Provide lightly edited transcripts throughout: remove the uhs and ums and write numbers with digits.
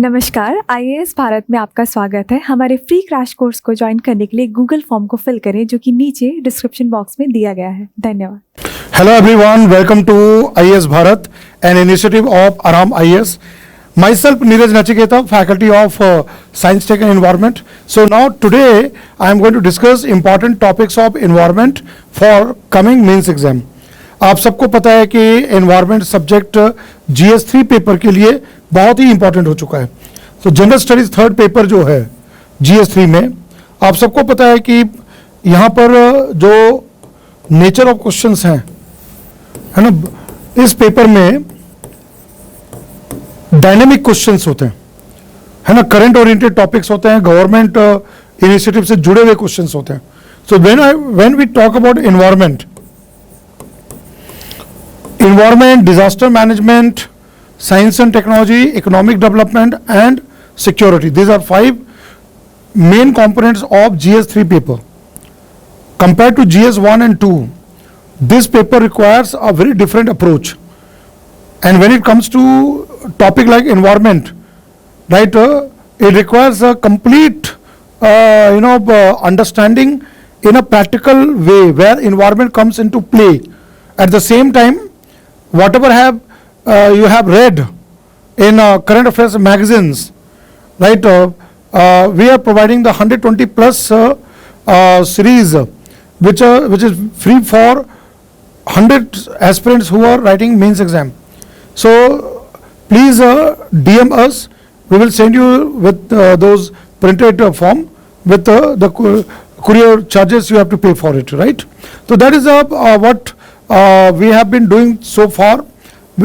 नमस्कार, आईएएस भारत में आपका स्वागत है। हमारे फ्री क्रैश कोर्स को ज्वाइन करने के लिए गूगल फॉर्म को फिल करें जो कि नीचे डिस्क्रिप्शन बॉक्स में दिया गया है। धन्यवाद। Hello everyone, welcome to IAS Bharat, an initiative of Aram IAS. Myself Neeraj Nachiketa, faculty of Science, Tech and Environment. So now today I am going to discuss important topics of environment for coming mains exam. आप सबको पता है कि environment subject GS3 paper के लिए बहुत ही important हो चुका है। तो जनरल स्टडीज थर्ड पेपर जो है GS3 में, आप सबको पता है कि यहाँ पर जो नेचर ऑफ क्वेश्चंस हैं, है ना, इस पेपर में डायनेमिक क्वेश्चंस होते हैं, है ना, करंट ओरिएंटेड टॉपिक्स होते हैं, गवर्नमेंट इनिशिएटिव से जुड़े हुए क्वेश्चंस होते हैं। So when we talk about environment, disaster management, science and technology, economic development and security. These are 5 main components of GS3 paper. Compared to GS1 and 2, this paper requires a very different approach. And when it comes to topic like environment, right, it requires a complete, understanding in a practical way where environment comes into play. At the same time, whatever you have read in current affairs magazines, right? We are providing the 120 plus series, which is free for 100 aspirants who are writing mains exam. So please DM us. We will send you with those printed form with the courier charges you have to pay for it, right? So that is what we have been doing so far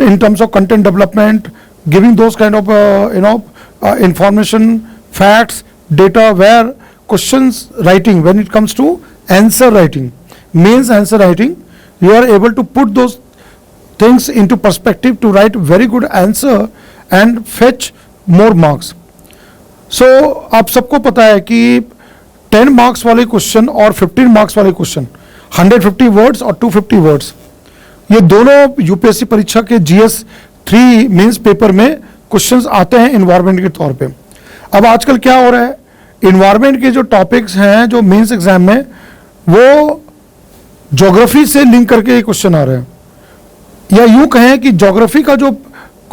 in terms of content development, giving those kind of information, facts, data, where questions writing, when it comes to answer writing, mains answer writing, you are able to put those things into perspective to write very good answer and fetch more marks. So आप सबको पता है कि 10 marks वाले question और 15 marks वाले question, 150 words और 250 words, ये दोनों यूपीएससी परीक्षा के GS3 मेंस पेपर में क्वेश्चंस आते हैं एनवायरनमेंट के तौर पे। अब आजकल क्या हो रहा है, एनवायरनमेंट के जो टॉपिक्स हैं जो मेंस एग्जाम में, वो ज्योग्राफी से लिंक करके क्वेश्चन आ रहे हैं, या यूं कहें कि ज्योग्राफी का जो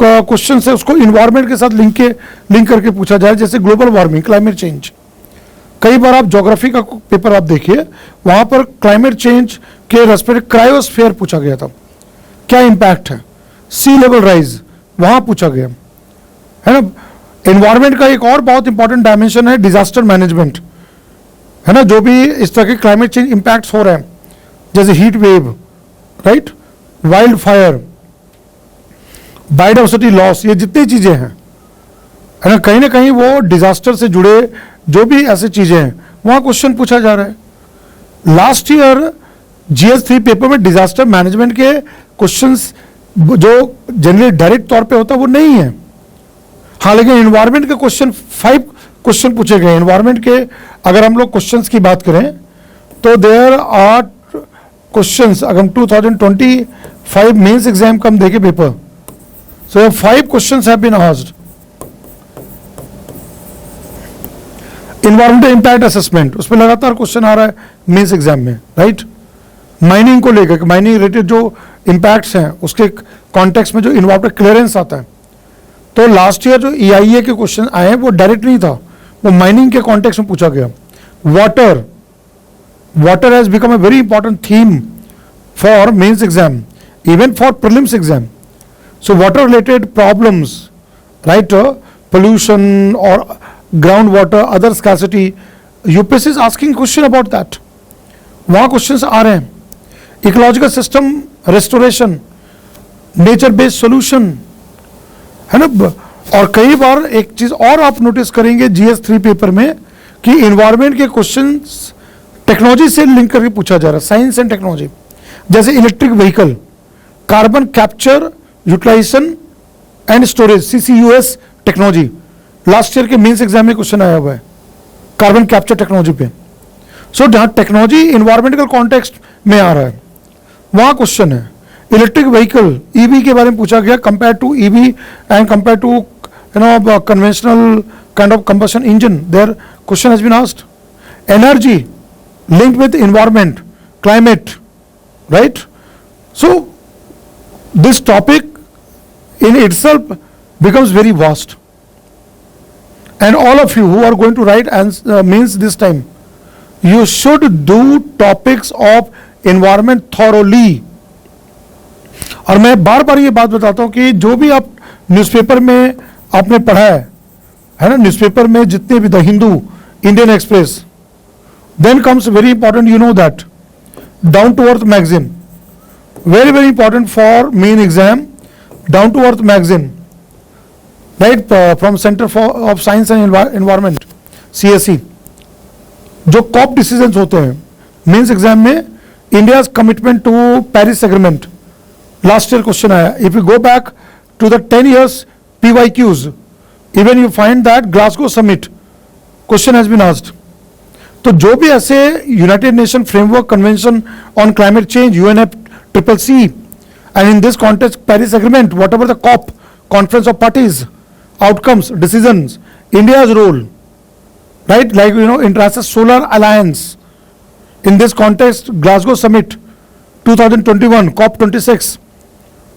क्वेश्चन है उसको एनवायरनमेंट के साथ लिंक करके पूछा जाए, जैसे ग्लोबल वार्मिंग, क्लाइमेट चेंज। कई बार आप ज्योग्राफी का पेपर आप देखिए, वहां पर क्लाइमेट चेंज के रेस्पेक्ट क्रायोस्फीयर पूछा गया था, क्या इंपैक्ट है, सी लेवल राइज वहां पूछा गया, है ना। एनवायरनमेंट का एक और बहुत इंपॉर्टेंट डायमेंशन है डिजास्टर मैनेजमेंट, है ना, जो भी इस तरह के क्लाइमेट चेंज इंपैक्ट्स हो रहे हैं, जैसे heat wave, right, wild fire, biodiversity loss, ये जितनी चीजें हैं, है ना कहीं वो डिजास्टर से जुड़े जो भी ऐसी चीजें हैं वहां क्वेश्चन पूछा जा रहा है। लास्ट ईयर GS3 पेपर में डिजास्टर मैनेजमेंट के क्वेश्चंस जो जनरली डायरेक्ट तौर पे होता है वो नहीं है। हाँ, लेकिन एनवायरनमेंट के क्वेश्चन 5 क्वेश्चन पूछे गए। एनवायरनमेंट के अगर हम लोग क्वेश्चंस की बात करें तो देयर आर क्वेश्चंस, अगर हम 2025 मेंस एग्जाम का हम देखें paper, so 5 questions have been asked. Environmental impact assessment, उसमें लगातार क्वेश्चन आ रहा है मेंस एग्जाम में, राइट। माइनिंग को लेकर, माइनिंग रिलेटेड जो इंपैक्ट्स हैं उसके कॉन्टेक्स्ट में जो इन्वायरमेंटल क्लियरेंस आता है, तो लास्ट ईयर जो EIA के क्वेश्चन आए हैं वो डायरेक्ट नहीं था, वो माइनिंग के कॉन्टेक्स्ट में पूछा गया। Water has become a very important theme for mains exam, even for prelims exam. So water related problems, right, pollution और groundwater, other scarcity, UPSC is asking question about that. वहाँ questions आ रहे हैं। Ecological system restoration, nature based solution, है ना। और कई बार एक चीज और आप नोटिस करेंगे GS3 पेपर में कि एनवायरनमेंट के क्वेश्चंस टेक्नोलॉजी से लिंक करके पूछा जा रहा है, साइंस एंड टेक्नोलॉजी, जैसे electric vehicle, carbon capture utilization and storage, CCUS technology. Last year के मेंस एग्जाम में क्वेश्चन आया हुआ है कार्बन कैप्चर टेक्नोलॉजी पे। सो जहां टेक्नोलॉजी इन्वायरमेंटल कॉन्टेक्स्ट में आ रहा है वहां क्वेश्चन है। इलेक्ट्रिक व्हीकल, EV के बारे में पूछा गया, compare to EV and compare to conventional kind of combustion engine. There question has been asked. Energy linked with environment, climate, right? So this topic in itself becomes very vast. And all of you who are going to write means this time, you should do topics of environment thoroughly. और मैं बार बार ये बात बताता हूँ कि जो भी आप न्यूज़पेपर में आपने पढ़ा है ना, न्यूज़पेपर में जितने भी the Hindu, Indian Express, then comes very important, you know that down to earth magazine, very very important for main exam, down to earth magazine, right, from centre of science and environment, CSE. जो COP decisions होते हैं mains exam में, India commitment to Paris agreement, last year question आया. If you go back to the 10 years PYQs, even you find that Glasgow summit question has been asked. तो जो भी ऐसे United nation framework convention on climate change, UNFCCC, and in this context Paris agreement, whatever the COP, conference of parties, outcomes, decisions, India's role, right, like International Solar Alliance, in this context Glasgow summit 2021, COP26.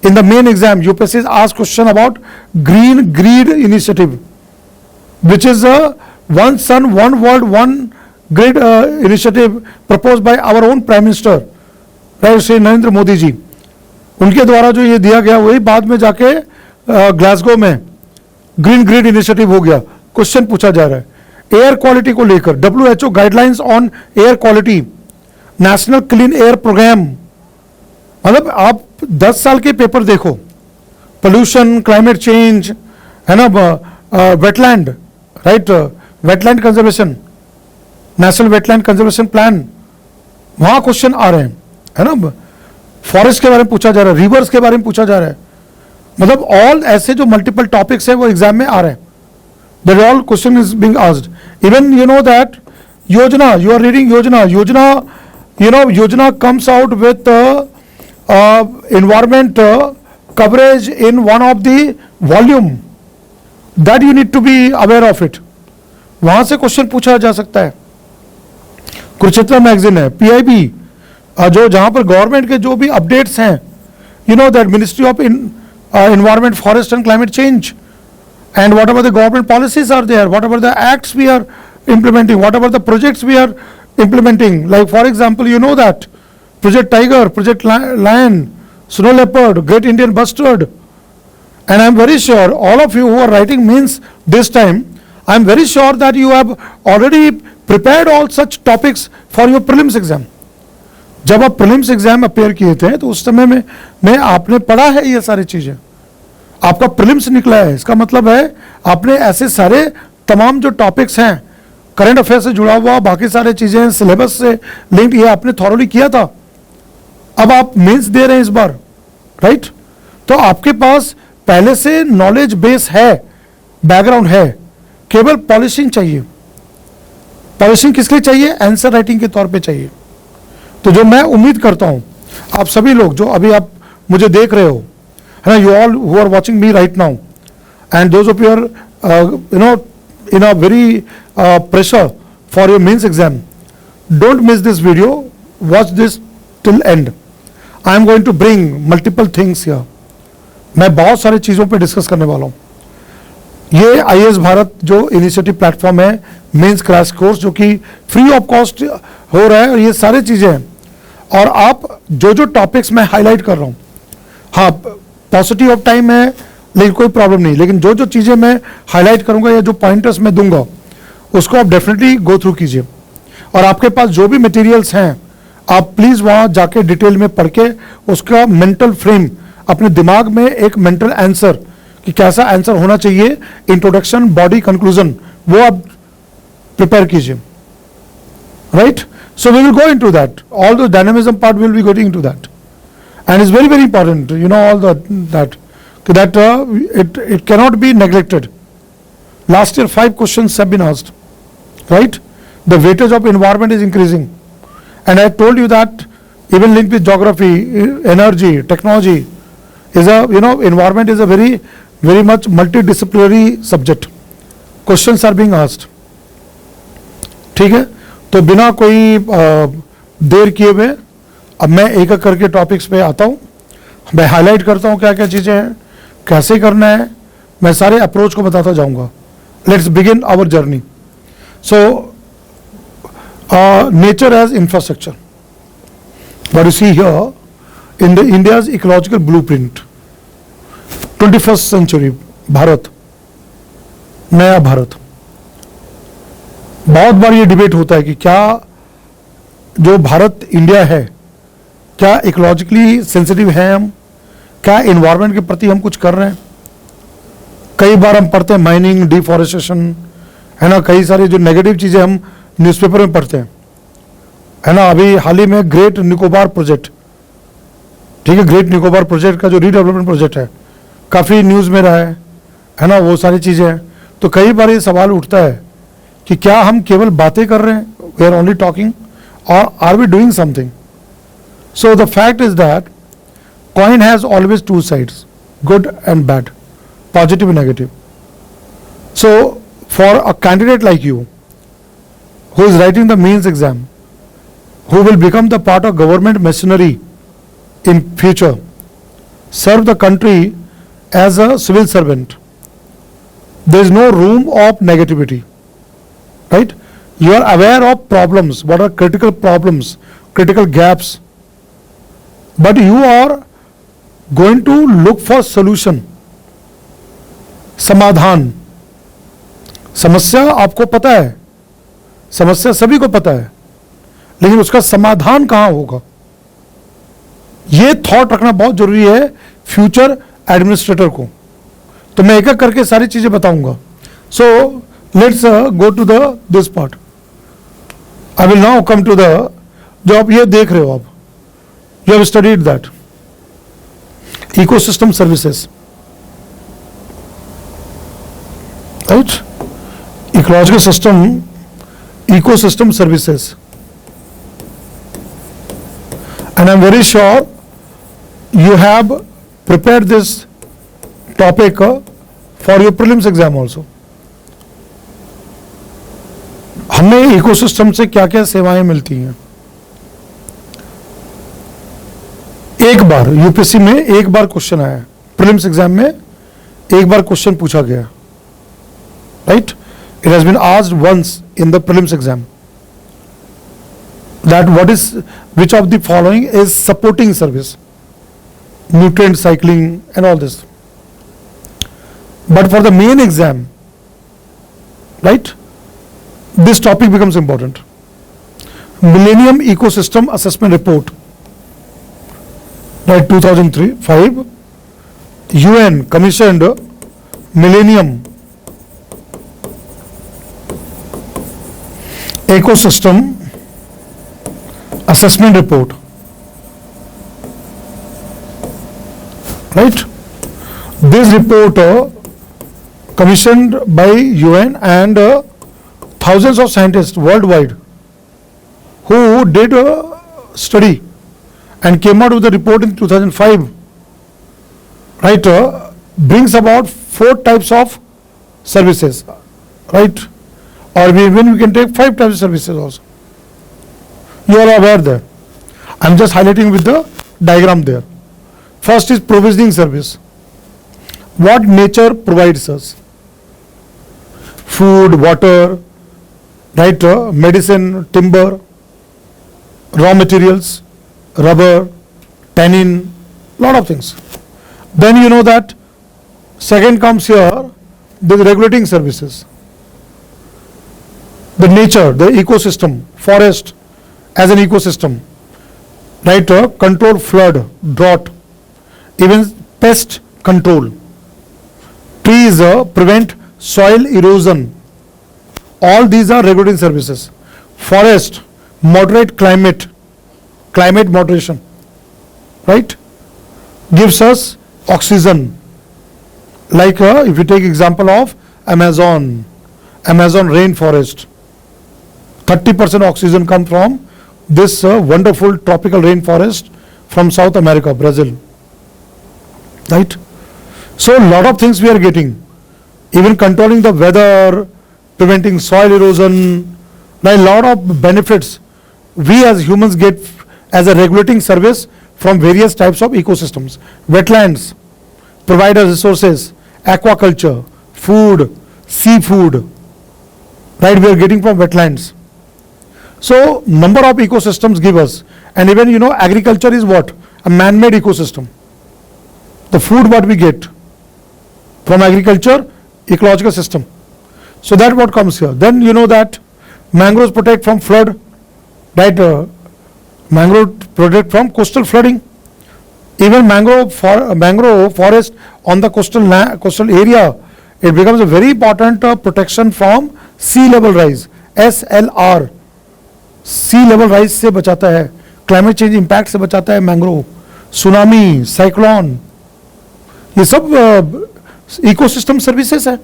In the main exam, UPSC is asked question about green grid initiative, which is a one sun, one world, one grid initiative proposed by our own Prime Minister, right, Shri Narendra Modi ji. उनके द्वारा जो ये दिया गया वही बाद में जाके ग्लासगो में ग्रीन ग्रिड इनिशिएटिव हो गया. क्वेश्चन पूछा जा रहा है एयर क्वालिटी को लेकर, WHO guidelines on air quality, national clean air programme. मतलब आप 10 साल के पेपर देखो, पोल्यूशन, क्लाइमेट चेंज, है ना, wetland, right, wetland conservation, national wetland conservation plan, वहां क्वेश्चन आ रहे हैं, है ना. फॉरेस्ट के बारे में पूछा जा रहा है, रिवर्स के बारे में पूछा जा रहा है. मतलब ऑल ऐसे जो मल्टीपल टॉपिक्स है वो एग्जाम में आ रहे हैं. That all question is being asked. Even you know that योजना, यू आर रीडिंग योजना, योजना comes out with environment coverage in one of the volume, that you need to be aware of it. वहां से question पूछा जा सकता है. Kurukshetra magazine है, PIB, जो जहां पर गवर्नमेंट के जो भी अपडेट्स हैं, you know that Ministry of Environment, Forest and Climate Change, and whatever the government policies are there, whatever the acts we are implementing, whatever the projects we are implementing, like for example, you know that Project Tiger, Project Lion, Snow Leopard, Great Indian Bustard, and I am very sure all of you who are writing means this time, I am very sure that you have already prepared all such topics for your prelims exam. जब आप prelims exam appear किए थे तो उस समय में आपने पढ़ा है ये सारी चीजें, आपका prelims निकला है. इसका मतलब है आपने ऐसे सारे तमाम जो टॉपिक्स हैं, करंट अफेयर से जुड़ा हुआ बाकी सारे चीजें, सिलेबस से लिंक्ड, ये आपने थॉरोली किया था. अब आप मेंस दे रहे हैं इस बार, राइट, तो आपके पास पहले से नॉलेज बेस है, बैकग्राउंड है, केवल पॉलिशिंग चाहिए. पॉलिशिंग किस लिए चाहिए? आंसर राइटिंग के तौर पे चाहिए. तो जो मैं उम्मीद करता हूं आप सभी लोग जो अभी आप मुझे देख रहे हो, है ना, you all who are watching me right now, and those of you are in a very pressure for your mains exam, don't miss this video, watch this till end. I am going to bring multiple things here. मैं बहुत सारी चीज़ों पे discuss करने वाला हूँ. ये IAS Bharat जो इनिशिएटिव प्लेटफॉर्म है, मेंस क्रैश कोर्स, जो कि फ्री ऑफ कॉस्ट हो रहा है, और ये सारी चीज़ें हैं. और आप जो टॉपिक्स मैं हाईलाइट कर रहा हूँ, हाँ पॉजिटिव ऑफ टाइम है लेकिन कोई प्रॉब्लम नहीं, लेकिन जो चीज़ें मैं हाईलाइट करूँगा या जो पॉइंटर्स मैं दूंगा उसको आप डेफिनेटली गो थ्रू कीजिए. और आपके पास जो भी मटेरियल्स हैं आप प्लीज वहां जाके डिटेल में पढ़ के उसका मेंटल फ्रेम, अपने दिमाग में एक मेंटल आंसर कि कैसा आंसर होना चाहिए, इंट्रोडक्शन, बॉडी, कंक्लूजन, वो आप प्रिपेयर कीजिए, right. So we will go into that, all the dynamism part will be going into that, and it's very very important, you know, all that it cannot be neglected. Last year 5 questions have been asked, right. The weightage of environment is increasing. And I told you that even linked with geography, energy, technology is a, environment is a very very much multidisciplinary subject. Questions are being asked. ठीक है, तो बिना कोई देर किए हुए अब मैं एक एक करके टॉपिक्स पे आता हूँ, मैं हाईलाइट करता हूँ क्या क्या चीज़ें हैं, कैसे करना है, मैं सारे अप्रोच को बताता जाऊँगा. Let's begin our journey. So nature as infrastructure. What you see here in the India's ecological blueprint, 21st century Bharat, नया भारत. बहुत बार ये डिबेट होता है कि क्या जो भारत इंडिया है, क्या इकोलॉजिकली सेंसिटिव है हम, क्या इन्वायरमेंट के प्रति हम कुछ कर रहे हैं. कई बार हम पढ़ते हैं माइनिंग, डिफॉरेस्टेशन, है ना, कई सारी जो नेगेटिव चीज़ें हम न्यूज़पेपर में पढ़ते हैं, है ना. अभी हाल ही में ग्रेट निकोबार प्रोजेक्ट, ठीक है, ग्रेट निकोबार प्रोजेक्ट का जो रीडेवलपमेंट प्रोजेक्ट है काफ़ी न्यूज़ में रहा है ना, वो सारी चीज़ें हैं. तो कई बार ये सवाल उठता है कि क्या हम केवल बातें कर रहे हैं, वी आर ओनली टॉकिंग, और are we doing something. So the fact is that coin has always two sides, good and bad, positive and negative. So for a candidate like you who is writing the mains exam, who will become the part of government machinery in future, serve the country as a civil servant, there is no room of negativity, right? You are aware of problems, what are critical problems, critical gaps, but you are going to look for solution. समाधान. समस्या आपको पता है, समस्या सभी को पता है, लेकिन उसका समाधान कहां होगा, यह थॉट रखना बहुत जरूरी है फ्यूचर एडमिनिस्ट्रेटर को. तो मैं एक एक करके सारी चीजें बताऊंगा. So let's go to the this part. I will now come to the, जो आप ये देख रहे हो, आप you have studied that ecosystem services, right? Ecological system, ecosystem services, and I'm very sure you have prepared this topic for your prelims exam also. हमें ecosystem से क्या क्या सेवाएं मिलती हैं. एक बार यूपीएससी में एक बार क्वेश्चन आया, प्रीलिम्स एग्जाम में एक बार क्वेश्चन पूछा गया, right? It has been asked once in the prelims exam that what is, which of the following is supporting service, nutrient cycling and all this. But for the main exam, right, this topic becomes important. Millennium ecosystem assessment report, right, 2003-5, UN commissioned Millennium Ecosystem Assessment Report, right? This report commissioned by UN and thousands of scientists worldwide who did a study and came out with a report in 2005, right? Brings about 4 types of services, right? Or even we can take 5 types of services also. You are aware there. I'm just highlighting with the diagram there. First is provisioning service. What nature provides us? Food, water, right? Medicine, timber, raw materials, rubber, tannin, lot of things. Then you know that second comes here the regulating services, the nature, the ecosystem, forest as an ecosystem, right? Control flood, drought, even pest control. Trees prevent soil erosion. All these are regulating services. Forest moderate climate moderation, right? Gives us oxygen. Like if you take example of Amazon rainforest, 30% oxygen comes from this wonderful tropical rainforest from South America, Brazil, right? So a lot of things we are getting, even controlling the weather, preventing soil erosion, like a lot of benefits we as humans get as a regulating service from various types of ecosystems. Wetlands provide us resources, aquaculture, food, seafood, right, we are getting from wetlands. So number of ecosystems give us, and even agriculture is what? A man-made ecosystem. The food what we get from agriculture, ecological system. So that what comes here. Then that mangroves protect from flood, right? Mangrove protect from coastal flooding. Even mangrove forest on the coastal area, it becomes a very important protection from sea level rise, SLR. C level rise से बचाता है, climate change impact से बचाता है mangrove, tsunami, cyclone, ये सब ecosystem services है.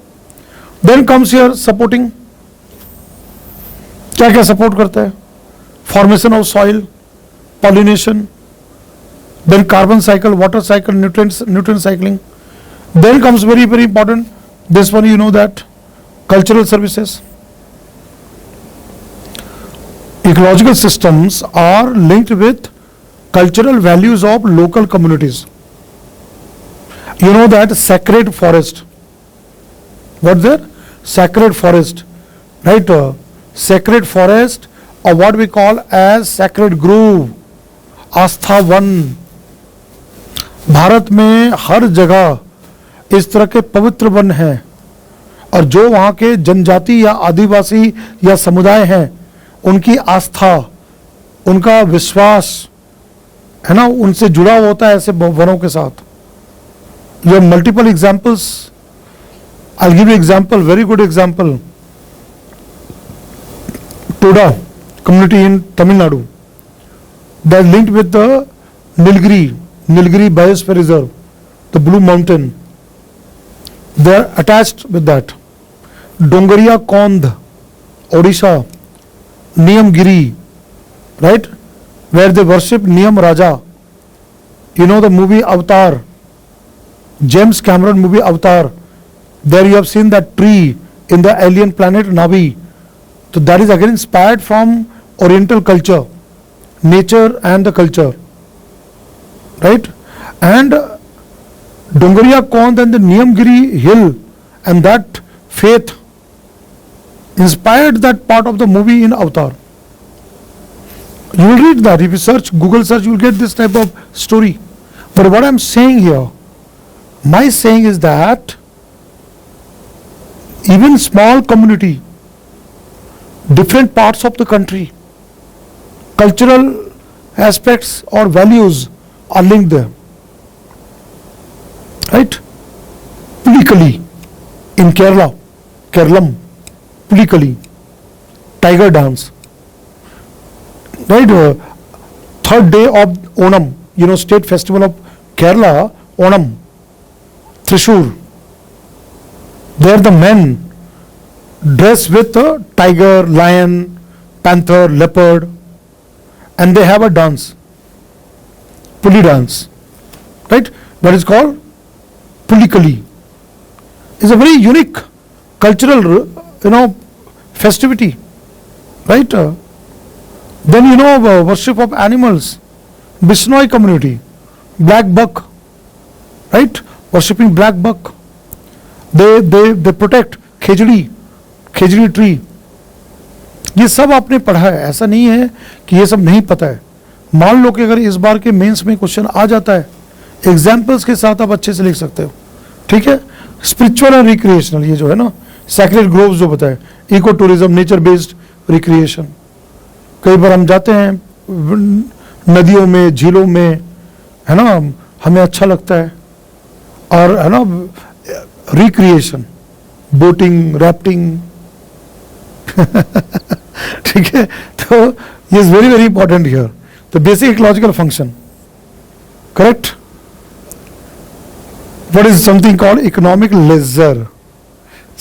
Then comes here supporting, क्या क्या सपोर्ट करता है? Formation of soil, pollination, then carbon cycle, water cycle, nutrient cycling. Then comes very very important this one, you know that cultural services. Ecological systems are linked with cultural values of local communities. You know that sacred forest. What's there? Sacred forest, right? Sacred forest, or what we call as sacred grove, Aastha one. Bharat में हर जगह इस तरह के पवित्र one हैं, और जो वहाँ के जनजाति या आदिवासी या समुदाय हैं, उनकी आस्था, उनका विश्वास है ना, उनसे जुड़ा हुआ होता है ऐसे वनों के साथ. You have multiple examples. I will give you example, very good example. Toda community in Tamil Nadu, they are linked with the Nilgiri biosphere reserve, the blue mountain, they are attached with that. Dongria Kondh, Odisha, Niyamgiri, right, where they worship Niyam Raja. You know the movie Avatar, James Cameron movie Avatar, there you have seen that tree in the alien planet Navi. So that is again inspired from Oriental culture, nature and the culture, right? And Dongariya Kond and the Niyamgiri hill and that faith inspired that part of the movie in Avatar. You will read that. If you search, Google search, you will get this type of story. But what I am saying here, my saying is that even small community, different parts of the country, cultural aspects or values are linked there. Right? Pulikali in Kerala, Pulikali, tiger dance. Right? Third day of Onam, state festival of Kerala, Onam, Thrissur. There the men dress with a tiger, lion, panther, leopard, and they have a dance, Puli dance. Right? That is called Pulikali. It's a very unique cultural, festivity, right? Then worship of animals, Bishnoi community, black buck, right? Worshipping black buck. They protect khejri tree. ये सब आपने पढ़ा है, ऐसा नहीं है कि ये सब नहीं पता है. मान लो कि अगर इस बार के मेंस में क्वेश्चन आ जाता है, एग्जाम्पल्स के साथ आप अच्छे से लिख सकते हो. ठीक है. स्पिरिचुअल एंड रिक्रिएशनल, ये जो है ना, सैक्रेड ग्रोव्स जो बताए, eco tourism, nature based recreation. कई बार हम जाते हैं नदियों में, झीलों में, है ना, हमें अच्छा लगता है, और है ना रिक्रिएशन, बोटिंग, राफ्टिंग. ठीक है. तो ये is very very important here. The basic ecological function, correct. What is something called economic leisure?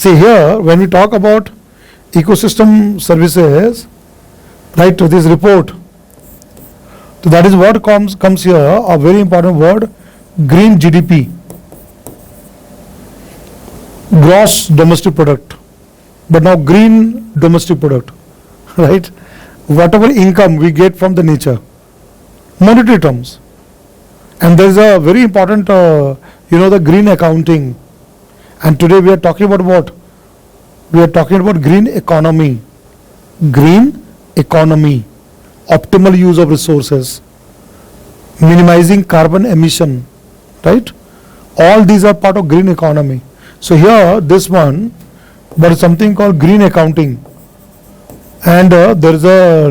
See here, when we talk about ecosystem services, right, to this report, so that is what comes here, a very important word, green GDP. gross domestic product, but now green domestic product, right? Whatever income we get from the nature, monetary terms. And there is a very important, the green accounting. And today we are talking about what? We are talking about green economy. Green economy, optimal use of resources, minimizing carbon emission, right? All these are part of green economy. So here, this one, there is something called green accounting. And there is a,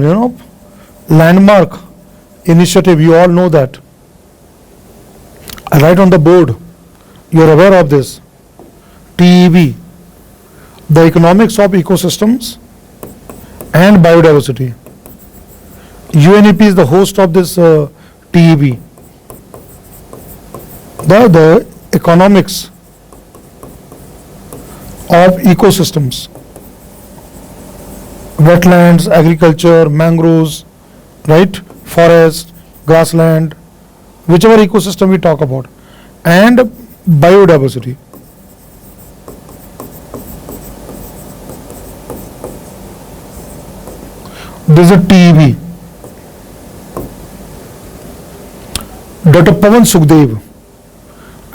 landmark initiative, you all know that. Right on the board, you are aware of this. TEB, the economics of ecosystems and biodiversity. UNEP is the host of this TEB. The economics of ecosystems, wetlands, agriculture, mangroves, right, forest, grassland, whichever ecosystem we talk about, and biodiversity. This is a TEB. Dr. Pawan Sukhdev,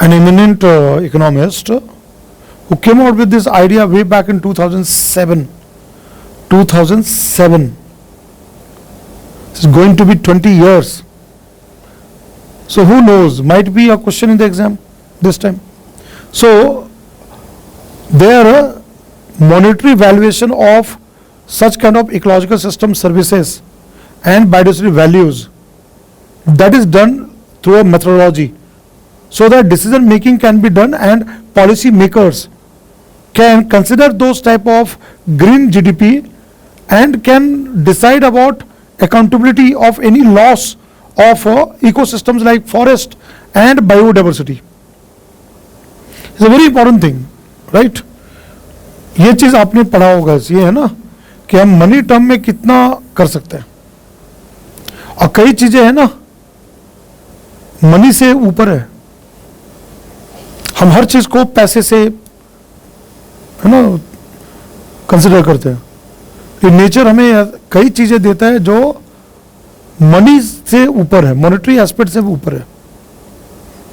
an eminent economist, who came out with this idea way back in 2007. 2007. It's going to be 20 years. So who knows, might be a question in the exam this time. So their monetary valuation of such kind of ecological system services and biodiversity values, that is done through a methodology, so that decision making can be done and policy makers can consider those type of green GDP and can decide about accountability of any loss of ecosystems like forest and biodiversity. It's a very important thing, right? ये चीज आपने पढ़ा होगा, ये है ना कि हम मनी टर्म में कितना कर सकते हैं, और कई चीजें है ना मनी से ऊपर है. हम हर चीज को पैसे से, है ना, कंसिडर करते हैं. ये नेचर हमें कई चीजें देता है जो मनी से ऊपर है, मॉनेटरी एस्पेक्ट से ऊपर है.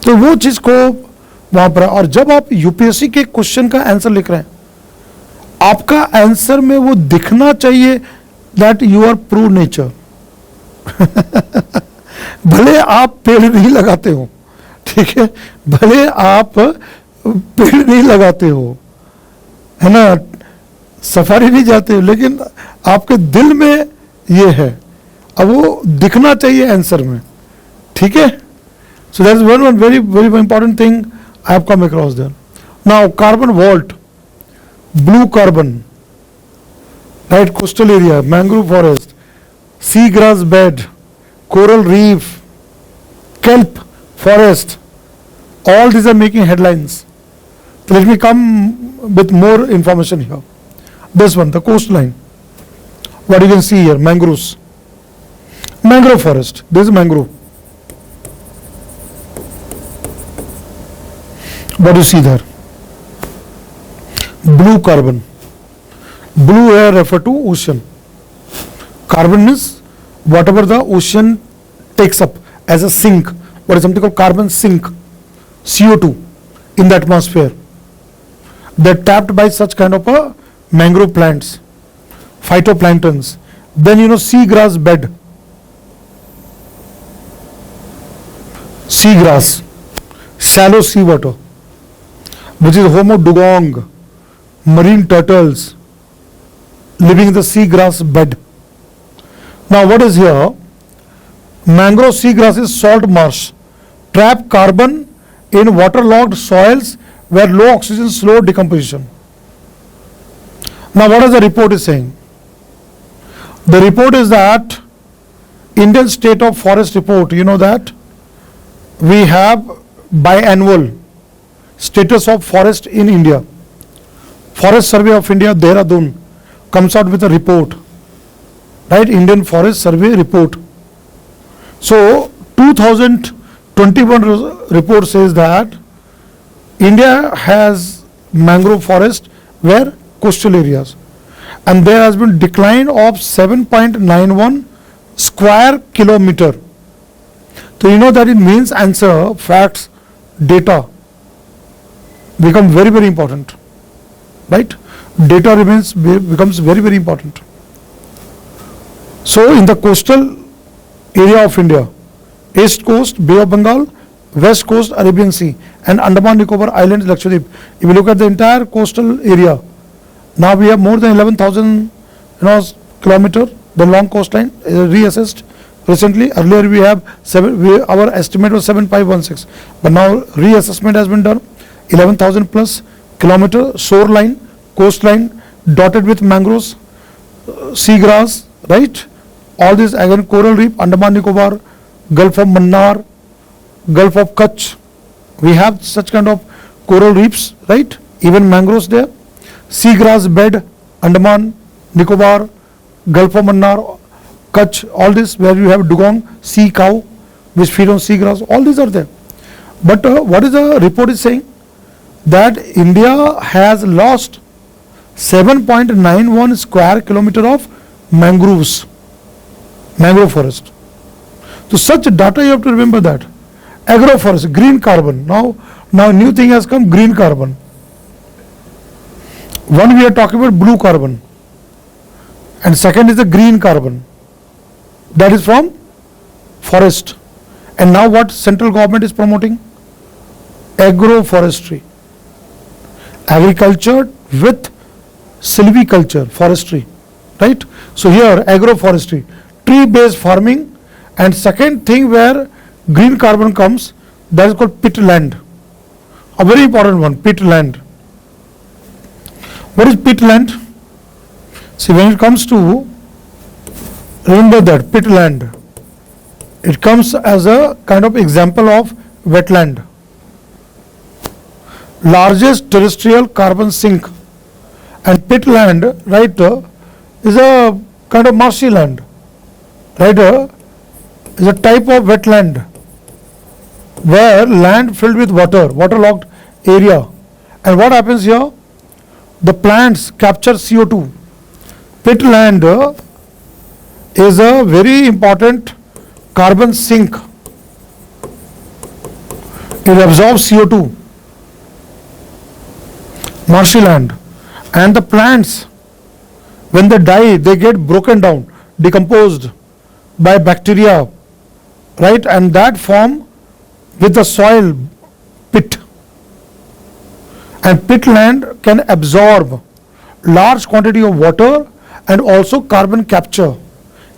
तो वो चीज को वहां पर, और जब आप यूपीएससी के क्वेश्चन का आंसर लिख रहे हैं, आपका आंसर में वो दिखना चाहिए that you are pro nature. भले आप पेड़ नहीं लगाते हो, ठीक है, भले आप पेड़ नहीं लगाते हो, है ना, सफारी नहीं जाते हो, लेकिन आपके दिल में ये है, अब वो दिखना चाहिए आंसर में, ठीक है. So that is one very very important thing I have come across there. Now carbon vault, blue carbon, right, coastal area, mangrove forest, seagrass bed, coral reef, kelp forest, all these are making headlines. So let me come with more information here. This one, the coastline, what you can see here, mangroves, mangrove forest, this is mangrove. What do you see there? Blue carbon. Blue here refer to ocean. Carbon is whatever the ocean takes up as a sink. What is something called carbon sink? CO2 in the atmosphere. They're tapped by such kind of a mangrove plants, phytoplanktons. Then seagrass bed. Seagrass, shallow seawater, which is home of dugong, marine turtles living in the seagrass bed. Now what is here? Mangrove seagrass is salt marsh, trap carbon in waterlogged soils where low oxygen slow decomposition. Now what is the report is saying? The report is that Indian State of Forest report, you know that we have biannual status of forest in India. Forest Survey of India, Dehradun, comes out with a report, right? Indian Forest Survey report. So 2021 report says that India has mangrove forest where coastal areas, and there has been decline of 7.91 square kilometer. So you know that it means answer, facts, data become very, very important, right? Data becomes very, very important. So in the coastal area of India, East Coast, Bay of Bengal, West Coast, Arabian Sea, and Andaman Nicobar Islands, Lakshadweep. If you look at the entire coastal area, now we have more than 11,000 kilometer, the long coastline reassessed recently. Earlier we have our estimate was 7516, but now reassessment has been done. 11,000 plus kilometer shoreline, coastline dotted with mangroves, seagrass, right? All this again coral reef, Andaman Nicobar, Gulf of Mannar, Gulf of Kutch. We have such kind of coral reefs, right? Even mangroves there. Seagrass bed, Andaman, Nicobar, Gulf of Mannar, Kutch, all this where you have dugong, sea cow, which feed on seagrass, all these are there. But what is the report is saying? That India has lost 7.91 square kilometer of mangroves, mangrove forest. So such data you have to remember that. Agroforest, green carbon. Now new thing has come, green carbon. One we are talking about blue carbon, and second is the green carbon. That is from forest. And now what central government is promoting? Agroforestry. Agriculture with silviculture, forestry, right? So here agroforestry, tree-based farming, and second thing where green carbon comes, that is called pit land. A very important one, pit land. What is pit land? See, when it comes to, remember that pit land, it comes as a kind of example of wetland. Largest terrestrial carbon sink, and pit land, right, is a kind of marshy land, right, is a type of wetland where land filled with water, waterlogged area. And what happens here? The plants capture CO2. Pit land is a very important carbon sink. It absorbs CO2. Marshy land, and the plants, when they die, they get broken down, decomposed by bacteria, right, and that form with the soil pit. And pit land can absorb large quantity of water and also carbon capture.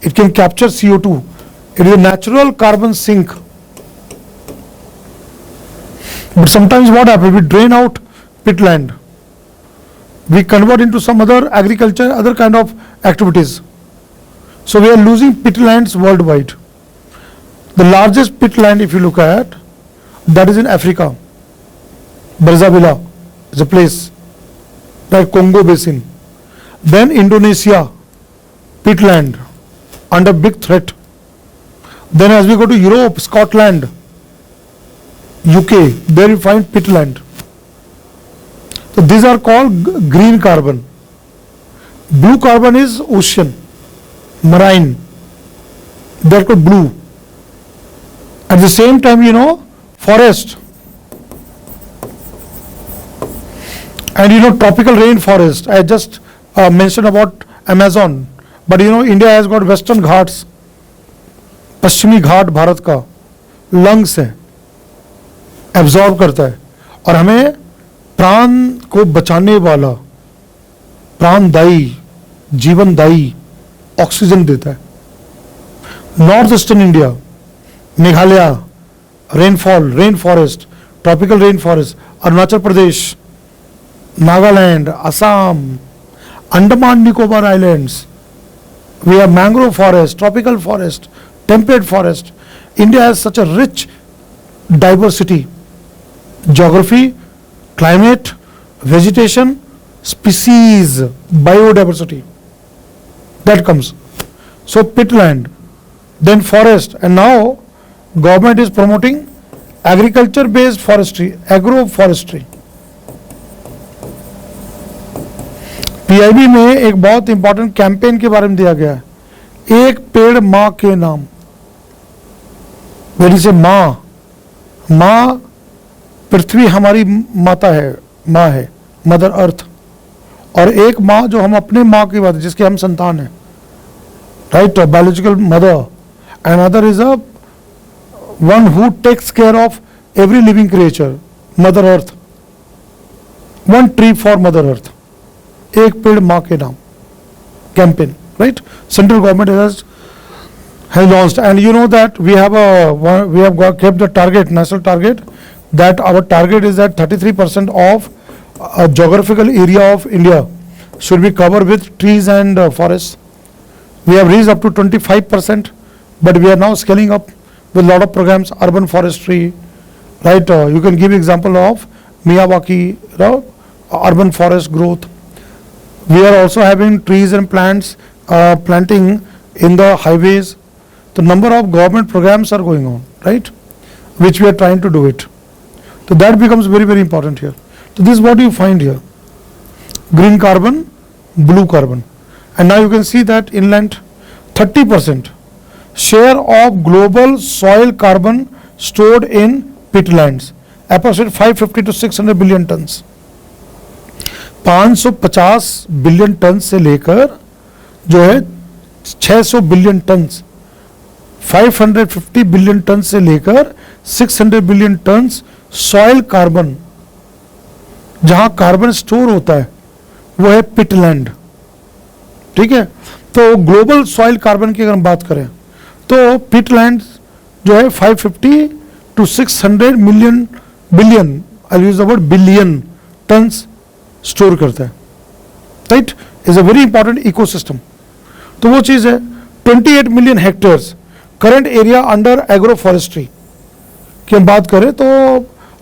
It can capture CO2. It is a natural carbon sink. But sometimes what happens? We drain out pit land. We convert into some other agriculture, other kind of activities. So we are losing pit lands worldwide. The largest pit land, if you look at, that is in Africa. Brazzaville is a place, like Congo Basin. Then Indonesia, pit land, under big threat. Then as we go to Europe, Scotland, UK, there you find pit land. So these are called green carbon. Blue carbon is ocean, marine. They are called blue. At the same time, forest. And tropical rainforest. I just mentioned about Amazon. But India has got Western Ghats. पश्चिमी घाट भारत का lungs है, absorb करता है और हमें प्राण को बचाने वाला, प्राणदायी, जीवनदायी ऑक्सीजन देता है. North eastern India, Meghalaya, rainfall, rain forest, tropical rain forest, Arunachal Pradesh, Nagaland, Assam, Andaman Nicobar islands, we have mangrove forest, tropical forest, temperate forest. India has such a rich diversity, geography, climate, vegetation, species, biodiversity. That comes. So pitland, then forest, and now government is promoting agriculture based forestry, agroforestry. PIB में एक बहुत important campaign के बारे में दिया गया है, एक पेड़ माँ के नाम। वेरी से माँ, माँ पृथ्वी हमारी माता है, माँ है, मदर अर्थ। और एक माँ जो हम अपने माँ की बात है, जिसके हम संतान हैं, right, biological mother. And other is a one who takes care of every living creature, mother earth. One tree for mother earth, एक पेड़ माँ के नाम campaign, right? Central government has launched, and you know that we have kept the target, national target, that our target is that 33% of geographical area of India should be covered with trees and forests. We have reached up to 25%, but we are now scaling up with a lot of programs, urban forestry, right? You can give example of Miyawaki, urban forest growth. We are also having trees and plants planting in the highways. The number of government programs are going on, right? Which we are trying to do it. So that becomes very, very important here. So this is what you find here: green carbon, blue carbon, and now you can see that inland 30% share of global soil carbon stored in peatlands, approximately 550 to 600 billion tons. 550 billion ton से लेकर जो है 600 billion ton, 550 billion ton से लेकर 600 billion ton soil carbon, जहां carbon store होता है वो है पिटलैंड, ठीक है। तो ग्लोबल सॉइल कार्बन की अगर हम बात करें तो पिटलैंड जो है 550 to 600 billion, I use the word billion tons store करता है, right. Is a very important ecosystem. तो वो चीज है। 28 million hectares current area under agro forestry की हम बात करें तो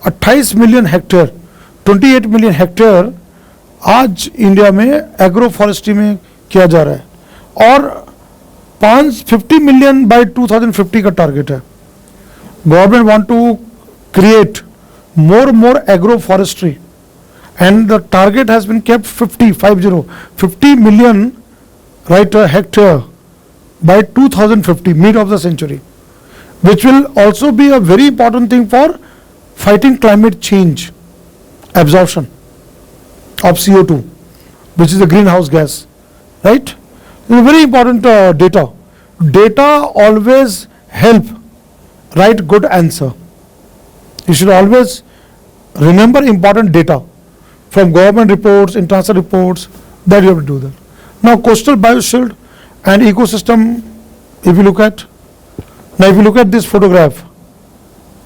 28 मिलियन हेक्टेयर, 28 मिलियन हेक्टेयर आज इंडिया में एग्रो फॉरेस्ट्री में किया जा रहा है, और 550 मिलियन बाय 2050 का टारगेट है। Government want to create more agro forestry, and the target has been kept 50 million, right, hectare by 2050, mid of the century, which will also be a very important thing for fighting climate change, absorption of CO2, which is a greenhouse gas, right. This is very important data. Data always help write good answer. You should always remember important data from government reports, international reports, that you have to do that. Now coastal bioshield and ecosystem, if you look at, now if you look at this photograph,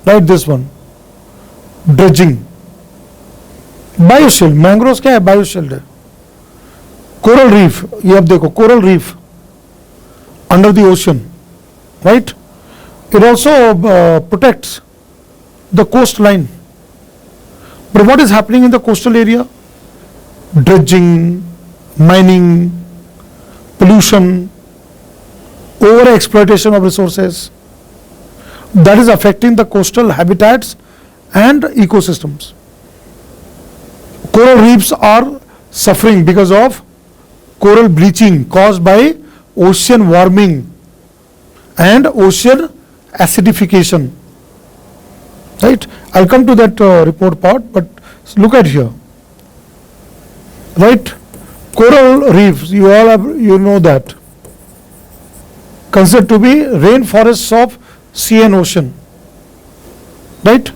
right, this one, dredging, bioshield, mangroves क्या है, bioshield है, coral reef, ये आप देखो coral reef under the ocean, right, it also protects the coastline. But what is happening in the coastal area? Dredging, mining, pollution, over exploitation of resources, that is affecting the coastal habitats and ecosystems. Coral reefs are suffering because of coral bleaching caused by ocean warming and ocean acidification. Right, I'll come to that report part, but look at here. Right, coral reefs, you all have, you know that, considered to be rainforests of sea and ocean, right,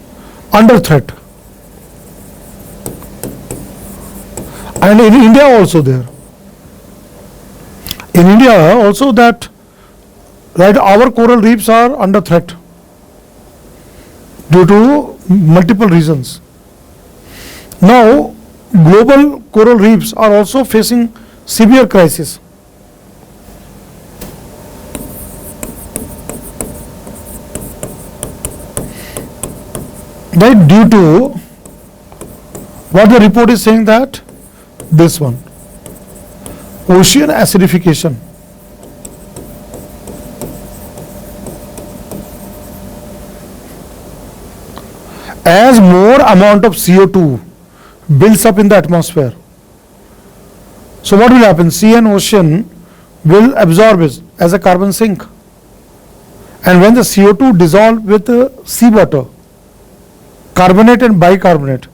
under threat. And in India also there. In India also that, right, our coral reefs are under threat due to multiple reasons. Now, global coral reefs are also facing severe crisis. Right, due to what the report is saying, that this one, ocean acidification. As more amount of CO2 builds up in the atmosphere, So what will happen? Sea and ocean will absorb it as a carbon sink. And when the CO2 dissolve with seawater, carbonate and bicarbonate,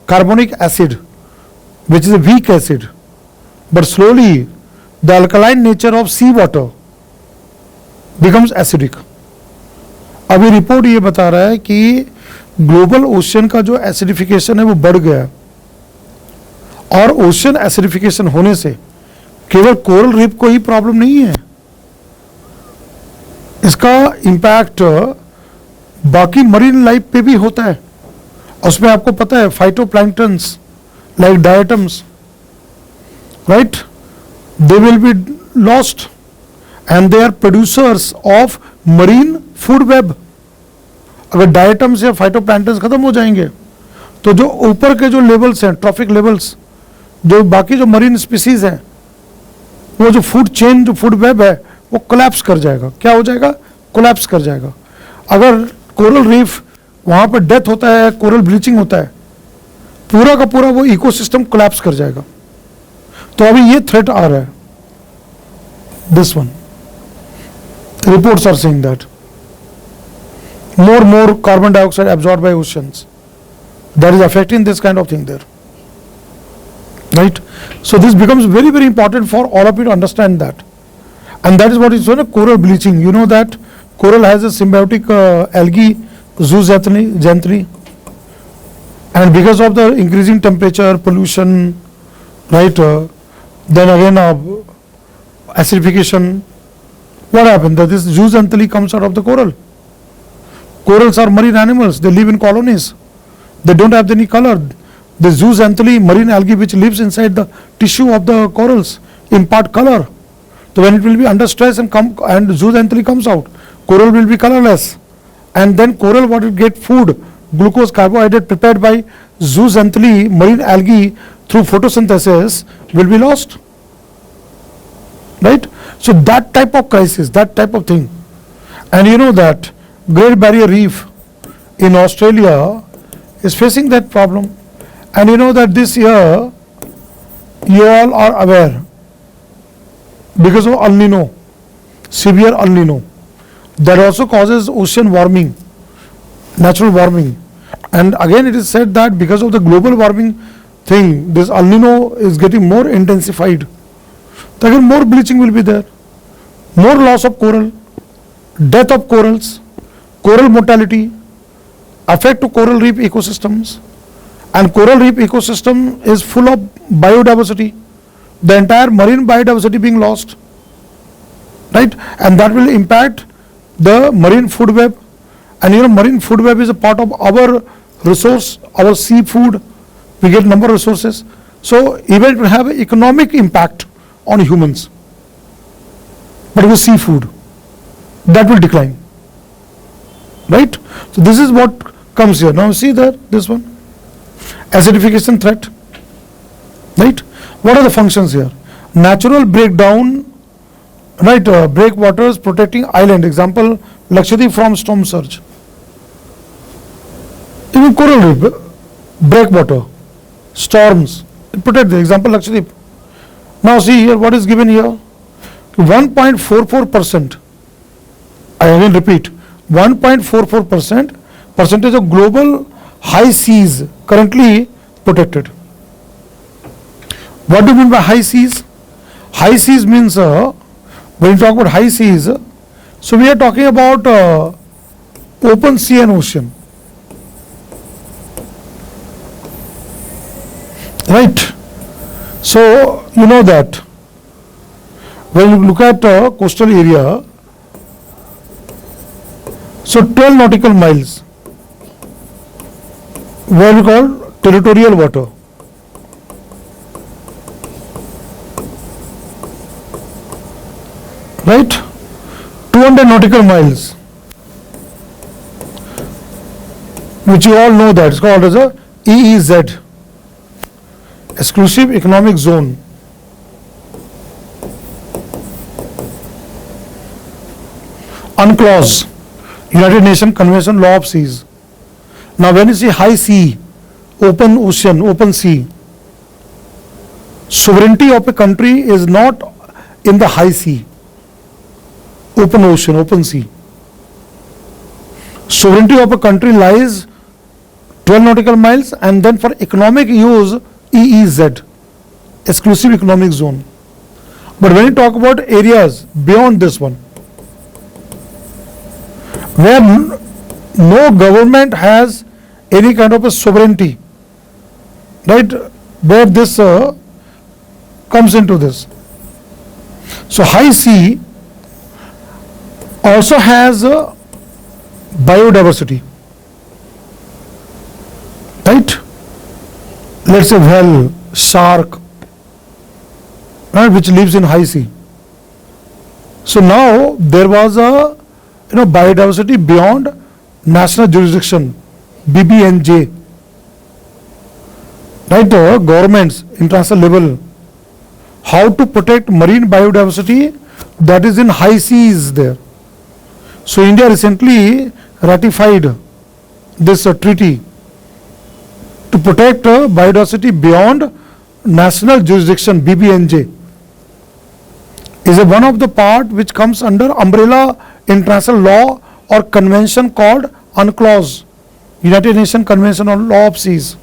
carbonic acid, which is a weak acid, but slowly the alkaline nature of seawater becomes acidic. अभी report ये बता रहा है कि global ocean का जो acidification है वो बढ़ गया है, और ओशन एसिडिफिकेशन होने से केवल कोरल रीफ को ही प्रॉब्लम नहीं है, इसका इम्पैक्ट बाकी मरीन लाइफ पे भी होता है. उसमें आपको पता है phytoplanktons like diatoms, right, they will be lost and they are producers of marine food web. अगर डायटम्स या फाइटोप्लैंक्टन्स खत्म हो जाएंगे तो जो ऊपर के जो लेवल्स हैं, ट्रॉफिक लेवल्स, जो बाकी जो मरीन स्पीसीज हैं, वो जो फूड चेन, जो फूड वेब है, वो कोलैप्स कर जाएगा. क्या हो जाएगा? कोलैप्स कर जाएगा. अगर कोरल रीफ वहां पर डेथ होता है, कोरल ब्लीचिंग होता है, पूरा का पूरा वो इकोसिस्टम कोलैप्स कर जाएगा. तो अभी ये थ्रेट आ रहा है. This one reports are saying that more carbon dioxide absorbed by oceans, that is affecting this kind of thing there, right? So this becomes very important for all of you to understand that, and that is what is known as coral bleaching. You know that coral has a symbiotic algae zooxanthellae, and because of the increasing temperature, pollution, right, then again acidification, what happened? That this zooxanthellae comes out of the coral. Corals are marine animals, they live in colonies, they don't have any color. The zooxanthellae, marine algae which lives inside the tissue of the corals, impart color. So when it will be under stress and zooxanthellae comes out, coral will be colorless, and then coral, what will get food, glucose, carbohydrate prepared by zooxanthellae, marine algae through photosynthesis, will be lost, right? So that type of crisis, that type of thing. And you know that Great Barrier Reef in Australia is facing that problem, and you know that this year you all are aware, because of El Nino, severe El Nino, that also causes ocean warming, natural warming. And again it is said that because of the global warming thing, this El Nino is getting more intensified. So again more bleaching will be there, more loss of coral, death of corals, coral mortality, affect to coral reef ecosystems, and coral reef ecosystem is full of biodiversity, the entire marine biodiversity being lost, right? And that will impact the marine food web. And you know, marine food web is a part of our resource, our seafood, we get number of resources. So even it will have an economic impact on humans, but with seafood, that will decline. Right? So this is what comes here. Now see that this one, acidification threat, right? What are the functions here? Natural breakdown, right? Breakwaters protecting island. Example, Lakshadweep from storm surge. Even coral reef, breakwater, storms, it protect the example Lakshadweep. Now see here what is given here. 1.44%. I again repeat. 1.44% percentage of global high seas currently protected. What do you mean by high seas? High seas means when you talk about high seas, so we are talking about open sea and ocean, right? So you know that when you look at coastal area, so 12 nautical miles, what we call territorial water. Right? 200 nautical miles, which you all know that it's called as a EEZ, Exclusive Economic Zone. UNCLOS, United Nations Convention Law of Seas. Now when you see high sea, open ocean, open sea, sovereignty of a country is not in the high sea, open ocean, open sea. Sovereignty of a country lies 12 nautical miles, and then for economic use, EEZ, exclusive economic zone. But when you talk about areas beyond this one, where no government has any kind of a sovereignty, right, where this comes into this. So high sea also has biodiversity, right? Let's say whale, shark, right, which lives in high sea. So now there was a biodiversity beyond national jurisdiction, BBNJ, right? Governments, international level, how to protect marine biodiversity that is in high seas there. So India recently ratified this treaty to protect biodiversity beyond national jurisdiction, BBNJ. Is one of the part which comes under umbrella international law or convention called UNCLOS, United Nations Convention on Law of Seas.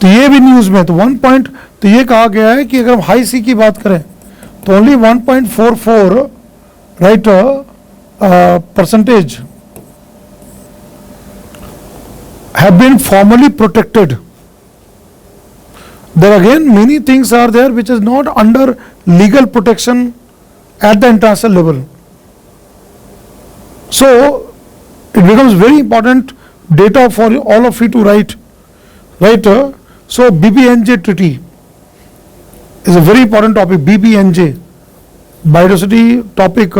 तो ये भी news में तो 1 point तो ये कहा गया है कि अगर हम हाई सी की बात करें तो only 1.44 right percentage have been formally protected. There again many things are there which is not under legal protection at the international level. So it becomes very important data for all of you to write. So BBNJ treaty is a very important topic. BBNJ, biodiversity topic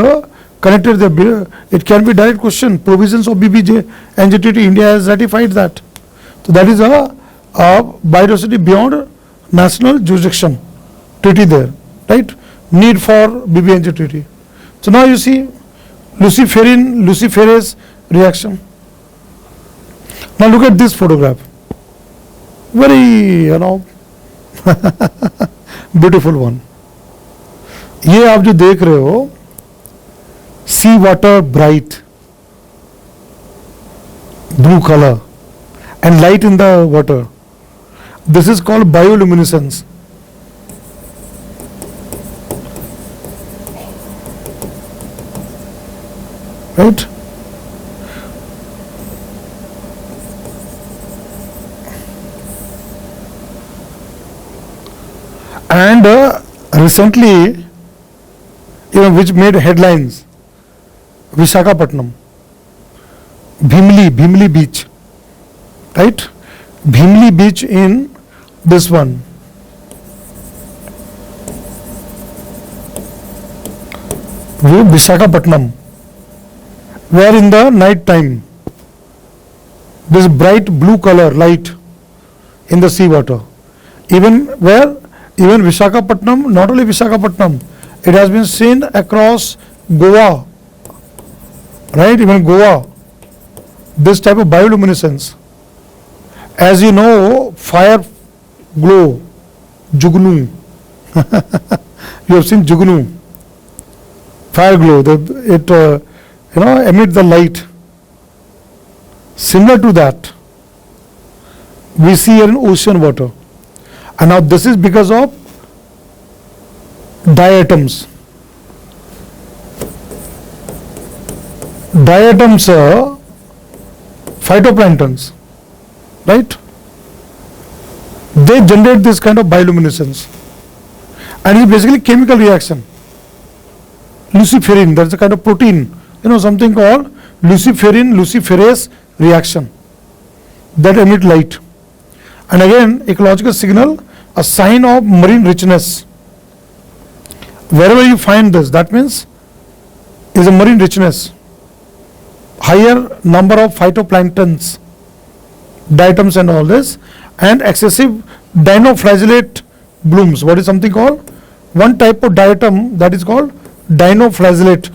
connected there. It can be direct question. Provisions of BBNJ treaty, India has ratified that. So that is a biodiversity beyond national jurisdiction treaty there, right? Need for BBNJ treaty. So now you see luciferase reaction. Now look at this photograph. Very beautiful one. ये आप जो देख रहे हो, sea water bright blue color and light in the water. This is called bioluminescence. Right? And recently, which made headlines, Visakhapatnam, Bhimli beach, right? Bhimli beach in this one. Visakhapatnam, where in the night time, this bright blue color light in the seawater. Even Visakhapatnam, not only Visakhapatnam, it has been seen across Goa, right? Even Goa, this type of bioluminescence. As you know, fire glow, Jugnu. You have seen Jugnu, fire glow. It emit the light. Similar to that, we see here in ocean water. And now this is because of diatoms. Diatoms are phytoplanktons, right? They generate this kind of bioluminescence. And it's basically chemical reaction. Luciferin, that's a kind of protein, something called luciferase reaction that emit light. And again, ecological signal, a sign of marine richness. Wherever you find this, that means is a marine richness. Higher number of phytoplanktons, diatoms and all this, and excessive dinoflagellate blooms. What is something called? One type of diatom that is called dinoflagellate.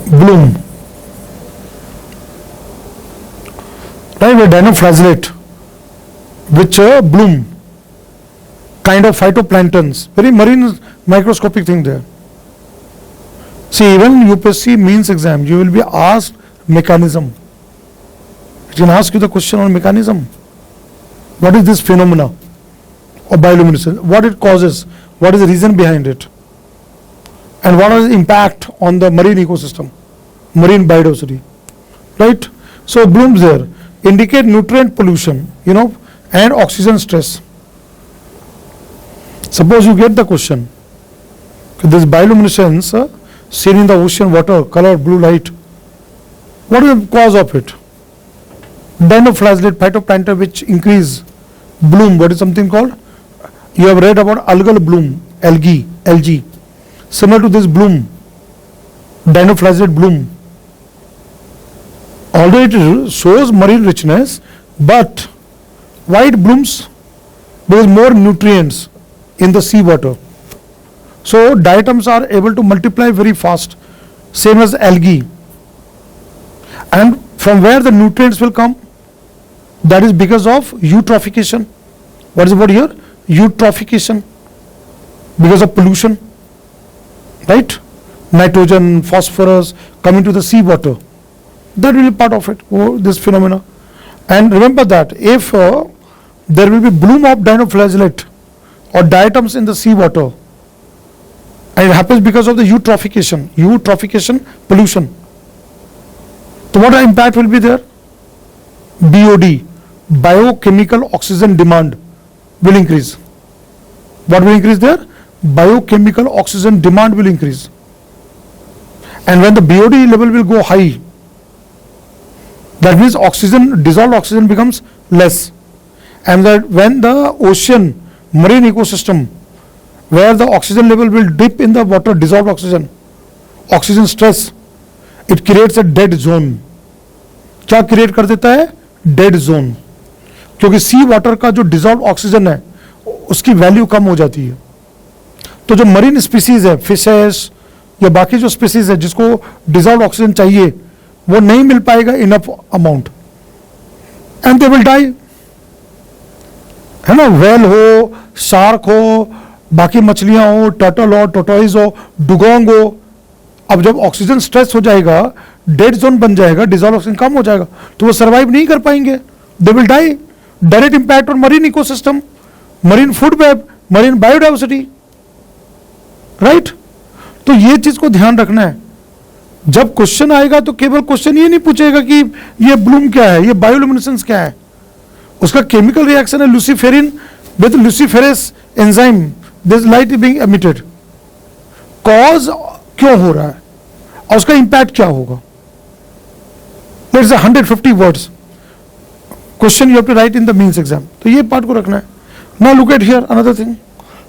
Bloom. right? Where dinoflagellate, which bloom, kind of phytoplanktons, very marine microscopic thing there. See, even UPSC Mains exam, you will be asked mechanism. It can ask you the question on mechanism. What is this phenomena of bioluminescence? What it causes? What is the reason behind it? And what is the impact on the marine ecosystem, marine biodiversity, right? So blooms there indicate nutrient pollution, and oxygen stress. Suppose you get the question, this bioluminescence seen in the ocean water, color blue light, what is the cause of it? Dinoflagellate, phytoplankton which increase, bloom, what is something called? You have read about algal bloom, algae, similar to this bloom, dinoflagellate bloom. Although it shows marine richness, but why it blooms? There is more nutrients in the sea water. So diatoms are able to multiply very fast, same as algae. And from where the nutrients will come? That is because of eutrophication. What is the word here? Eutrophication. Because of pollution, right? Nitrogen, phosphorus coming to the sea water. That will be part of it, this phenomena. And remember that if there will be bloom of dinoflagellate or diatoms in the sea water, and it happens because of the eutrophication, pollution. So what impact will be there? BOD, biochemical oxygen demand will increase. What will increase there? Biochemical oxygen demand will increase. And when the BOD level will go high, that means dissolved oxygen becomes less. And that when the ocean, marine ecosystem, where the oxygen level will dip in the water, dissolved oxygen stress, it creates a dead zone. क्या create कर देता है? Dead zone. क्योंकि सी water का जो dissolve oxygen है उसकी value कम हो जाती है. तो जो मरीन स्पीसीज है, फिशेस या बाकी जो स्पीसीज है जिसको डिजॉल्व ऑक्सीजन चाहिए, वो नहीं मिल पाएगा enough amount, and they will die. है ना, व्हेल हो, शार्क हो, बाकी मछलियां हो, टर्टल हो, टोटोइज हो, डुगोंग हो. अब जब ऑक्सीजन स्ट्रेस हो जाएगा, डेड जोन बन जाएगा, डिजॉल्व ऑक्सीजन कम हो जाएगा, तो वो सर्वाइव नहीं कर पाएंगे. They will die. Direct impact on marine ecosystem, marine food web, marine biodiversity, right. तो ये चीज को ध्यान रखना है. जब क्वेश्चन आएगा तो केवल क्वेश्चन ये नहीं पूछेगा कि ये ब्लूम क्या है, ये बायोल्यूमिनेसेंस क्या है. उसका केमिकल रिएक्शन है luciferin with luciferase enzyme, this light is being emitted. Cause क्यों हो रहा है और उसका इंपैक्ट क्या होगा. Let's say 150 words question you have to write in the mains exam. तो ये पार्ट को रखना है. Now look at here another thing,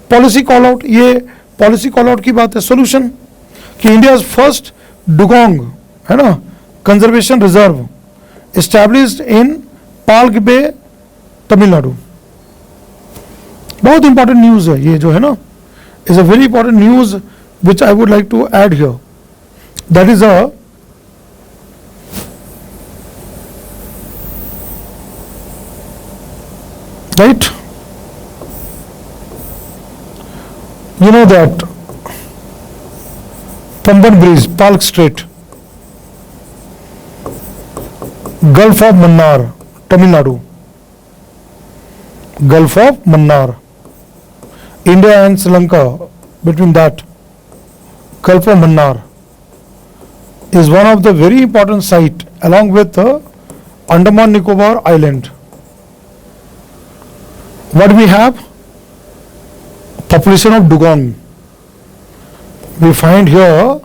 policy call out. ये पॉलिसी कॉल आउट की बात है. सोल्यूशन कि इंडिया फर्स्ट डुगोंग, है ना, conservation reserve established in Palk bay, Tamil Nadu. बहुत इंपॉर्टेंट न्यूज है ये जो है ना, is a very important news which I would like to add here. That is right, you know that Pamban Bridge, Palk Strait, Gulf of Mannar, Tamil Nadu, Gulf of Mannar, India and Sri Lanka, between that Gulf of Mannar is one of the very important site along with Andaman Nicobar Island. What we have? Population of dugong. We find here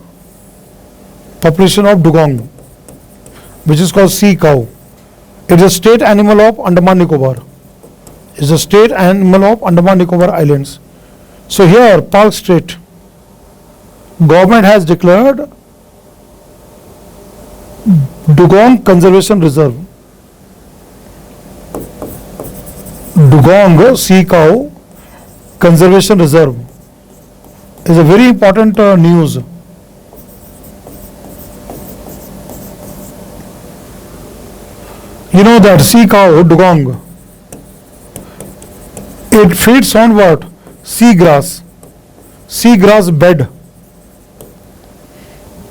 population of dugong, which is called sea cow. It is a state animal of Andaman Nicobar. It is a state animal of Andaman Nicobar Islands. So here, Palk Strait, government has declared Dugong Conservation Reserve. Dugong Sea Cow Conservation Reserve is a very important news. You know that sea cow, dugong, it feeds on what? Seagrass. Seagrass bed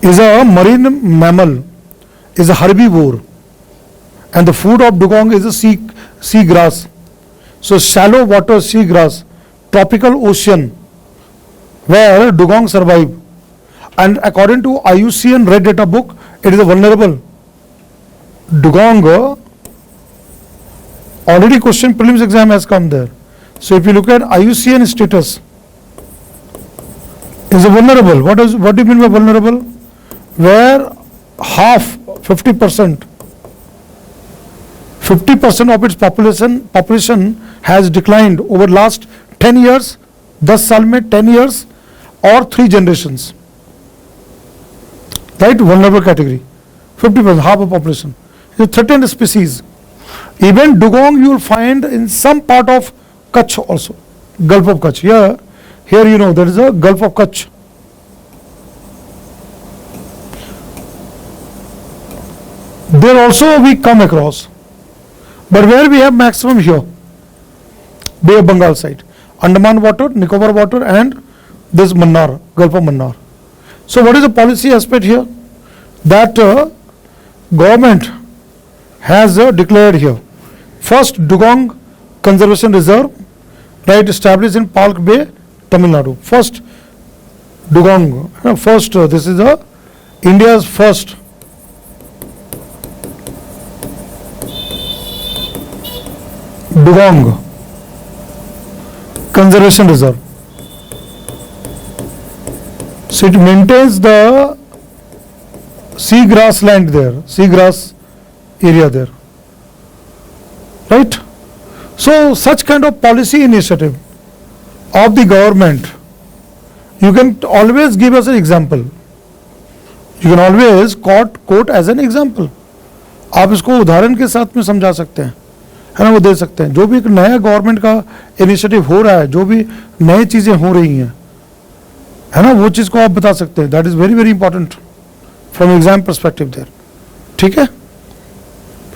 is a marine mammal, is a herbivore, and the food of dugong is a seagrass. So shallow water seagrass, tropical ocean, where dugong survive. And according to IUCN Red Data book, it is a vulnerable. Dugong, already question prelims exam has come there. So if you look at IUCN status, is a vulnerable. What do you mean by vulnerable? Where half, 50% of its population has declined over last 10 years, 10 साल में 10 years or 3 generations. Right, vulnerable category, 50%, half of population. It's a threatened species. Even dugong you will find in some part of Kutch also, Gulf of Kutch. Here you know there is a Gulf of Kutch. There also we come across, but where we have maximum here, Bay of Bengal side, Andaman water, Nicobar water, and this Mannar, Gulf of Mannar. So what is the policy aspect here? That government has declared here, first dugong conservation reserve, right, established in Palk Bay, Tamil Nadu. First dugong, this is India's first dugong conservation reserve. So it maintains the seagrass land there, seagrass area there, right? So such kind of policy initiative of the government, you can always give us an example. You can always quote as an example. आप इसको उदाहरण के साथ में समझा सकते हैं, है ना, वो दे सकते हैं. जो भी एक नया गवर्नमेंट का इनिशिएटिव हो रहा है, जो भी नई चीजें हो रही हैं, है ना, वो चीज को आप बता सकते हैं. That is very very important from exam perspective there. ठीक है.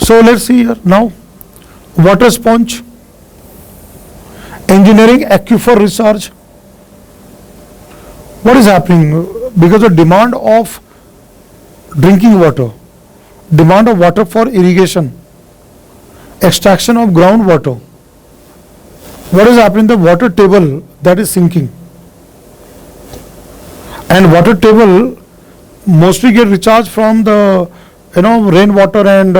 So let's see here now water sponge, engineering aquifer research. What is happening? Because of demand of drinking water, demand of water for irrigation, extraction of groundwater, what is happening? The water table that is sinking, and water table mostly get recharged from the rainwater and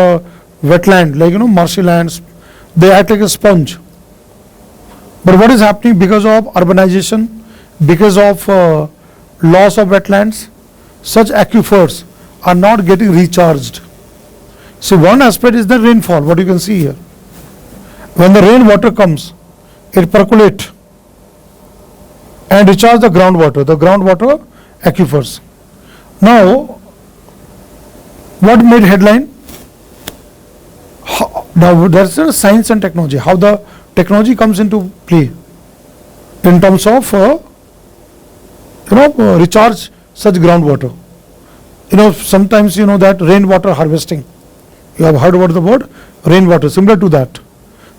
wetland, like marshy lands. They act like a sponge. But what is happening? Because of urbanization, because of loss of wetlands, such aquifers are not getting recharged. So one aspect is the rainfall, what you can see here. When the rainwater comes, it percolates and recharges the groundwater aquifers. Now, what made headline? Now there's a science and technology, how the technology comes into play in terms of recharge such groundwater. Sometimes that rainwater harvesting, you have heard about the word rainwater, similar to that.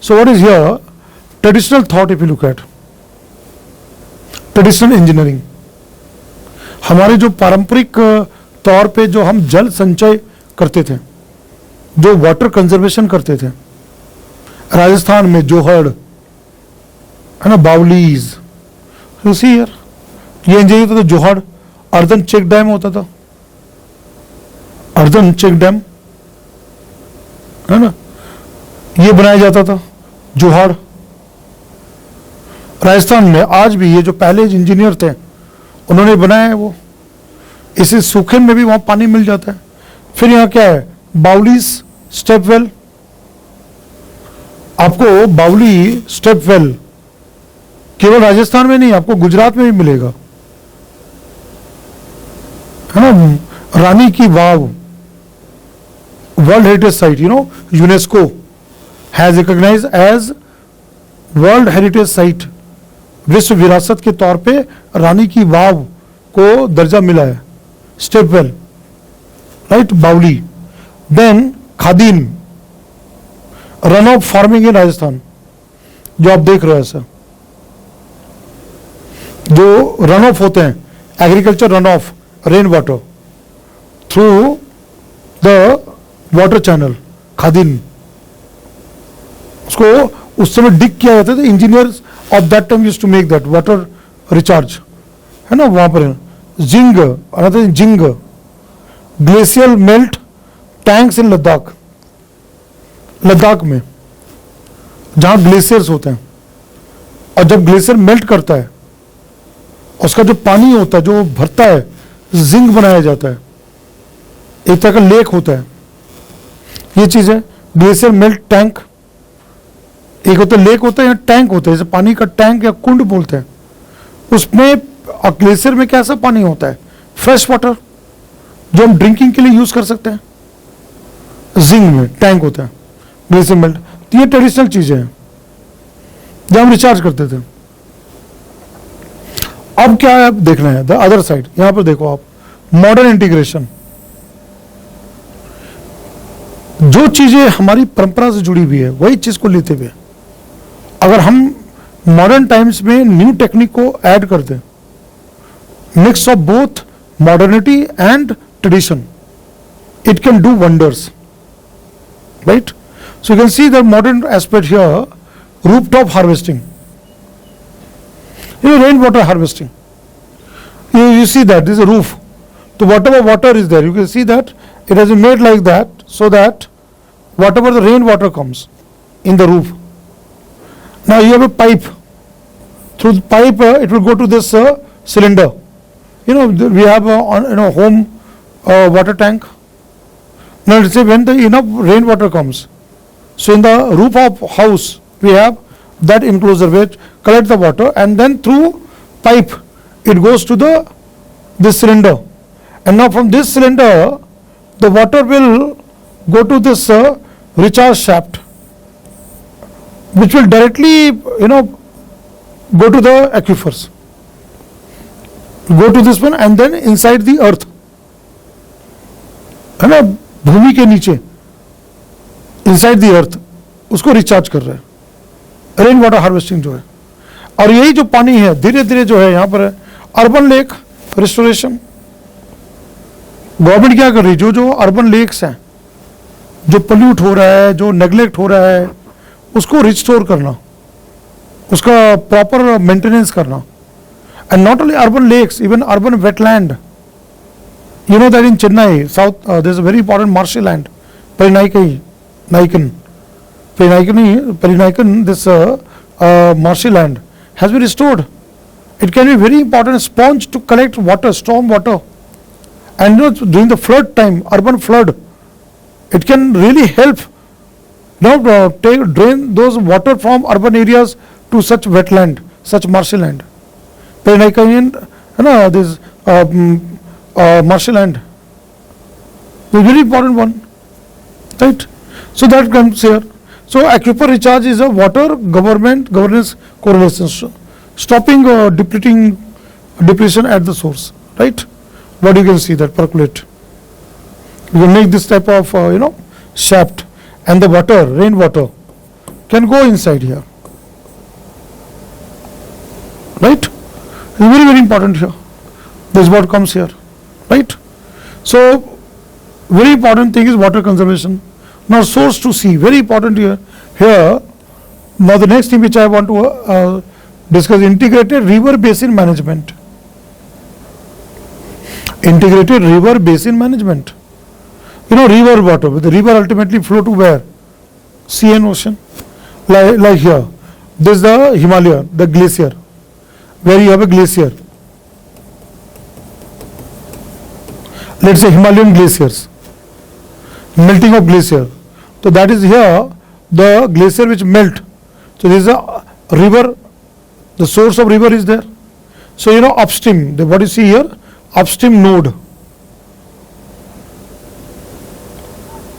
So what is here? Traditional thought. If you look at traditional engineering, हमारे जो पारंपरिक तौर पे जो हम जल संचय करते थे, जो वाटर कंजर्वेशन करते थे, राजस्थान में जोहड़, है ना, बावलीज. यू सी हियर, ये इंजीनियर होता था जोहड़, अर्धन चेक डैम होता था, अर्धन चेक डैम, है ना, ये बनाया जाता था जोहड़. राजस्थान में आज भी ये जो पहले इंजीनियर थे उन्होंने बनाया है वो. इसी सूखे में भी वहां पानी मिल जाता है. फिर यहाँ क्या है? बावलीज स्टेप वेल. आपको बावली स्टेप वेल केवल राजस्थान में नहीं, आपको गुजरात में भी मिलेगा, है ना. Rani ki Vav, world heritage site, UNESCO has recognised as world heritage site. विश्व विरासत के तौर पे रानी की वाव को दर्जा मिला है. Step well, right, baoli. Then khadin, run off farming in Rajasthan, जो आप देख रहे हैं सर, जो रन ऑफ होते हैं, agriculture run off rain water through the water channel, khadin, उसको उस समय डिग किया जाता था, engineers of that time used to make that water recharge, है ना, वहां पर zing, another zing, glacial melt tanks in Ladakh, Ladakh में जहां ग्लेशियर्स होते हैं, और जब ग्लेशियर मेल्ट करता है उसका जो पानी होता है जो भरता है, जिंक बनाया जाता है, एक तरह का लेक होता है, ये चीज है ग्लेशियर मेल्ट टैंक। एक होता है लेक होता है या टैंक होता है, जैसे पानी का टैंक या कुंड बोलते हैं, उसमें ग्लेशियर में कैसा पानी होता है, फ्रेश वाटर जो हम ड्रिंकिंग के लिए यूज कर सकते हैं, जिंक में टैंक होता है ग्लेशियर मेल्ट। तो ये ट्रेडिशनल चीजें हैं जो हम रिचार्ज करते थे। अब क्या है, आप देखना है द अदर साइड, यहां पर देखो आप, मॉडर्न इंटीग्रेशन, जो चीजें हमारी परंपरा से जुड़ी हुई है वही चीज को लेते हुए अगर हम मॉडर्न टाइम्स में न्यू टेक्निक को ऐड करते हैं, mix of both modernity and tradition, it can do wonders, right. So you can see the modern aspect here, rooftop harvesting, rainwater harvesting. You see that this is a roof. So whatever water is there, you can see that it has been made like that, so that whatever the rainwater comes in the roof. Now you have a pipe. Through the pipe, it will go to this cylinder. You know, we have home water tank. Now let's say when the enough rainwater comes, so in the roof of house we have that enclosure which collect the water, and then through pipe it goes to this cylinder, and now from this cylinder the water will go to this recharge shaft, which will directly go to the aquifers, go to this one, and then inside the earth, है ना, भूमि के नीचे, inside the earth उसको recharge कर रहा है, rain water harvesting जो है। और यही जो पानी है धीरे धीरे जो है यहाँ पर अर्बन लेक रिस्टोरेशन, गवर्नमेंट क्या कर रही है, जो अर्बन लेक्स हैं, जो पोल्यूट हो रहा है, जो नेग्लेक्ट हो रहा है, उसको रिस्टोर करना, उसका प्रॉपर मेंटेनेंस करना। And not only urban lakes, even urban wetland, you know that in Chennai south there is a very important marshy land, Perinaikan, this marshy land has been restored. It can be very important sponge to collect water, storm water, and during the flood time, urban flood, it can really help drain those water from urban areas to such wetland, such marshy land. Perinaikan, this marshy land, a very important one, right? So that comes here. So aquifer recharge is a water governance correlation, stopping depletion at the source, right? What you can see that percolate. You can make this type of shaft, and the water, rainwater, can go inside here, right? It's very, very important here. This is what comes here, right? So very important thing is water conservation. Now source to sea, very important here. Now the next thing which I want to discuss, integrated river basin management. Integrated river basin management. River water, the river ultimately flow to where? Sea and ocean. Like here, this is the Himalaya, the glacier, where you have a glacier. Let's say Himalayan glaciers, melting of glacier. So that is here the glacier which melt. So there is a river, the source of river is there. So upstream, what you see here, upstream node,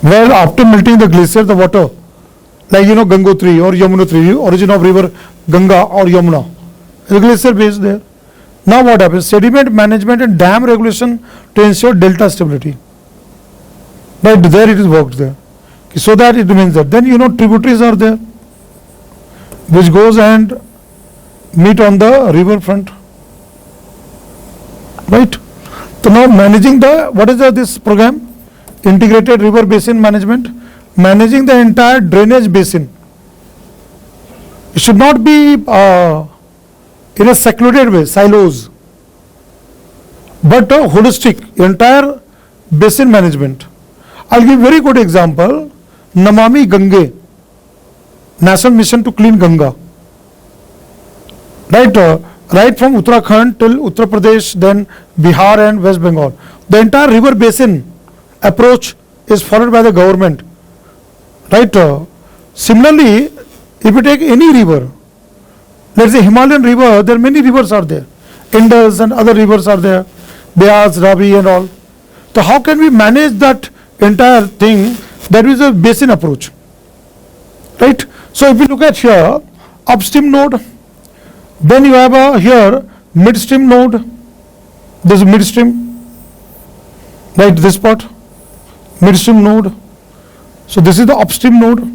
where after melting the glacier, the water, like Gangotri or Yamunotri, origin of river Ganga or Yamuna, the glacier base there. Now what happens? Sediment management and dam regulation to ensure delta stability. Right there it is worked there. so that it remains there. Then tributaries are there which goes and meet on the river front, right? So now managing what is this program? Integrated river basin management, managing the entire drainage basin. It should not be in a secluded way, silos, but a holistic, entire basin management. I'll give very good example. Namami Gange, National Mission to Clean Ganga. Right from Uttarakhand till Uttar Pradesh, then Bihar and West Bengal. The entire river basin approach is followed by the government. Right? Similarly, if you take any river, let's say Himalayan river, there are many rivers are there. Indus and other rivers are there. Beas, Ravi and all. So how can we manage that entire thing? That is a basin approach. Right? So if you look at here, upstream node, then you have here midstream node. This is midstream. Right, this part. Midstream node. So this is the upstream node.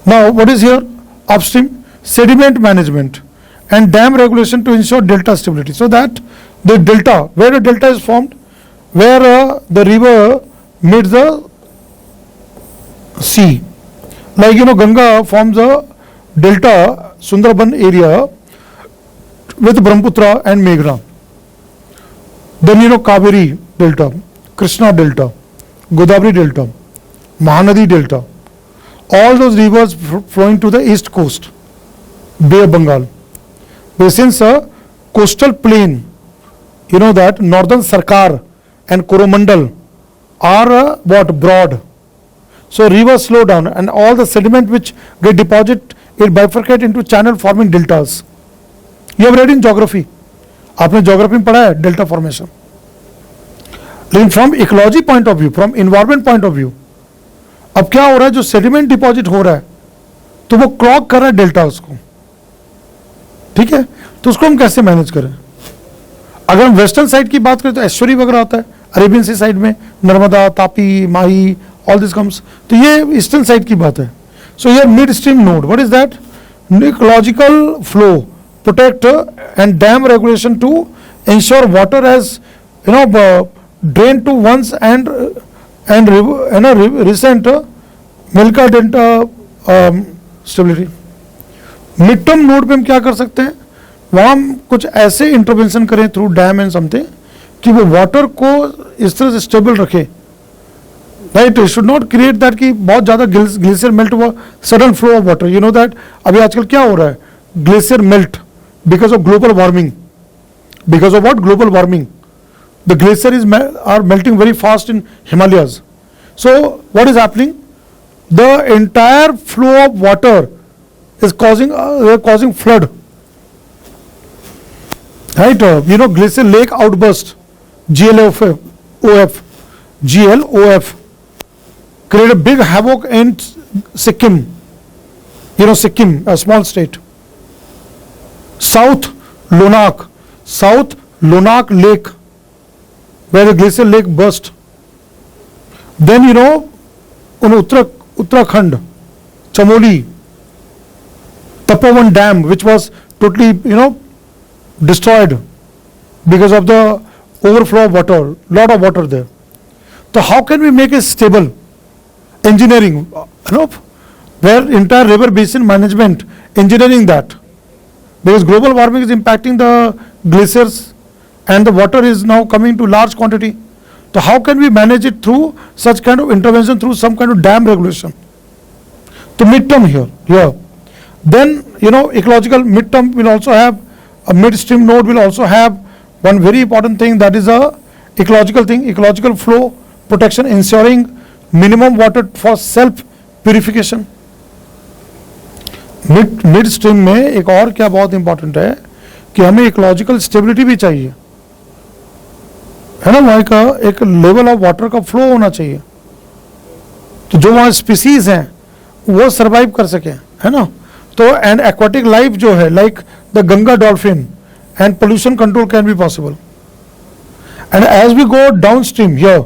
Now what is here? Upstream sediment management and dam regulation to ensure delta stability. So that the delta, where the delta is formed, where the river meets the sea. Like Ganga forms a delta, Sundarban area with Brahmaputra and Meghna. Then Kaveri delta, Krishna delta, Godavari delta, Mahanadi delta. All those rivers flowing to the east coast, Bay of Bengal. Basins a coastal plain. You know that northern Sarkar and Coromandel are broad. So rivers slow down and all the sediment which get deposited, it bifurcate into channel forming deltas. You have read in geography. आपने geography में पढ़ा है delta formation. लेकिन from ecology point of view, from environment point of view, अब क्या हो रहा है, जो sediment deposit हो रहा है तो वो clog कर रहा है delta उसको. ठीक है, तो उसको हम कैसे मैनेज करें? अगर हम वेस्टर्न साइड की बात करें तो एस्चुरी वगैरह आता है, अरेबियन सी साइड में नर्मदा, तापी, माही, ऑल दिस कम्स. तो ये ईस्टर्न साइड की बात है. सो ये mid stream node, what is that? Ecological flow, protect and dam regulation to ensure water has drained to once and recent Milka delta stability. Mid term node पे हम क्या कर सकते हैं, वहाँ हम कुछ ऐसे इंटरवेंशन करें थ्रू डैम एंड समथिंग कि वो वाटर को इस तरह से स्टेबल रखे. Right, should not create that कि बहुत ज़्यादा ग्लेशियर मेल्ट हुआ, sudden flow of water. You know that अभी आजकल क्या हो रहा है, glacier melt because of global warming. Because of what? Global warming. The glaciers are melting very fast in Himalayas. So what is happening? The entire flow of water is causing flood. Right? Glacier lake outburst, GLOF create a big havoc in Sikkim. Sikkim, a small state. South Lonak Lake, where the glacier lake burst. Then Uttarakhand, Chamoli, Tapovan Dam, which was totally destroyed because of the overflow of water, lot of water there. So how can we make it stable? Engineering, where entire river basin management, engineering that. Because global warming is impacting the glaciers and the water is now coming to large quantity. So how can we manage it through such kind of intervention, through some kind of dam regulation? So midterm here. Then ecological midterm will also have a midstream node, will also have one very important thing, that is a ecological thing, ecological flow protection, ensuring minimum water for self purification. Mid stream में एक और क्या बहुत important है कि हमें ecological stability भी चाहिए, है ना. वहाँ का एक लेवल ऑफ वाटर का फ्लो होना चाहिए, तो जो वहाँ स्पीसीज हैं वो सरवाइव कर सके, है ना. तो एंड एक्वाटिक लाइफ जो है, like the Ganga dolphin, and pollution control can be possible. And as we go downstream here,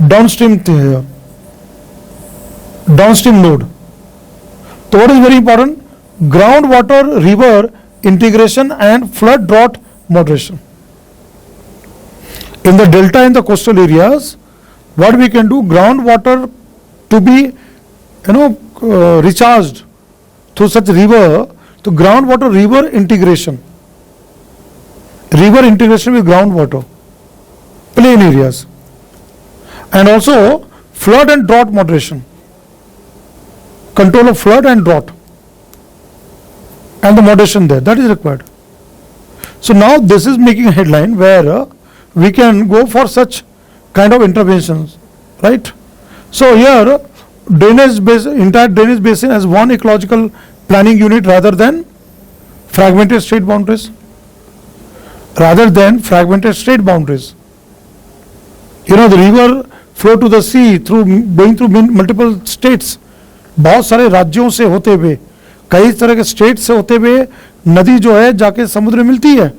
downstream node. So what is very important? Groundwater river integration and flood drought moderation. In the delta, in the coastal areas, what we can do, groundwater to be recharged through such river, to groundwater river integration with groundwater, plain areas, and also flood and drought moderation, control of flood and drought, and the moderation there, that is required. So now this is making a headline where we can go for such kind of interventions, right? So here entire drainage basin as one ecological planning unit rather than fragmented state boundaries. The river flow to the sea going through multiple states, बहुत सारे राज्यों से होते हुए, कई तरह के state से होते हुए नदी जो है जाके समुद्र में मिलती है.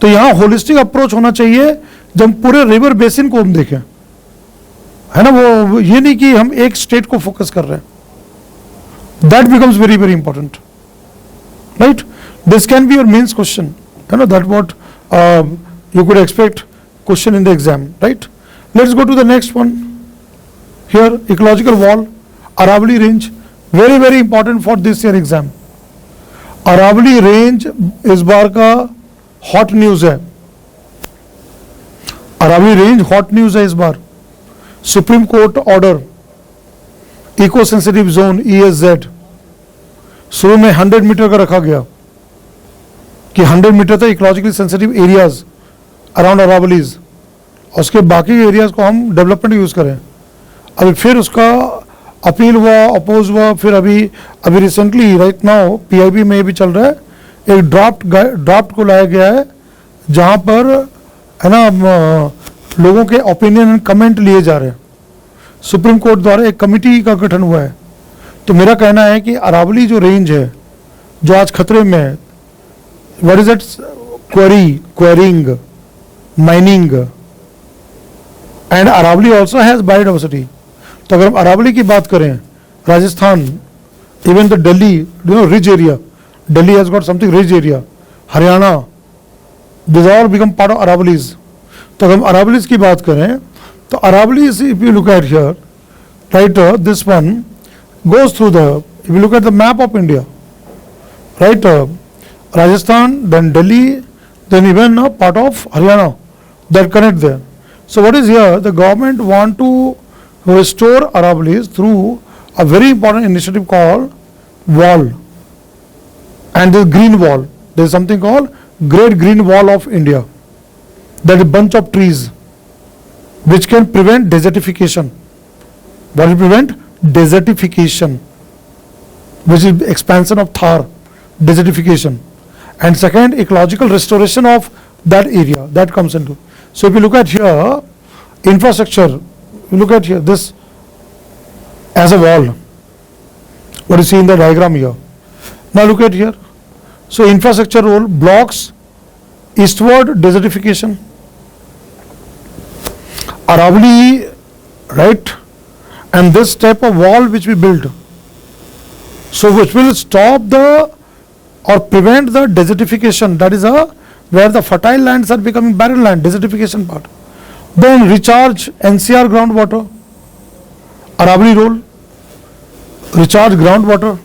तो यहाँ होलिस्टिक अप्रोच होना चाहिए जब हम पूरे रिवर बेसिन को हम देखें, है ना. वो ये नहीं कि हम एक स्टेट को फोकस कर रहे हैं. That becomes very very important, right. This can be your mains question, है ना. That what you could expect question in the exam, right. Let's go to the next one. Here, ecological wall, Aravalli range, very very important for this year exam. Aravalli range इस बार का hot news है. Aravalli range hot news है इस बार. Supreme court order, eco sensitive zone ESZ शुरू में 100 metre का रखा गया कि 100 मीटर तक ecologically sensitive areas around Aravallis, और उसके बाकी एरियाज को हम डेवलपमेंट यूज करें. अभी फिर उसका अपील हुआ, अपोज हुआ, फिर अभी रिसेंटली राइट नाउ PIB में भी चल रहा है, एक ड्राफ्ट को लाया गया है जहां पर, है ना, लोगों के ओपिनियन एंड कमेंट लिए जा रहे हैं. सुप्रीम कोर्ट द्वारा एक कमिटी का गठन हुआ है. तो मेरा कहना है कि अरावली जो रेंज है जो आज खतरे में है, what is it, quarrying, mining, and Aravalli also has biodiversity. तो अगर हम अरावली की बात करें, Rajasthan, even the Delhi, ridge area, Delhi has got something rich area, Haryana, these all become part of Aravallis. तो अगर हम Aravallis की बात करें तो Aravallis, if you look at here, right, this one goes through the, if you look at the map of India, right, Rajasthan, then Delhi, then even part of Haryana that connect there. So what is here, the government want to restore Aravallis through a very important initiative called wall. And this green wall, there is something called Great Green Wall of India, that is a bunch of trees which can prevent desertification. What will prevent desertification, which is expansion of Thar, desertification. And second, ecological restoration of that area that comes into. So if you look at here, infrastructure, you look at here, this as a wall, what you see in the diagram here. Now look at here. So infrastructure role blocks eastward desertification. Aravalli, right, and this type of wall which we build, so which will stop the or prevent the desertification. That is where the fertile lands are becoming barren land, desertification part. Then recharge NCR groundwater. Aravalli role, recharge groundwater.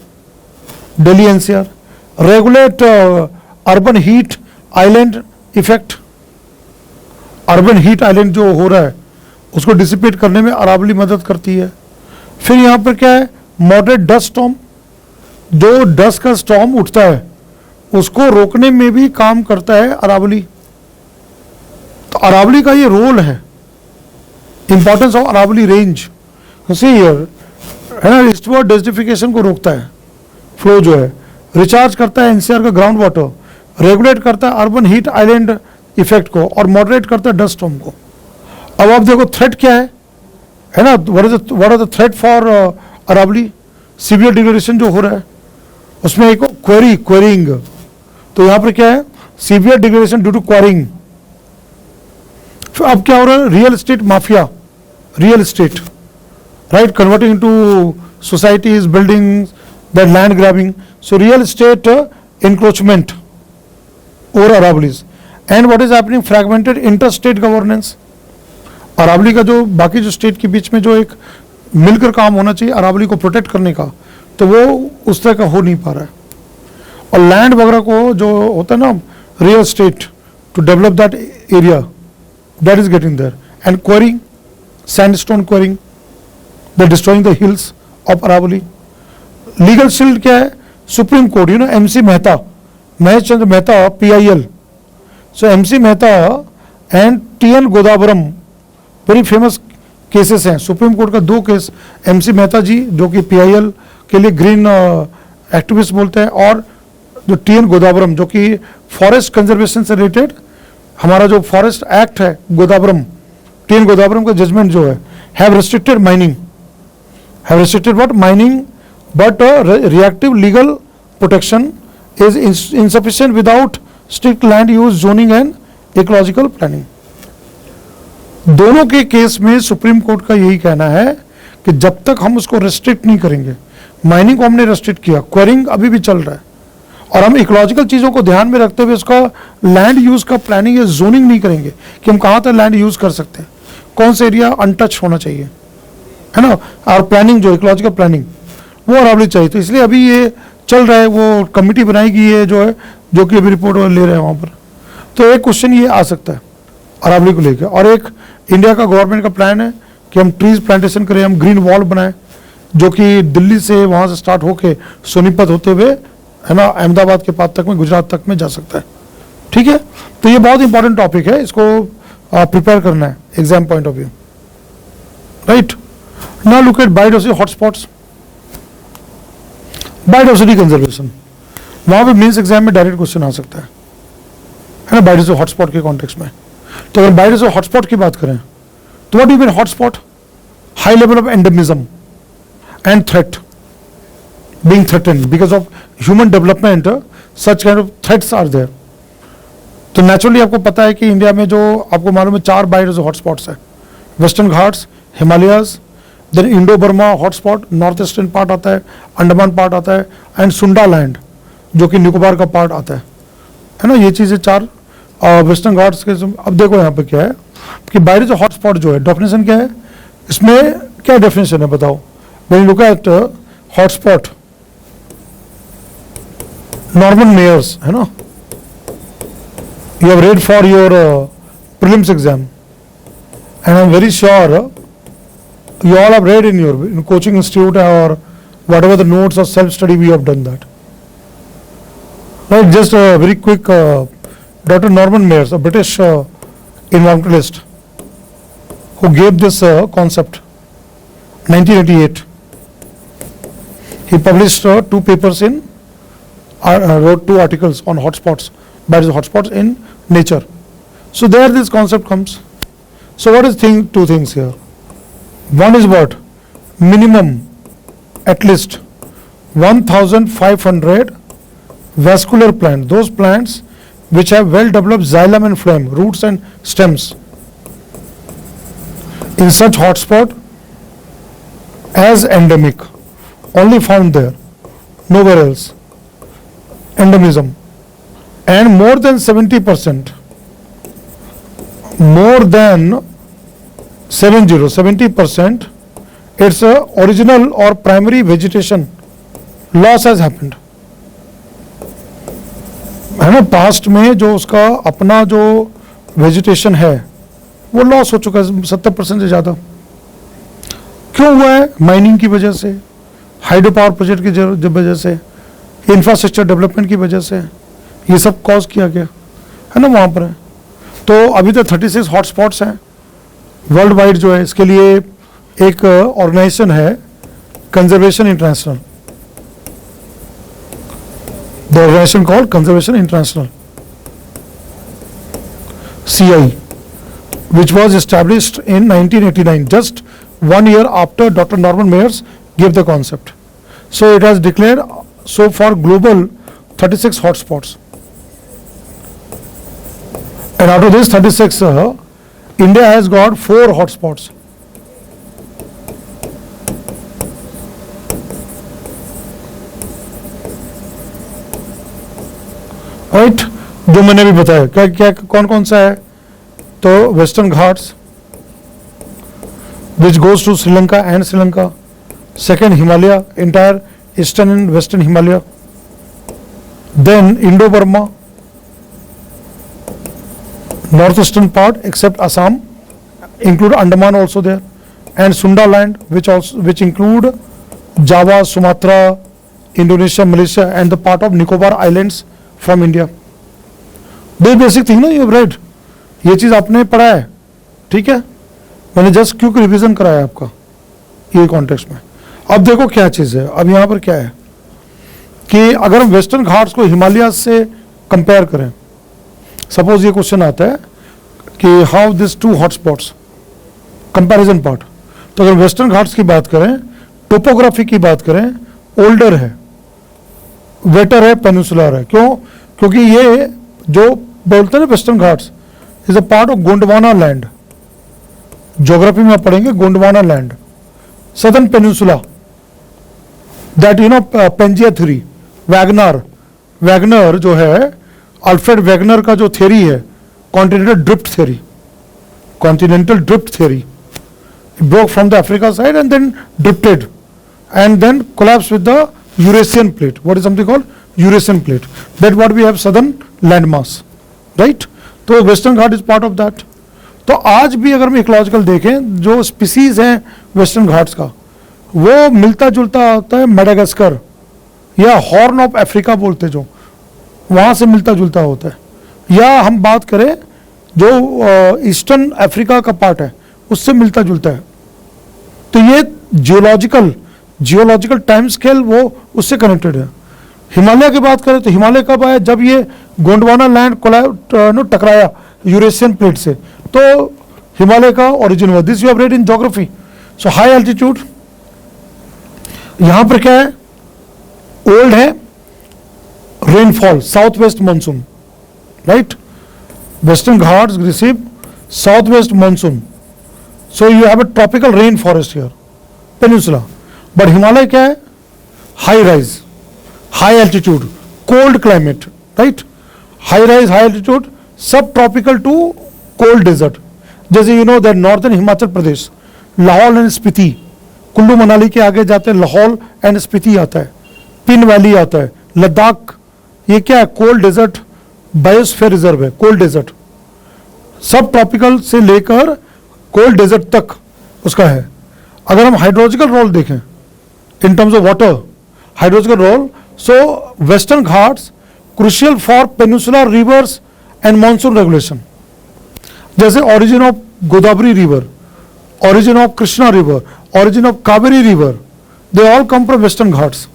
Delhi NCR, regulate urban heat island effect. Urban heat island जो हो रहा है उसको dissipate करने में अरावली मदद करती है. फिर यहाँ पर क्या है, मॉडरेट डस्ट स्टॉर्म, जो डस्ट का स्टॉर्म उठता है उसको रोकने में भी काम करता है अरावली. तो अरावली का ये रोल है, importance of Aravalli range. See here, है ना, ईस्टवर्ड डेजर्टिफिकेशन को रोकता है, फ्लो जो है, रिचार्ज करता है एनसीआर का ग्राउंड वाटर, रेगुलेट करता है अर्बन हीट आइलैंड इफेक्ट को, और मॉडरेट करता है डस्ट स्टॉर्म को. अब आप देखो थ्रेट क्या है ना, what are the threat for Aravalli. Severe degradation जो हो रहा है उसमें एक क्वेरिंग, तो यहाँ पर क्या है, severe degradation due to quarrying. अब क्या हो रहा है, real estate mafia, real estate, right? Converting into societies, buildings, then land grabbing. So real estate encroachment over Aravallis. And what is happening? Fragmented interstate governance. Aravalli का जो बाकी जो state के बीच में जो एक मिलकर काम होना चाहिए अरावली को प्रोटेक्ट करने का, तो वो उस तरह का हो नहीं पा रहा है. और लैंड वगैरह को जो होता है ना real estate to develop that area, that is getting there. And quarrying, sandstone quarrying, they destroying the hills of Aravalli. Legal shield क्या है? Supreme court, you know, MC Mehta, Mahesh Chandra Mehta, PIL. So MC Mehta and TN Godavarman very famous cases हैं. Supreme court का 2 case, MC Mehta जी जो कि PIL के लिए green activist बोलते हैं, और जो TN गोदावरम जो कि फॉरेस्ट कंजर्वेशन से रिलेटेड, हमारा जो फॉरेस्ट एक्ट है गोदावरम, TN गोदावरम का जजमेंट जो है, have restricted mining, have restricted what? Mining, but reactive legal protection is insufficient without strict land use zoning and ecological planning. दोनों के केस में सुप्रीम कोर्ट का यही कहना है कि जब तक हम उसको रेस्ट्रिक्ट नहीं करेंगे, माइनिंग को हमने रेस्ट्रिक्ट किया, क्वेरिंग अभी भी चल रहा है, और हम इकोलॉजिकल चीज़ों को ध्यान में रखते हुए उसका लैंड यूज का प्लानिंग या जोनिंग नहीं करेंगे कि हम कहाँ तक लैंड यूज कर सकते हैं, कौन सा एरिया अनटच होना चाहिए, है ना. और प्लानिंग जो इकोलॉजिकल प्लानिंग वो अरावली चाहिए. तो इसलिए अभी ये चल रहा है, वो कमिटी बनाई गई है जो है, जो कि अभी रिपोर्ट ले रहे हैं वहाँ पर. तो एक क्वेश्चन ये आ सकता है अरावली को लेकर. और एक इंडिया का गवर्नमेंट का प्लान है कि हम ट्रीज प्लांटेशन करें, हम ग्रीन वॉल बनाएं, जो कि दिल्ली से वहाँ से स्टार्ट होके सोनीपत होते हुए, है ना, अहमदाबाद के पास तक में, गुजरात तक में जा सकता है. ठीक है. तो ये बहुत इंपॉर्टेंट टॉपिक है, इसको प्रिपेयर करना है exam point of view, right. Now look eight biodiversity hotspots. Biodiversity conservation, वहाँ पे मेंस एग्जाम में डायरेक्ट क्वेश्चन आ सकता है ना, बायोडाइवर्सिटी हॉटस्पॉट के कॉन्टेक्स्ट में. तो अगर बायोडाइवर्सिटी हॉटस्पॉट की बात करें तो what do you mean hotspot? High level of endemism and threat, being threatened because of human development, such kind of threats are there. तो नेचुरली आपको पता है कि इंडिया में जो आपको मालूम है 4 बायोडाइवर्सिटी हॉटस्पॉट्स हैं. Western Ghats, Himalayas, then Indo Burma hotspot, north eastern part आता है, अंडमान पार्ट आता है, एंड सुंडा लैंड जो कि निकोबार का पार्ट आता है ना. ये चीज़ें 4 वेस्टर्न घाट्स के. अब देखो यहाँ पे क्या है कि बायोडाइवर्सिटी हॉटस्पॉट जो है, डेफिनेशन क्या है, इसमें क्या डेफिनेशन है बताओ. When you look at hotspot, Norman Myers, है ना, you have read for your prelims exam, and I'm very sure you all have read in your coaching institute or whatever the notes or self study we have done that, right. Just a very quick, Dr. Norman Mayers, a British environmentalist who gave this concept 1988. He published 2 papers in wrote 2 articles on hotspots, biodiversity hotspots in nature. So there this concept comes. So what is 2 things here? One is what? Minimum at least 1,500 vascular plants, those plants which have well developed xylem and phloem, roots and stems, in such hotspot as endemic, only found there, nowhere else. Endemism. And more than 70%, more than 70%, its original or primary vegetation loss has happened. है ना, past में जो उसका अपना जो vegetation है वो loss हो चुका है 70% से ज़्यादा. क्यों हुआ है? माइनिंग की वजह से, हाइड्रो पावर प्रोजेक्ट की वजह से, इंफ्रास्ट्रक्चर डेवलपमेंट की वजह से, ये सब कॉज किया गया है ना वहाँ पर है. तो अभी तक 36 हॉटस्पॉट्स हैं वर्ल्ड वाइड जो है. इसके लिए एक ऑर्गेनाइजेशन है conservation international, the organisation called conservation international, CI, which was established in 1989, just 1 year after Dr. Norman Mayers gave the concept. So it has declared so far global 36 hotspots. And out of this 36, India has got 4 hotspots. Right, जो मैंने भी बताया। क्या क्या कौन कौन सा है? तो western Ghats which goes to Sri Lanka and Sri Lanka, second Himalaya, entire eastern and western Himalaya, then Indo Burma, northeastern part except Assam, include Andaman also there, and Sunda land which include Java, Sumatra, Indonesia, Malaysia and the part of Nicobar Islands from India. दो basic thing ना you have read, ये चीज आपने पढ़ा है, ठीक है, मैंने जस्ट क्यों रिवीजन कराया आपका ये कॉन्टेक्स्ट में। अब देखो क्या चीज है, अब यहाँ पर क्या है कि अगर हम वेस्टर्न घाट्स को हिमालय से कंपेयर करें, सपोज ये क्वेश्चन आता है कि how this two hotspots comparison part, तो अगर वेस्टर्न घाट्स की बात करें, टोपोग्राफी की बात करें, ओल्डर है, वेटर है, पेनिनसुलर है। क्यों? क्योंकि ये जो बोलते हैं ना western Ghats is a part of Gondwana land, geography में आप पढ़ेंगे Gondwana land, southern peninsula, that you know Pangaea theory, Wegener जो है, अल्फ्रेड वैगनर का जो थ्योरी है continental drift theory, broke from the Africa side and then drifted and then collapsed with the Eurasian plate. What is something called Eurasian plate? That what we have southern landmass, right? तो western Ghat is part of that. तो आज भी अगर हम ecological देखें, जो species हैं western Ghats का वो मिलता जुलता होता है मेडागास्कर या हॉर्न ऑफ अफ्रीका बोलते, जो वहाँ से मिलता जुलता होता है, या हम बात करें जो ईस्टर्न अफ्रीका का पार्ट है उससे मिलता जुलता है। तो ये जियोलॉजिकल टाइम स्केल वो उससे कनेक्टेड है। हिमालय की बात करें तो हिमालय कब आया? जब ये गोंडवाना लैंड टकराया यूरेशियन प्लेट से, तो हिमालय का ओरिजिन हुआ। This you have read in geography. So high altitude, यहां पर क्या है? ओल्ड है rainfall, south west monsoon, right? Western Ghats receive south west monsoon, so you have a tropical rain forest here, peninsula. But Himalaya क्या है? High rise, high altitude, cold climate, right? High rise, high altitude, subtropical to cold desert. जैसे you know that northern Himachal Pradesh, Lahaul and Spiti, Kullu Manali के आगे जाते हैं Lahaul and Spiti आता है, pin valley आता है, लद्दाख, ये क्या है? कोल्ड डेजर्ट, बायोस्फीयर रिजर्व है, कोल्ड डेजर्ट। सब ट्रॉपिकल से लेकर कोल्ड डेजर्ट तक उसका है। अगर हम हाइड्रोलॉजिकल रोल देखें in terms of water, hydrological role, so western Ghats crucial for peninsular rivers and monsoon regulation. जैसे origin of Godavari river, origin of Krishna river, origin of Kaveri river, they all come from western ghats,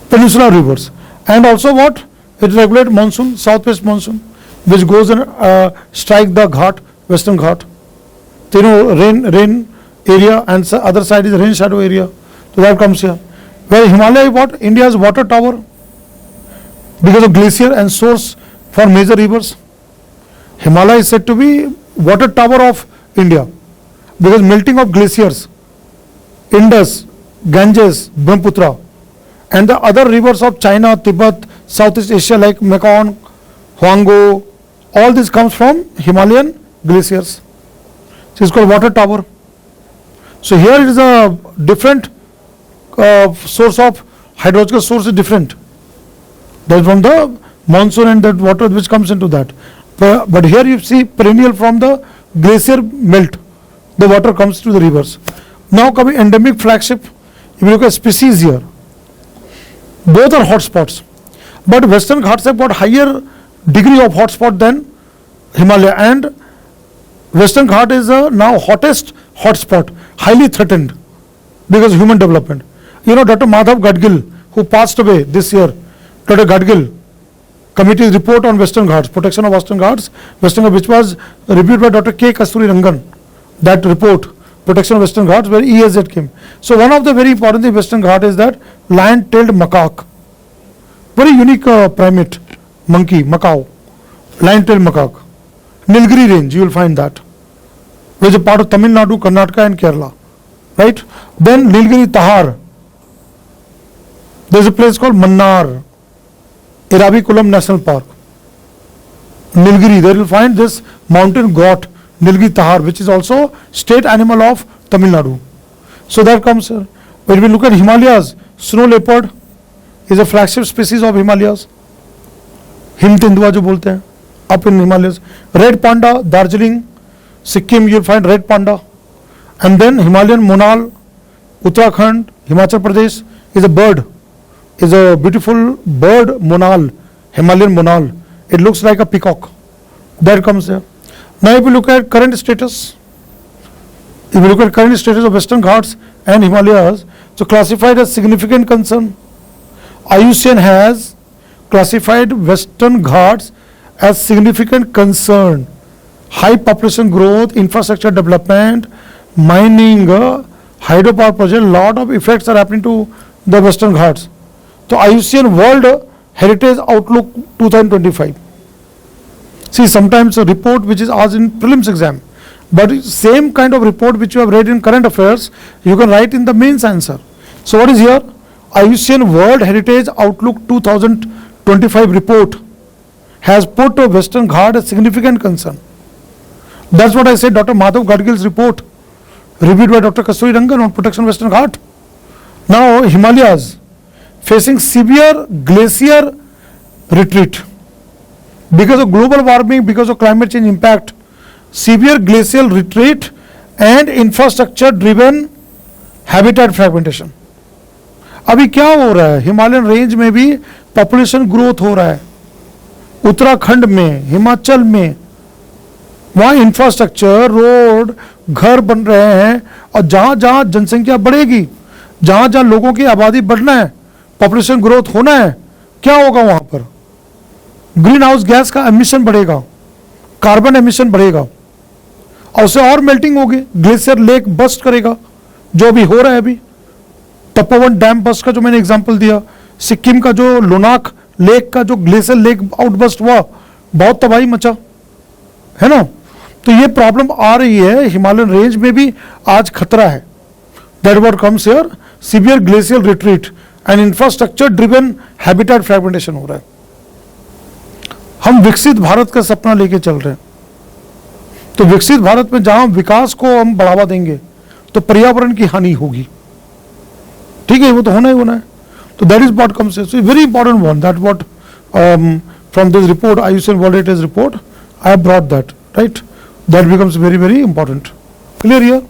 peninsular rivers. And also what? It regulates monsoon, southwest monsoon, which goes and strike the ghat, western ghat. So, you know, rain area, and other side is rain shadow area. So that comes here. Where Himalaya is what? India's water tower, because of glacier and source for major rivers. Himalaya is said to be water tower of India, because melting of glaciers, Indus, Ganges, Brahmaputra, and the other rivers of China, Tibet, Southeast Asia like Mekong, Huanggo, all this comes from Himalayan glaciers. So it's called water tower. So here it is a different source of hydrological source is different. That's from the monsoon and that water which comes into that. But here you see perennial from the glacier melt, the water comes to the rivers. Now coming endemic flagship, if you look at species here, both are hotspots, but Western Ghats have got higher degree of hotspot than Himalaya, and Western Ghat is now hottest hotspot, highly threatened because of human development. You know, Dr. Madhav Gadgil, who passed away this year, Dr. Gadgil committee's report on Western Ghats, protection of Western Ghats, which was reviewed by Dr. K. Kasturi Rangan. That report, protection of Western Ghats, where ESZ came. So one of the very important things Western Ghat is that lion-tailed macaque, very unique primate, monkey, macaw, lion-tailed macaque. Nilgiri range, you will find that, which is a part of Tamil Nadu, Karnataka and Kerala, right? Then Nilgiri Tahar, there is a place called Mannar Eraviculam National Park, Nilgiri, there you'll find this mountain goat, Nilgiri Tahar, which is also state animal of Tamil Nadu. So that comes, when we look at Himalayas, snow leopard is a flagship species of Himalayas. Hind Tendua जो बोलते हैं, up in Himalayas. Red panda, Darjeeling, Sikkim, you'll find red panda. And then Himalayan monal, Uttarakhand, Himachal Pradesh is a bird, is a beautiful bird, monal, Himalayan monal. It looks like a peacock. That comes there. Now if you look at current status, of Western Ghats and Himalayas, so classified as significant concern. IUCN has classified Western Ghats as significant concern. High population growth, infrastructure development, mining, hydropower project, lot of effects are happening to the Western Ghats. So IUCN World Heritage Outlook 2025. See, sometimes a report which is asked in prelims exam, but same kind of report which you have read in current affairs, you can write in the mains answer. So what is here? IUCN World Heritage Outlook 2025 report has put Western Ghat as significant concern. That's what I said, Dr. Madhav Gadgil's report, reviewed by Dr. Kasturi Rangan on protection of Western Ghat. Now, Himalayas facing severe glacier retreat. Because of global warming, because of climate change impact, severe glacial retreat and infrastructure driven habitat fragmentation. अभी क्या हो रहा है? Himalayan range में भी population growth हो रहा है, उत्तराखंड में, हिमाचल में, वहाँ इंफ्रास्ट्रक्चर, रोड, घर बन रहे हैं, और जहाँ जहाँ जनसंख्या बढ़ेगी, जहाँ जहाँ लोगों की आबादी बढ़ना है, पॉपुलेशन ग्रोथ होना है, क्या होगा वहाँ पर? ग्रीन हाउस गैस का एमिशन बढ़ेगा, कार्बन एमिशन बढ़ेगा, और उससे और मेल्टिंग होगी, ग्लेशियर लेक बस्ट करेगा, जो अभी हो रहा है। अभी तपोवन डैम बस्ट का जो मैंने एग्जांपल दिया, सिक्किम का जो लोनाक लेक का जो ग्लेशियर लेक आउटबस्ट हुआ, बहुत तबाही मचा है ना। तो ये प्रॉब्लम आ रही है, हिमालयन रेंज में भी आज खतरा है। That what comes here, severe glacial retreat and infrastructure driven habitat fragmentation हो रहा है। हम विकसित भारत का सपना लेके चल रहे हैं, तो विकसित भारत में जहां विकास को हम बढ़ावा देंगे तो पर्यावरण की हानि होगी, ठीक है, वो तो होना ही होना है। तो that is what comes, very important one, that what from this report, IUCN world heritage report, I have brought that, right? That becomes very, very important. Clear here?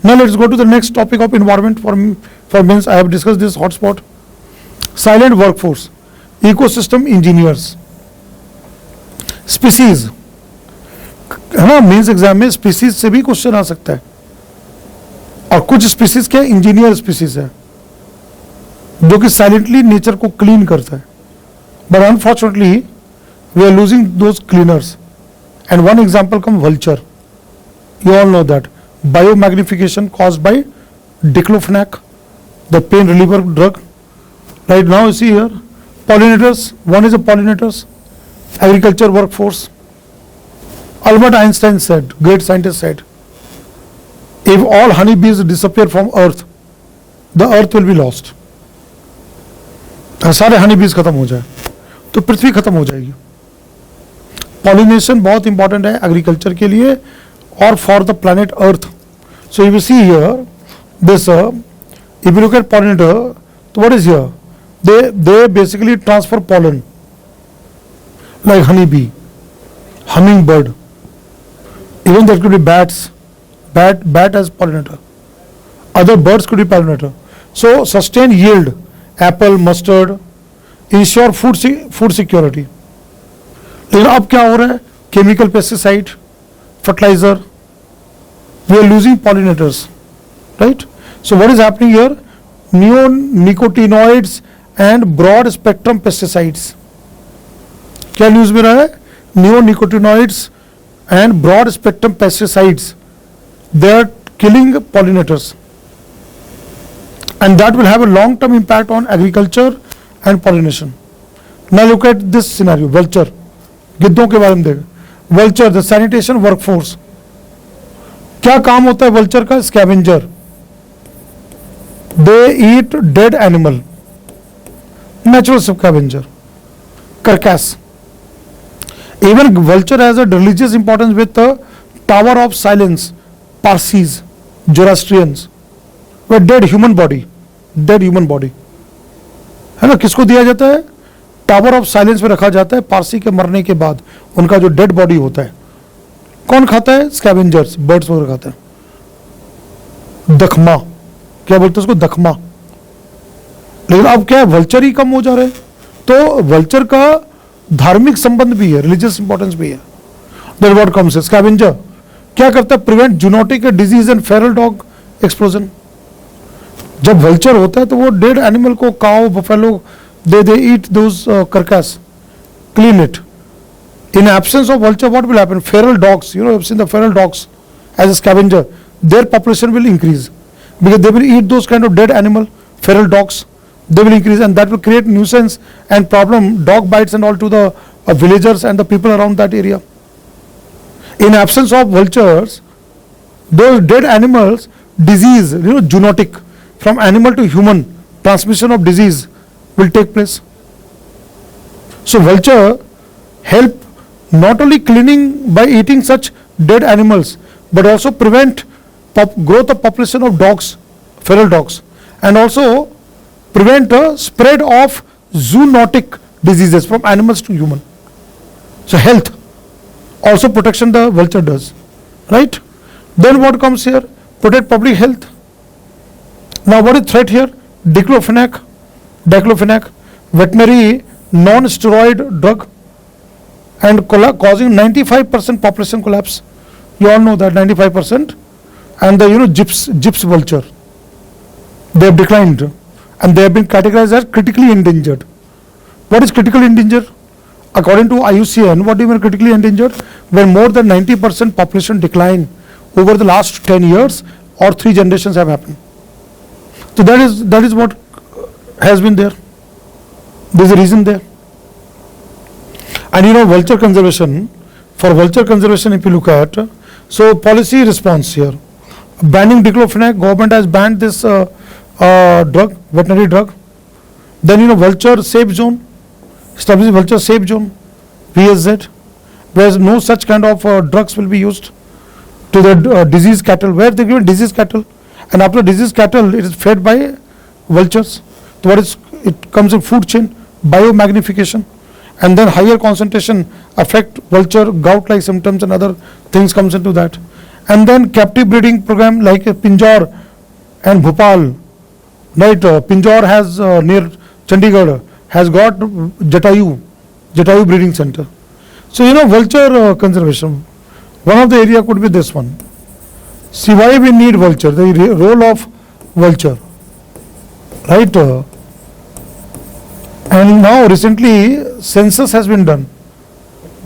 Now let's go to the next topic of environment for means. I have discussed this hotspot. Silent workforce, ecosystem engineers, species, है ना, mains exam में species से भी question आ सकता है, और कुछ species क्या इंजीनियर स्पीसीज है, जो कि साइलेंटली नेचर को क्लीन करता है, but unfortunately we are losing those cleaners. And one example come vulture. You all know that biomagnification caused by diclofenac, the pain reliever drug. Right now you see here pollinators. One is the pollinators, agriculture workforce. Albert Einstein said, great scientist said, if all honeybees disappear from earth, the earth will be lost. सारे honeybees खत्म हो जाए तो पृथ्वी खत्म हो जाएगी. Pollination बहुत important है एग्रीकल्चर के लिए और for the planet earth. So if you see here this, if you look at pollinator, तो what is here, they basically transfer pollen like honey bee, humming bird, even that could be bats, bat as pollinator, other birds could be pollinator. So sustain yield, apple, mustard, ensure food security. लेकिन अब क्या हो रहा है, chemical pesticide, fertiliser, we are losing pollinators, right. So what is happening here, neonicotinoids and broad spectrum pesticides. क्या news में रहा है, neonicotinoids and broad spectrum pesticides, they are killing pollinators, and that will have a long term impact on agriculture and pollination. Now look at this scenario, vulture, गिद्धों के बारे में देखें. Vulture the sanitation workforce, क्या काम होता है vulture का, scavenger, they eat dead animal, natural scavenger. carcass. Even vulture has a religious importance with the Tower of Silence, Parsis, Zoroastrians, where dead human body है ना, किसको दिया जाता है? टावर ऑफ साइलेंस में रखा जाता है पारसी के मरने के बाद, उनका जो डेड बॉडी होता है। कौन खाता है? स्कैवेंजर्स, बर्ड्स वगैरह खाता है। दखमा, क्या बोलते हैं उसको? दखमा। लेकिन अब क्या है, वल्चर ही कम हो जा रहे हैं, तो वल्चर का धार्मिक संबंध भी है, रिलीजियस इंपॉर्टेंस भी है। देन व्हाट कम्स, स्कैवेंजर क्या करता है? Prevent zoonotic disease and Feral dog explosion. जब वल्चर होता है तो वो डेड एनिमल को, cow, buffalo, they eat those carcass, clean it. In absence of vulture, what will happen? Feral dogs, you know, you've seen the feral dogs as a scavenger, their population will increase because they will eat those kind of dead animal, feral dogs, they will increase, and that will create nuisance and problem, dog bites and all to the villagers and the people around that area. In absence of vultures, those dead animals, disease, you know, zoonotic, from animal to human, transmission of disease will take place. So vulture help not only cleaning by eating such dead animals, but also prevent growth of population of dogs, feral dogs, and also prevent the spread of zoonotic diseases from animals to human. So health, also protection the vulture does, right? Then what comes here? Protect public health. Now what is threat here? Diclofenac, veterinary non-steroid drug, and causing 95% population collapse. You all know that 95%, and the gyps vulture, they have declined and they have been categorized as critically endangered. What is critically endangered? According to IUCN, what do you mean critically endangered? When more than 90% population decline over the last 10 years or 3 generations have happened. So that is what has been there. There is a reason there. And you know, vulture conservation, for vulture conservation if you look at, so policy response here, banning diclofenac, government has banned this drug, veterinary drug. Then you know, vulture safe zone, establish vulture safe zone, VSZ, where no such kind of drugs will be used to the diseased cattle, where they give diseased cattle, and after diseased cattle it is fed by vultures. So what is, it comes in food chain, biomagnification, and then higher concentration affect vulture, gout-like symptoms and other things comes into that. And then captive breeding program like Pinjore and Bhopal, right? Pinjore has near Chandigarh has got Jatayu breeding center. So you know, vulture conservation, one of the area could be this one. See why we need vulture, the role of vulture, right? And now recently census has been done.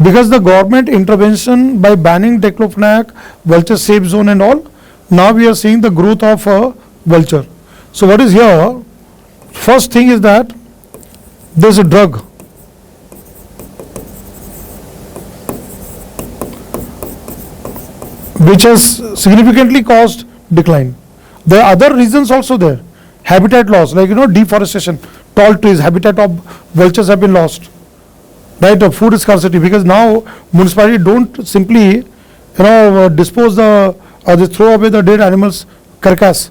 Because the government intervention by banning diclofenac, vulture safe zone and all, now we are seeing the growth of vulture. So what is here? First thing is that there is a drug. Which has significantly caused decline. There are other reasons also there. Habitat loss, like you know, deforestation, tall trees, habitat of vultures have been lost. Right, of food scarcity, because now municipality don't simply dispose they throw away the dead animals carcass.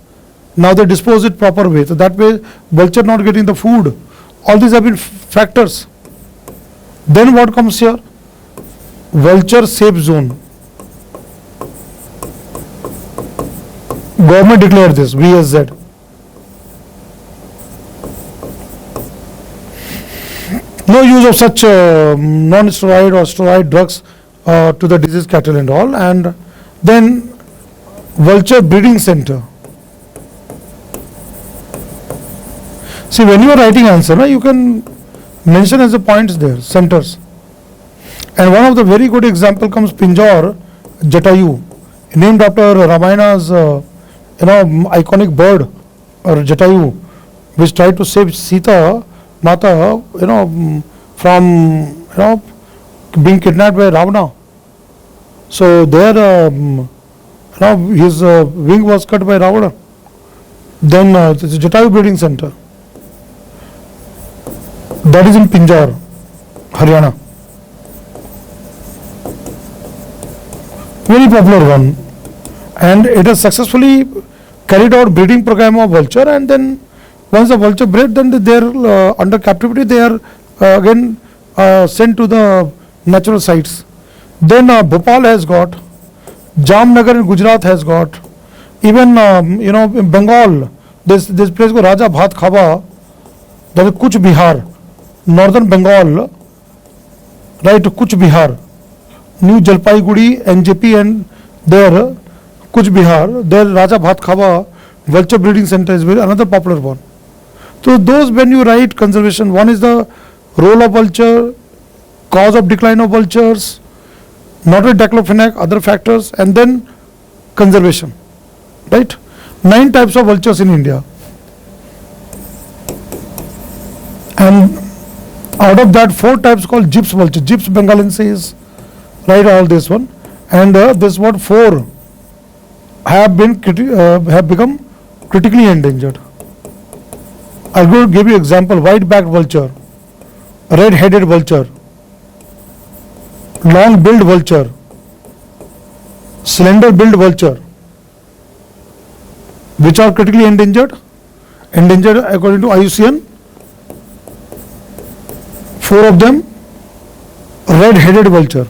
Now they dispose it proper way, so that way vulture not getting the food. All these have been factors. Then what comes here? Vulture safe zone. Government declared this, VSZ. No use of such non-steroid or steroid drugs to the diseased cattle and all. And then vulture breeding center. See, when you are writing answer, you can mention as the points there, centers. And one of the very good example comes Pinjore Jatayu, named after Ramayana's iconic bird or Jatayu, which tried to save Sita Mata, from being kidnapped by Ravana. So there, his wing was cut by Ravana. Then this is Jatayu breeding center. That is in Pinjore. Haryana. Very popular one. And it has successfully carried out breeding program of vulture, and then once the vulture bred, then they are under captivity, they are again sent to the natural sites. Then Bhopal has got, Jamnagar in Gujarat has got, even in Bengal, this place called Raja Bhat Khaba, that is Kuch Bihar, northern Bengal, right, Kuch Bihar, New Jalpaiguri, NJP, and there Kuch Bihar, there Raja Bhat Khaba vulture breeding center is another popular one. So those, when you write conservation, one is the role of vulture, cause of decline of vultures, not diclofenac, other factors, and then conservation, right? 9 types of vultures in India, and out of that 4 types called gyps vulture, Gyps bengalensis, right, all this one, and this what 4 have become critically endangered. I'll go give you example: white-backed vulture, red-headed vulture, long-billed vulture, slender-billed vulture, which are critically endangered. Endangered according to IUCN, 4 of them: red-headed vulture,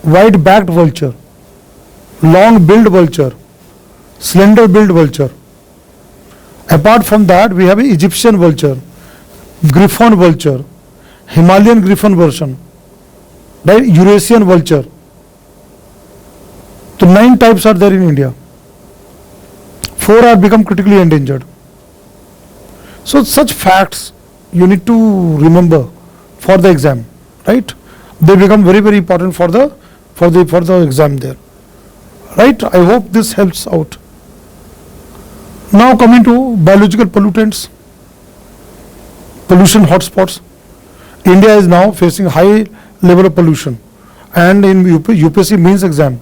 white-backed vulture, long-billed vulture, slender-billed vulture. Apart from that, we have Egyptian vulture, griffon vulture, Himalayan griffon version, right, Eurasian vulture. So 9 types are there in India. 4 are become critically endangered. So such facts you need to remember for the exam, right? They become very, very important for the exam there, right? I hope this helps out. Now coming to biological pollutants, pollution hotspots. India is now facing high level of pollution, and in UPSC Mains exam,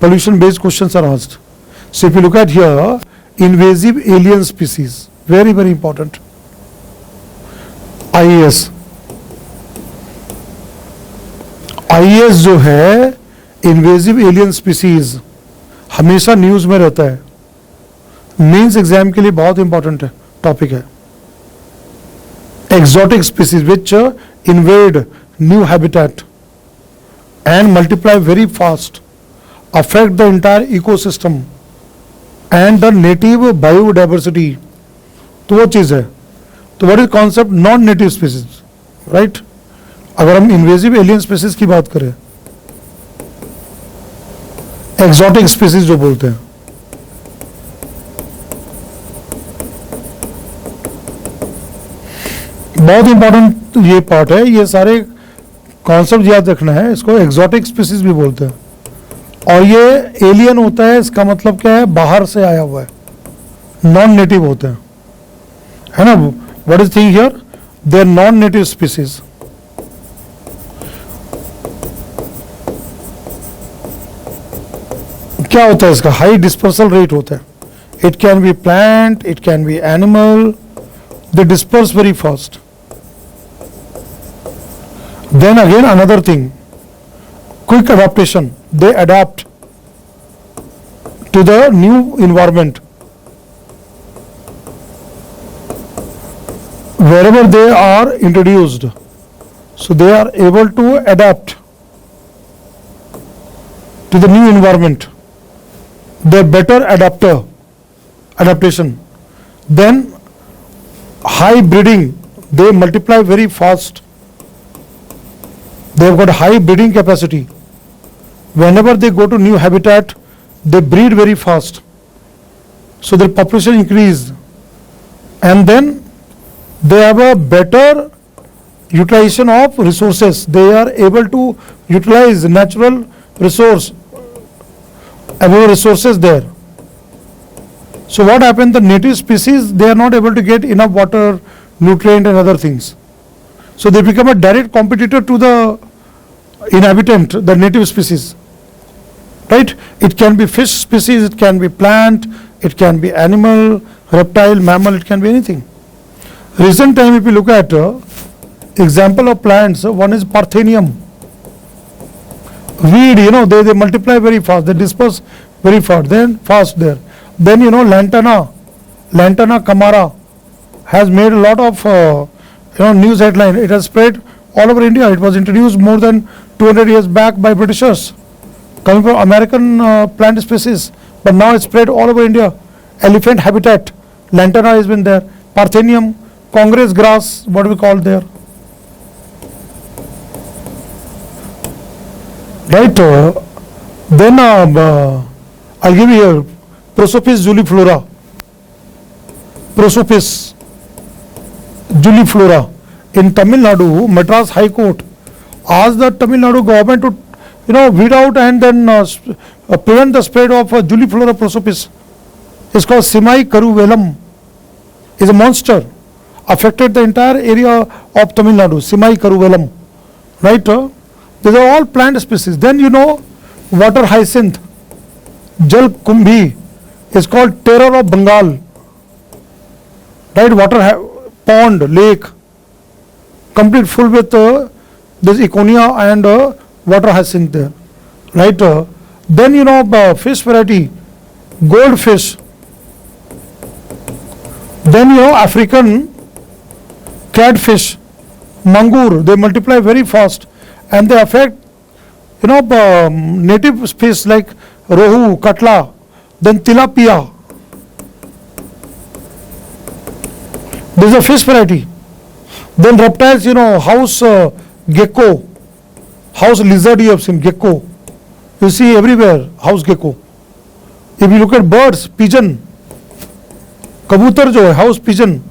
pollution based questions are asked. So if you look at here, invasive alien species, very, very important. IAS जो है, invasive alien species, हमेशा news में रहता है, mains exam के लिए बहुत important है, टॉपिक है. Exotic species which invade new habitat and multiply very fast, affect the entire ecosystem and the native biodiversity. तो वो चीज़ है. तो what is concept non native species, right? अगर हम इन्वेजिव एलियन स्पीसीज की बात करें, एक्सोटिक स्पीसीज जो बोलते हैं, बहुत इंपॉर्टेंट ये पार्ट है. ये सारे कॉन्सेप्ट याद रखना है. इसको एक्सोटिक स्पीसीज भी बोलते हैं, और ये एलियन होता है, इसका मतलब क्या है, बाहर से आया हुआ है, नॉन नेटिव होते हैं, है ना? What is thing here, they are non native species. क्या होता है इसका, हाई डिस्पर्सल रेट होता है. It can be plant, it can be animal, they disperse very fast. Then again another thing, quick adaptation, they adapt to the new environment. Wherever they are introduced, so they are able to adapt to the new environment. They are better adaptation. Then high breeding, they multiply very fast. They have got high breeding capacity. Whenever they go to new habitat, they breed very fast. So their population increased, and then they have a better utilization of resources. They are able to utilize natural resources there. So what happened? The native species, they are not able to get enough water, nutrient, and other things. So they become a direct competitor to the inhabitant, the native species, right? It can be fish species, it can be plant, it can be animal, reptile, mammal, it can be anything. Recent time, if you look at Example of plants, one is Parthenium. Weed, they multiply very fast, they disperse very fast, there. Then, Lantana camara has made a lot of, news headline. It has spread all over India. It was introduced more than 200 years back by Britishers, coming from American plant species, but now it's spread all over India. Elephant habitat, Lantana has been there. Parthenium, Congress grass, what we call there. Right, then I'll give you here Prosopis juliflora. Prosopis juliflora. In Tamil Nadu, Madras High Court asked the Tamil Nadu government to, weed out and then prevent the spread of juliflora prosopis. It's called Simai Karuvelam. It's a monster. Affected the entire area of Tamil Nadu. Simai Karuvelam. Right? These are all plant species. Then water hyacinth, Jal Kumbhi, is called terror of Bengal. Right? Water pond, lake, complete full with this Econia and water hyacinth there. Right? Then fish variety, goldfish. Then African catfish, mangur, they multiply very fast. And they affect, native fish like rohu, katla, then tilapia. This is a fish variety. Then reptiles, house gecko, house lizard you have seen, gecko. You see everywhere, house gecko. If you look at birds, pigeon, kabutar jo hai, house pigeon,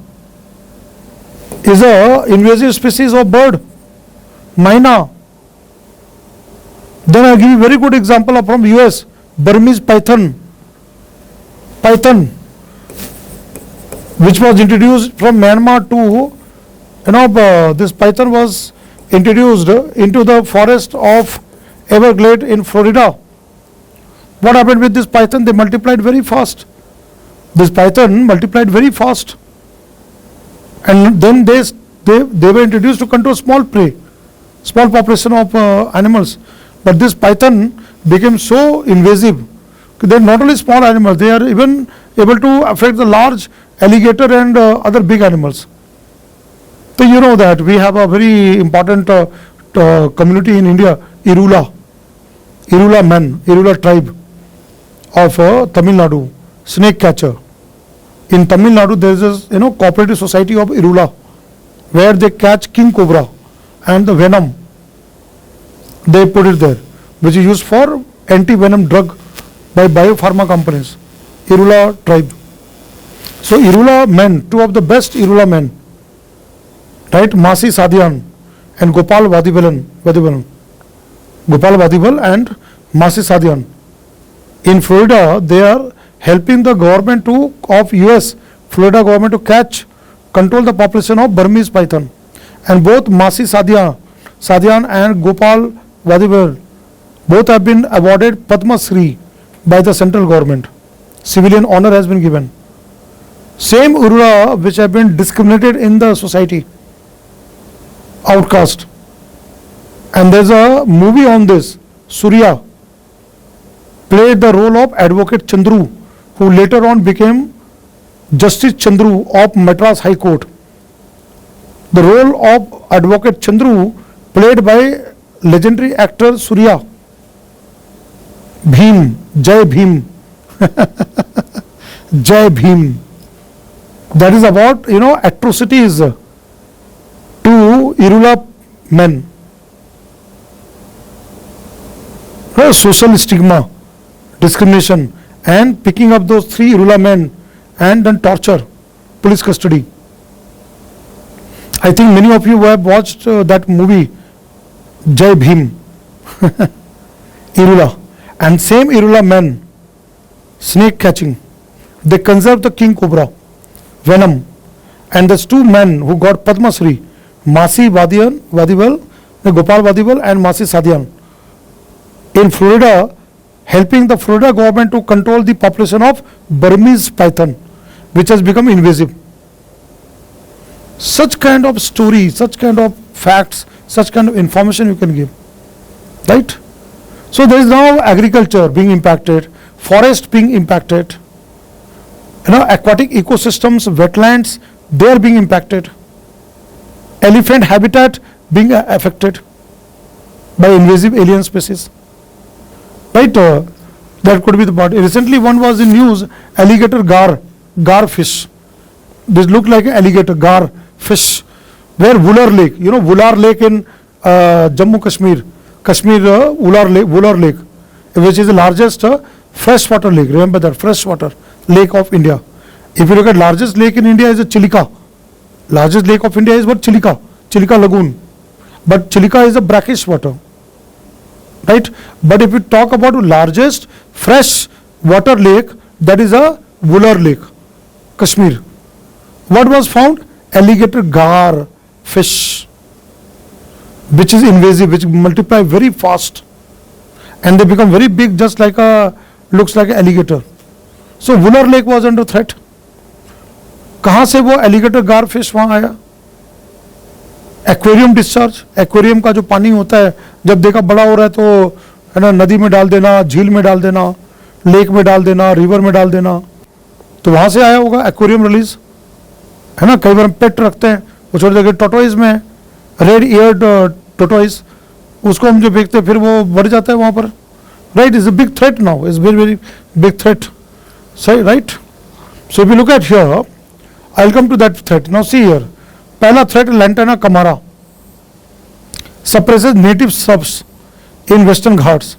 is a invasive species of bird. Myna. Then I'll give you a very good example from US, Burmese python. Python, which was introduced from Myanmar to, this python was introduced into the forest of Everglades in Florida. What happened with this python? They multiplied very fast. This python multiplied very fast. And then they were introduced to control small prey, small population of animals. But this python became so invasive. They are not only small animals, they are even able to affect the large alligator and other big animals. So you know that we have a very important community in India, Irula men, Irula tribe of Tamil Nadu, snake catcher. In Tamil Nadu there is a cooperative society of Irula where they catch king cobra and the venom. They put it there, which is used for anti-venom drug by biopharma companies. Irula tribe. So Irula men, two of the best Irula men, right? Masi Sadian and Gopal Vadivalan. Gopal Vadival and Masi Sadian. In Florida, they are helping the government of US, Florida government to control the population of Burmese python. And both Masi Sadian and Gopal Vadivel, both have been awarded Padma Shri by the central government. Civilian honor has been given. Same Irula which have been discriminated in the society, outcast. And there's a movie on this. Surya played the role of Advocate Chandru, who later on became Justice Chandru of Madras High Court. The role of Advocate Chandru played by legendary actor Surya. Bhim, Jai Bhim. Jai Bhim. That is about, atrocities to Irula men. Social stigma, discrimination, and picking up those 3 Irula men and then torture, police custody. I think many of you have watched that movie, Jai Bhim. Irula. And same Irula men, snake catching, they conserve the king cobra, venom. And there's 2 men who got Padma Shri, Masi Vadival, Gopal Vadival and Masi Sadian. In Florida, helping the Florida government to control the population of Burmese python, which has become invasive. Such kind of story, such kind of facts, such kind of information you can give, right? So there is now agriculture being impacted, forest being impacted, aquatic ecosystems, wetlands, they are being impacted, elephant habitat being affected by invasive alien species, right? That could be the part. Recently one was in news, alligator gar fish. This looked like an alligator gar fish, where Wular Lake, Wular Lake in Jammu Kashmir, Wular Lake, which is the largest freshwater lake. Remember that, freshwater lake of India. If you look at largest lake in India is a Chilika. Largest lake of India is what? Chilika Lagoon. But Chilika is a brackish water, right? But if you talk about largest fresh water lake, that is a Wular Lake, Kashmir. What was found? Alligator gar fish, which is invasive, which multiply very fast, and they become very big, just like looks like an alligator. So Wular Lake was under threat. कहाँ से वो alligator गार fish वहाँ आया? Aquarium discharge, aquarium का जो पानी होता है, जब देखा बड़ा हो रहा है तो है ना, नदी में डाल देना, झील में डाल देना, लेक में डाल देना, रिवर में डाल देना, तो वहाँ से आया होगा एक्वेरियम रिलीज, है ना? कई बार हम पेट रखते हैं, वो छोटे छोटे टोटोइज में, रेड ईयर्ड टोटोइज, उसको हम जो बेचते हैं फिर वो बढ़ जाता है वहाँ पर, right? Is a big threat now, is very very big threat, सही, right? So if you look at here, I'll come to that threat. Now see here, पहला threat Lantana camara suppresses native shrubs in western Ghats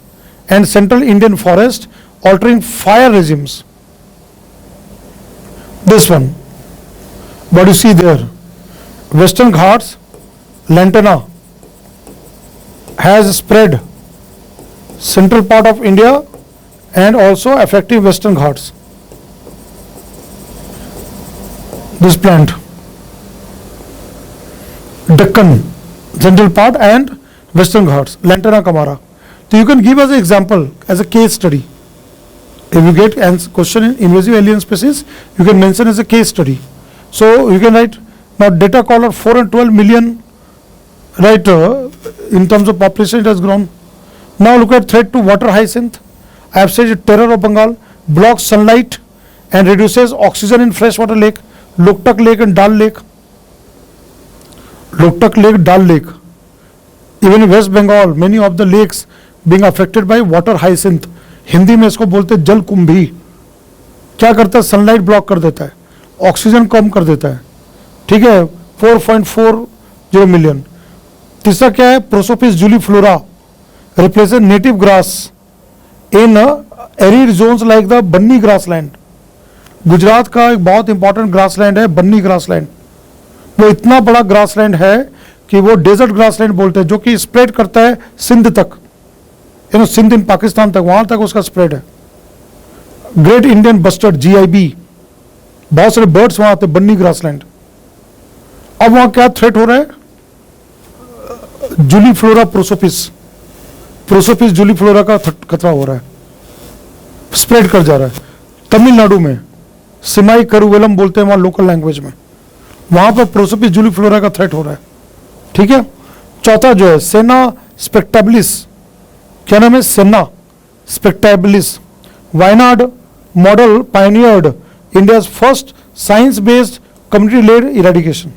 and central Indian forest, altering fire regimes. This one, what you see there, western Ghats, Lantana has spread central part of India and also affecting western Ghats. This plant, Deccan, central part and western Ghats, Lantana camara. So you can give as an example, as a case study. If you get a question in invasive alien species, you can mention as a case study. So you can write, now data caller 4 and 12 million, right? In terms of population it has grown. Now look at threat to water hyacinth. I have said terror of Bengal, blocks sunlight and reduces oxygen in freshwater lake. Loktak Lake and Dal Lake. Loktak Lake, Dal Lake. Even in West Bengal, many of the lakes being affected by water hyacinth. Hindi में इसको बोलते हैं जल कुंभी. क्या करता है? Sunlight block कर देता है, ऑक्सीजन कम कर देता है, ठीक है? 4.40 मिलियन. तीसरा क्या है? Prosopis juliflora replaces native grass in arid zones like the Banni grassland. Gujarat का एक बहुत इंपॉर्टेंट ग्रासलैंड है बन्नी ग्रासलैंड. वो इतना बड़ा ग्रासलैंड है कि वो डेजर्ट ग्रासलैंड बोलते हैं, जो कि स्प्रेड करता है सिंध तक, सिंध इन पाकिस्तान तक, वहां तक उसका स्प्रेड है. ग्रेट इंडियन बस्टर्ड GIB, बहुत सारे बर्ड्स वहां आते हैं, बन्नी ग्रासलैंड. अब वहां क्या थ्रेट हो रहा है? जूलीफ्लोरा प्रोसोपिस जूलीफ्लोरा का खतरा हो रहा है, स्प्रेड कर जा रहा है. तमिलनाडु में सिमाई करुवेलम बोलते हैं वहां लोकल लैंग्वेज में, वहां पर प्रोसोपिस जूलीफ्लोरा का थ्रेट हो रहा है, ठीक है? चौथा जो है सेना स्पेक्टेबलिस, क्या नाम है? Senna spectabilis. Wayanad model pioneered India's first science based community led eradication.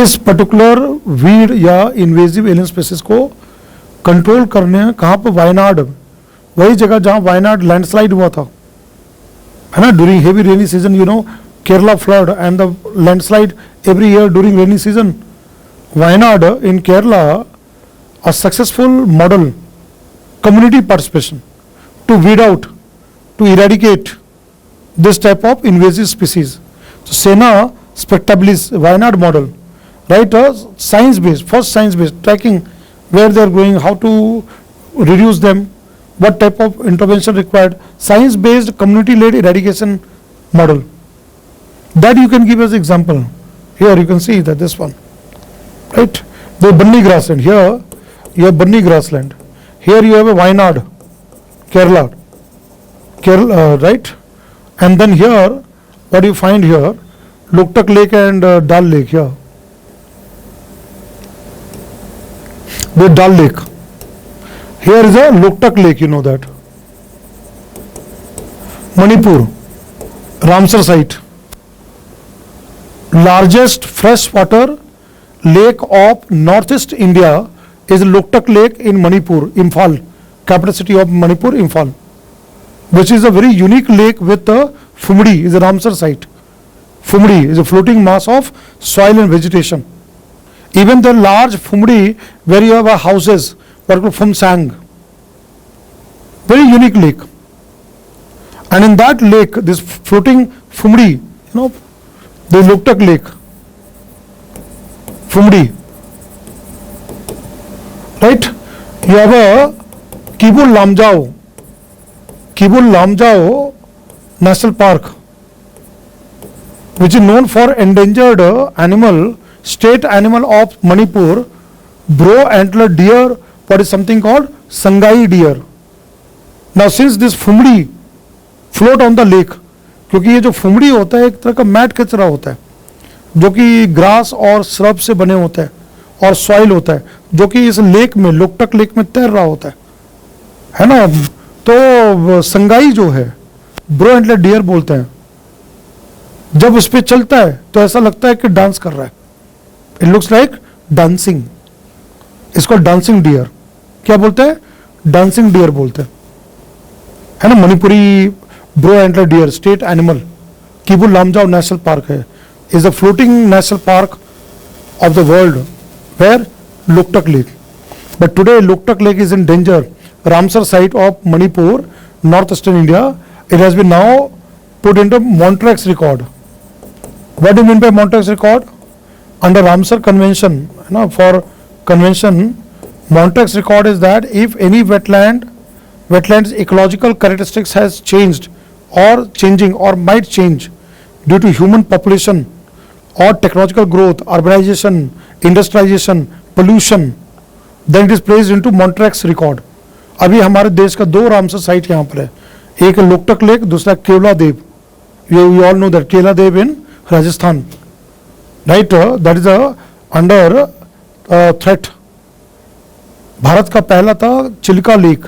इस पर्टिकुलर वीड या इन्वेजिव एलियन स्पीसीज को कंट्रोल करने कहां पर? वायनाड, वही जगह जहां वायनाड लैंडस्लाइड हुआ था, है ना? During heavy rainy season, Kerala flood and the landslide every year during rainy season. Wayanad in Kerala, a successful model community participation to weed out, to eradicate this type of invasive species. So Sena Spectabilis Wayanad model, right? Science based, first science based, tracking where they are going, how to reduce them, what type of intervention required, science based community led eradication model. That you can give as example. Here you can see that this one, right? The Bunny grassland. Here you have Bunny grassland. Here you have a Wayanad, Kerala, right? And then here, what you find here, Loktak Lake and Dal Lake here, with Dal Lake. Here is a Loktak Lake, you know that. Manipur, Ramsar site, largest freshwater lake of northeast India is Loktak Lake in Manipur, Imphal, capital city of Manipur, Imphal, which is a very unique lake with the Fumdi, is a Ramsar site. Fumdi is a floating mass of soil and vegetation. Even the large Fumdi where you have houses, what are called Fumsang, very unique lake. And in that lake, this floating Fumdi, you know, the Loktak Lake, Fumdi, right? You have a Kibul Lamjao National Park, which is known for endangered animal, state animal of Manipur, bro antler deer, what is something called Sangai deer. Now since this Fumdi float on the lake, क्योंकि ये जो फुमड़ी होता है एक तरह का mat कचरा होता है जो कि ग्रास और श्रब से बने होते हैं और सॉइल होता है जो कि इस लेक में, लोकटक लेक में तैर रहा होता है ना। तो संगाई जो है, ब्रो एंटलर डियर बोलते हैं, जब उस पर चलता है तो ऐसा लगता है कि डांस कर रहा है, इट लुक्स लाइक डांसिंग, इसको डांसिंग डियर क्या बोलते हैं, डांसिंग डियर बोलते हैं, है ना। Manipuri brow antler deer state animal Keibul Lamjao national park है, is a floating national park of the world where Loktak lake, but today Loktak lake is in danger. Ramsar site of Manipur, northeastern India, it has been now put into Montreux record. What do you mean by Montreux record? Under Ramsar convention, for convention, Montreux record is that if any wetlands ecological characteristics has changed or changing or might change due to human population or technological growth, urbanization, industrialization, pollution, then it is placed into Montreux record. अभी हमारे देश का दो Ramsar site यहाँ पर है, एक Loktak lake, दूसरा Keoladeo. You all know that Keoladeo in Rajasthan, right, that is under threat. भारत का पहला था चिल्का लेक,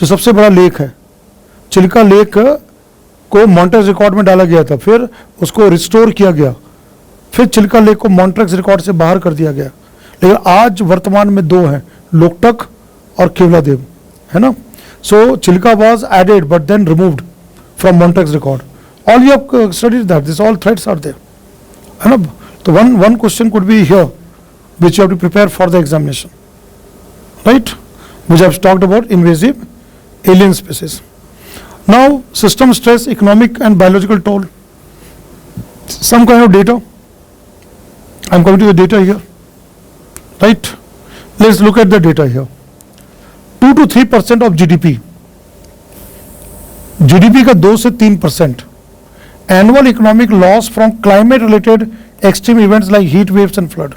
जो सबसे बड़ा लेक है. चिल्का लेक को मॉन्ट्रेक्स रिकॉर्ड में डाला गया था, फिर उसको रिस्टोर किया गया, फिर चिल्का लेक को मॉन्ट्रेक्स रिकॉर्ड से बाहर कर दिया गया. लेकिन आज वर्तमान में दो हैं, लोकटक और केवला देव, है ना. So Chilika was added but then removed from Montreux record. All you have studied that, this all threads are there, है ना. तो one question could be here which you have to prepare for the examination, right, which I have talked about invasive alien species. Now system stress, economic and biological toll, some kind of data. I am coming to the data here, right. Let's look at the data here. 2 to 3% of GDP का 2 से 3%. Annual economic loss from climate related extreme events like heat waves and flood.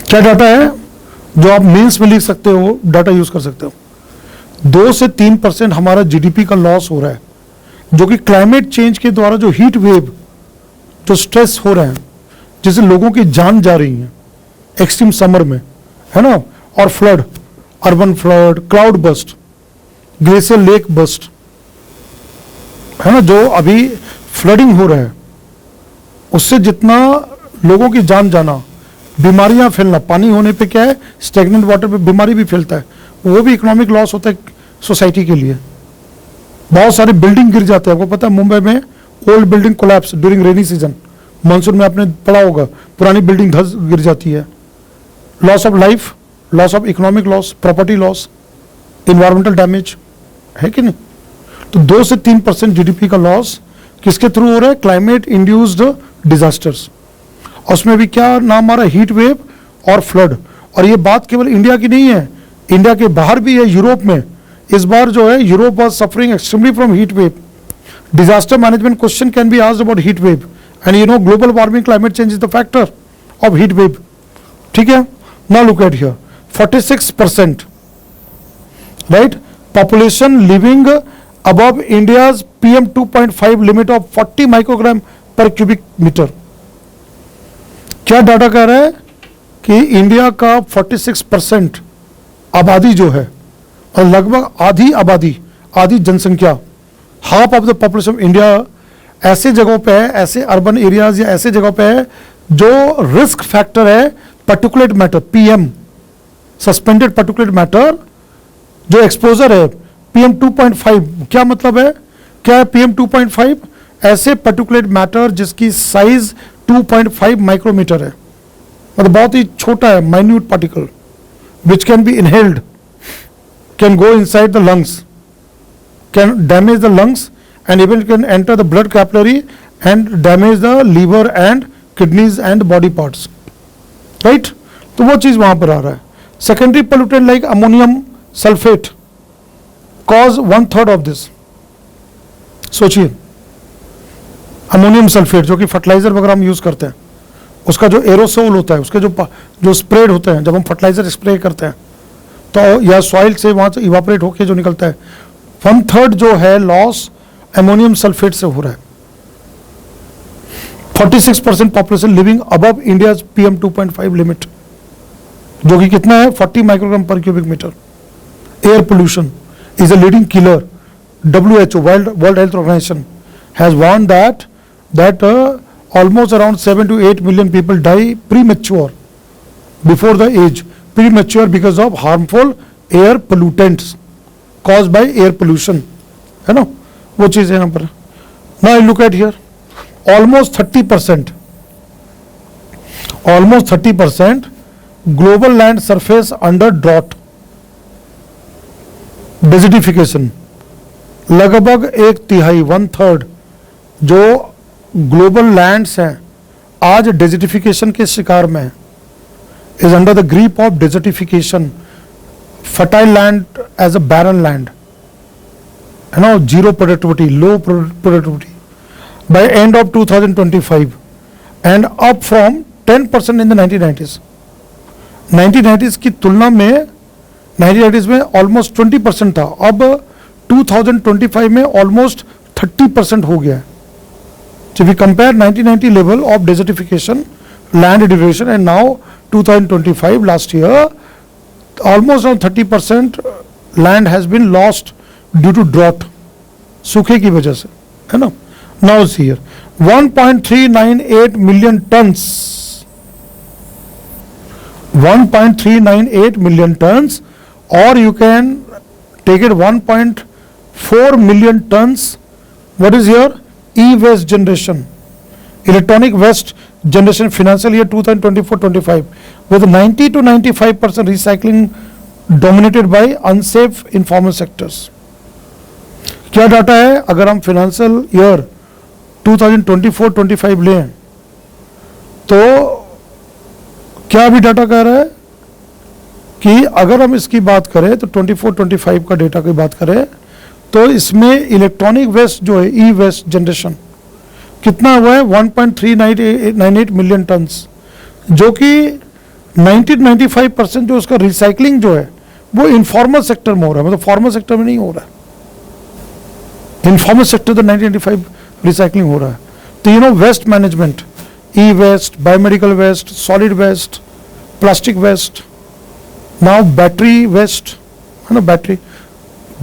क्या data है जो आप mains में लिख सकते हो, डाटा यूज कर सकते हो. 2 से 3% हमारा जीडीपी का लॉस हो रहा है, जो कि क्लाइमेट चेंज के द्वारा जो हीट वेव, जो स्ट्रेस हो रहे हैं, जिससे लोगों की जान जा रही है एक्सट्रीम समर में, है ना, और flood, urban flood, cloud burst, glacier lake burst, है ना, जो अभी फ्लडिंग हो रहा है, उससे जितना लोगों की जान जाना, बीमारियां फैलना, पानी होने पे क्या है, स्टेगनेंट वाटर पे बीमारी भी फैलता है, वो भी इकोनॉमिक लॉस होता है सोसाइटी के लिए. बहुत सारे बिल्डिंग गिर जाते हैं. आपको पता है मुंबई में old building collapse during rainy season, monsoon में आपने पढ़ा होगा, पुरानी बिल्डिंग धस गिर जाती है. Loss of life, loss of economic loss, property loss, environmental damage, है कि नहीं. तो 2 से 3% जीडीपी का लॉस किसके थ्रू हो रहा है, क्लाइमेट इंड्यूस्ड डिजास्टर्स. उसमें भी क्या नाम आ रहा है, हीट वेव और फ्लड. और ये बात केवल इंडिया की नहीं है, इंडिया के बाहर भी है. यूरोप में इस बार जो है, Europe was suffering extremely from heat wave. Disaster management question can be asked about heat wave, and you know global warming, climate change is the factor of heat wave. ठीक है. Now look at here, 46%, right, population living above India's PM 2.5 limit of 40 microgram per cubic meter. क्या data कह रहा है कि India का 46% आबादी जो है और लगभग आधी आबादी, आधी जनसंख्या, half of the population of India ऐसे जगहों पे है, ऐसे अर्बन एरियाज या ऐसे जगहों पे है जो रिस्क फैक्टर है particulate matter, PM, suspended particulate matter, जो एक्सपोजर है PM 2.5। क्या मतलब है, क्या है PM 2.5? ऐसे पर्टिकुलेट मैटर जिसकी साइज 2.5 माइक्रोमीटर है, मतलब बहुत ही छोटा है, minute particle which can be inhaled, can go inside the lungs, can damage the lungs and even can enter the blood capillary and damage the liver and kidneys and body parts, right? तो वो चीज वहां पर आ रहा है। Secondary pollutant like ammonium sulfate cause 1/3 of this। सोचिए, ammonium sulphate जो कि फर्टिलाइजर वगैरह हम यूज करते हैं, उसका जो एरोसोल होता है, उसके जो स्प्रेड होते हैं, जब हम फर्टिलाइजर स्प्रे करते हैं तो या सॉइल से वहां से इवापोरेट होके जो निकलता है, 1/3 जो है लॉस अमोनियम सल्फेट से हो रहा है। 46% population living above India PM 2.5 limit, जो कि कितना है 40 microgram per cubic metre. Air pollution is a leading killer. WHO, World Health Organization, has warned that almost around 7 to 8 million people die premature, before the age, premature because of harmful air pollutants caused by air pollution, है ना, वो चीज़ है यहाँ पर। Now look at here, almost 30% global land surface under drought, desertification, लगभग 1/3 1/3 जो global lands हैं आज डेजर्टिफिकेशन के शिकार में है, is under the grip of desertification. Fertile land as a barren land, है ना, zero productivity, low productivity by end of 2025 and up from 10% in the 1990s। 1990s की तुलना में 1990s में ऑलमोस्ट 20% था, अब 2025 में ऑलमोस्ट 30% हो गया है। So if we compare 1990 level of desertification, land degradation, and now 2025, last year, almost around 30% land has been lost due to drought, सूखे की वजह से, है ना। Now see here, 1.398 million tons, 1.398 million tons, or you can take it 1.4 million tons. What is here? E-waste generation, electronic waste generation, financial year 2024-25, with 90 to 95% recycling dominated by unsafe informal sectors. क्या data है? अगर हम financial year 2024-25 लें तो क्या भी data कह रहा है कि अगर हम इसकी बात करें तो 24-25 का डेटा की बात करें तो इसमें इलेक्ट्रॉनिक वेस्ट जो है, ई वेस्ट जनरेशन कितना हुआ है? 1.398 मिलियन टन्स, जो कि 90-95% जो उसका रिसाइकलिंग जो है वो इनफॉर्मल सेक्टर में हो रहा है, मतलब फॉर्मल सेक्टर में नहीं हो रहा है। इनफॉर्मल सेक्टर तो 90-95 रिसाइकलिंग हो रहा है। तो you know waste management, e waste, biomedical waste, solid waste, plastic waste, now battery waste, है ना, बैटरी,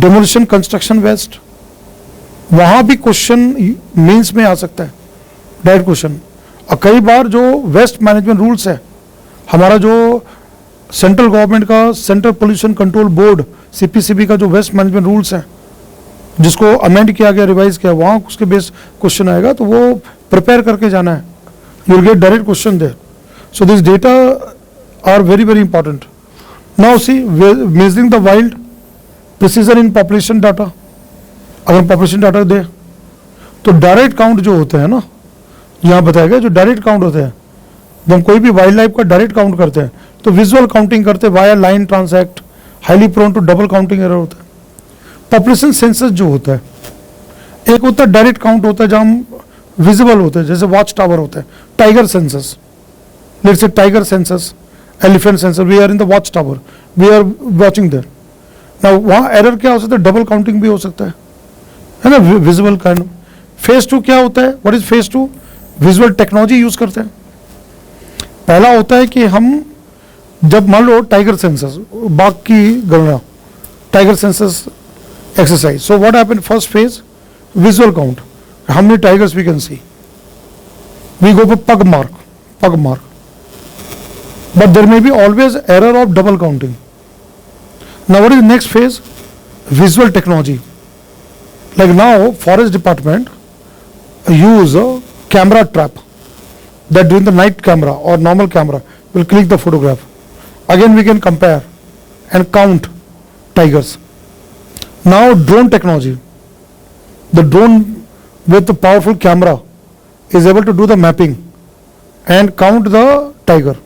डेमोलिशन, कंस्ट्रक्शन वेस्ट, वहां भी क्वेश्चन मेंस में आ सकता है, डायरेक्ट क्वेश्चन। और कई बार जो वेस्ट मैनेजमेंट रूल्स है, हमारा जो सेंट्रल गवर्नमेंट का central pollution control board CPCB का जो वेस्ट मैनेजमेंट रूल्स है, जिसको अमेंड किया गया, रिवाइज किया, वहां उसके बेस क्वेश्चन आएगा, तो वो प्रिपेयर करके जाना है, you will get direct question there. So this data are very very important. Now see measuring the wild, precision in population data. अगर पॉपुलेशन डाटा दे तो डायरेक्ट काउंट जो होते हैं ना, यहाँ बताया गया, जो डायरेक्ट काउंट होते हैं, जब हम कोई भी वाइल्ड लाइफ का डायरेक्ट काउंट करते हैं तो विजुअल काउंटिंग करते हैं, via line transect, highly prone to double counting error होता है। पॉपुलेशन सेंसस जो होता है, एक होता है डायरेक्ट काउंट होता है जहाँ हम विजिबल होते हैं, जैसे वॉच टावर होता है, tiger census, let's say tiger census, elephant census, we are in the watch tower, we are watching there. ना वहाँ एरर क्या हो सकता है? डबल काउंटिंग भी हो सकता है ना, विजुअल काइंड। फेज 2 क्या होता है? What is phase 2? Visual technology use करते हैं। पहला होता है कि हम जब मान लो टाइगर सेंसस, बाघ की गणना, tiger census exercise. So what happened first phase? Visual count. How many tigers we can see? We go for pug mark. But there may be always error of double counting. Now what is the next phase? Visual technology. Like now forest department use a camera trap, that during the night camera or normal camera will click the photograph. Again we can compare and count tigers. Now drone technology. The drone with the powerful camera is able to do the mapping and count the tiger.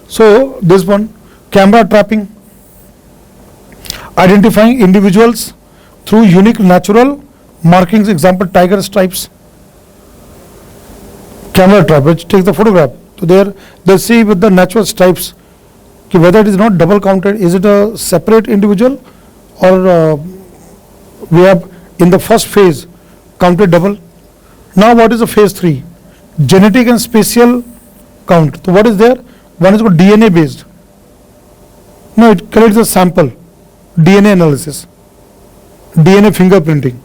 So this one, camera trapping, identifying individuals through unique natural markings, example tiger stripes. Camera trap which takes the photograph. So there they see with the natural stripes whether it is not double counted, is it a separate individual or we have in the first phase counted double. Now what is the phase 3? Genetic and spatial count. So what is there? One is called DNA based. No, it collects a sample, DNA analysis, DNA fingerprinting.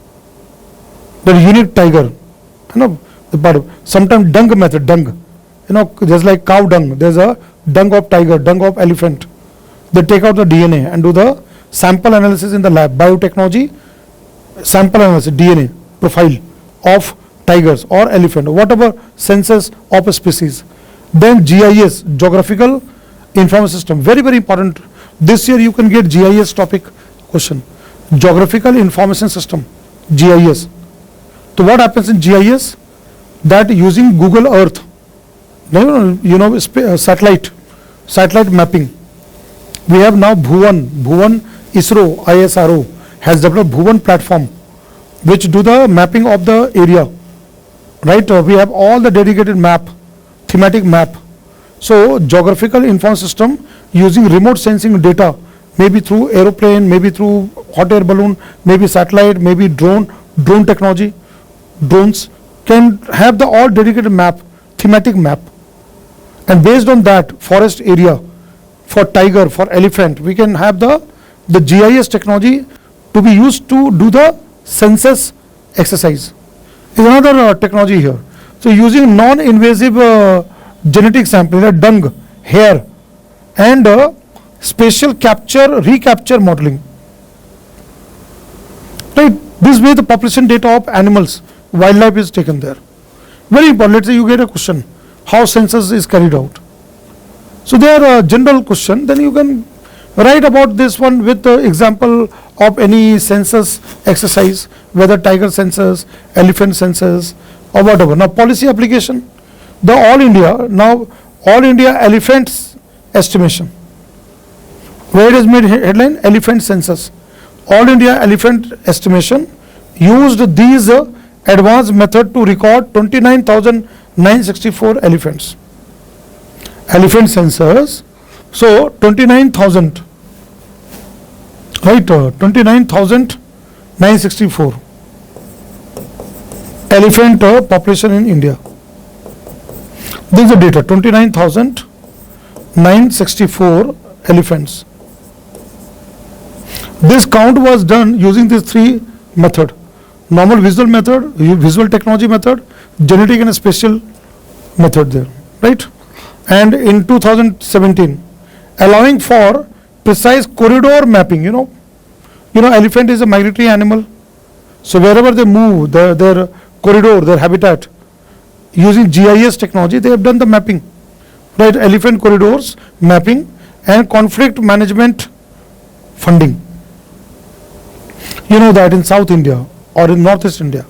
The unique tiger, the part of sometimes dung method, just like cow dung, there's a dung of tiger, dung of elephant. They take out the DNA and do the sample analysis in the lab, biotechnology, sample analysis, DNA profile of tigers or elephant, whatever census of a species. Then GIS, geographical information system, very important. This year you can get GIS topic question, geographical information system, GIS. So what happens in GIS? That using Google Earth, satellite mapping. We have now Bhuvan ISRO has developed Bhuvan platform which do the mapping of the area, right? We have all the dedicated map, thematic map. So geographical information system using remote sensing data, maybe through aeroplane, maybe through hot air balloon, maybe satellite, maybe drone technology. Drones can have the all dedicated map, thematic map, and based on that forest area for tiger, for elephant, we can have the GIS technology to be used to do the census exercise. Is another technology here. So using non-invasive genetic sampling, dung, hair, and spatial recapture modeling. Right. This way the population data of animals, wildlife is taken there. Very important. Let's say you get a question, how census is carried out. So there are general question, then you can write about this one with the example of any census exercise, whether tiger census, elephant census, or whatever. Now policy application, the all India elephants estimation, where it is made headline elephant census. All India elephant estimation used these advanced method to record 29,964 elephants. Elephant census, so 29,000, right? 29,964 elephant population in India. This is the data, 29,964 elephants. This count was done using these three method: normal visual method, visual technology method, genetic and spatial method there, right? And in 2017, allowing for precise corridor mapping. Elephant is a migratory animal, so wherever they move, their corridor, their habitat, using GIS technology, they have done the mapping, right? Elephant corridors mapping and conflict management funding. You know that in South India or in Northeast India,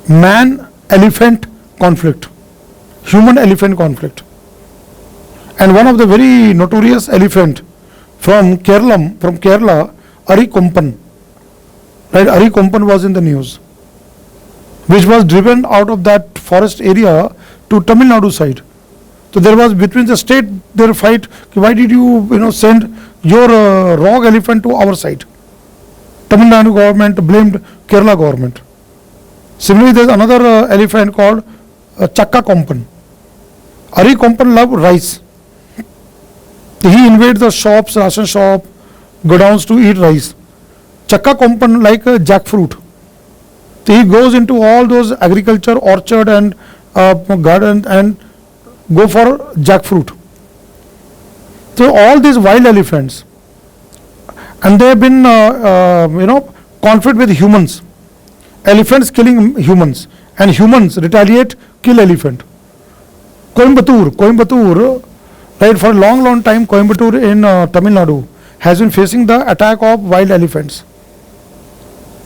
man-elephant conflict, human-elephant conflict, and one of the very notorious elephant from Kerala, Arikompan, right? Arikompan was in the news, which was driven out of that forest area to Tamil Nadu side. So there was between the state their fight. Why did you send your rogue elephant to our side? Tamil Nadu government blamed Kerala government. Similarly, there is another elephant called Chakka Kompan. Arikompan love rice. He invades the shops, ration shop, godowns to eat rice. Chakka compound like jackfruit. So he goes into all those agriculture, orchard and garden and go for jackfruit. So all these wild elephants, and they have been conflict with humans. Elephants killing humans, and humans retaliate, kill elephant. Coimbatore, right, for a long time, Coimbatore in Tamil Nadu has been facing the attack of wild elephants.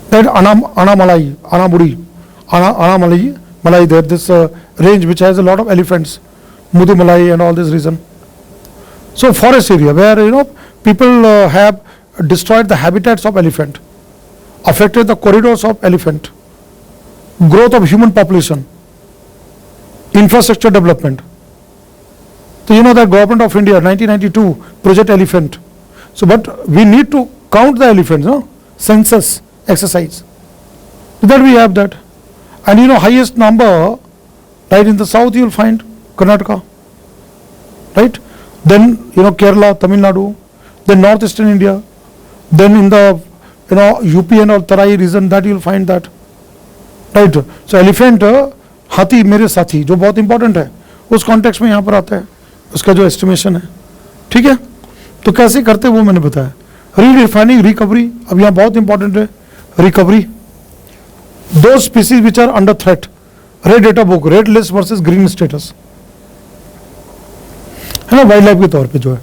That Malai there, this range which has a lot of elephants, Mudumalai and all this region. So forest area where people have destroyed the habitats of elephant, affected the corridors of elephant, growth of human population, infrastructure development. So the government of India 1992 Project Elephant. So but we need to count the elephants, census exercise. So that we have that. And highest number, right, in the south you will find Karnataka, right? Then Kerala, Tamil Nadu, then northeastern India, then in the UP and all Tarai region, that you will find that, right? So elephant, हाथी मेरे साथी, जो बहुत important है, उस context में यहाँ पर आता है, उसका जो एस्टिमेशन है, ठीक है? तो कैसे करते हैं वो मैंने बताया. रीडिफाइनिंग रिकवरी, अब यहाँ बहुत इंपॉर्टेंट है रिकवरी. दो species which are under threat, red data book, red list versus green status, है ना, वाइल्ड लाइफ के तौर पे जो है.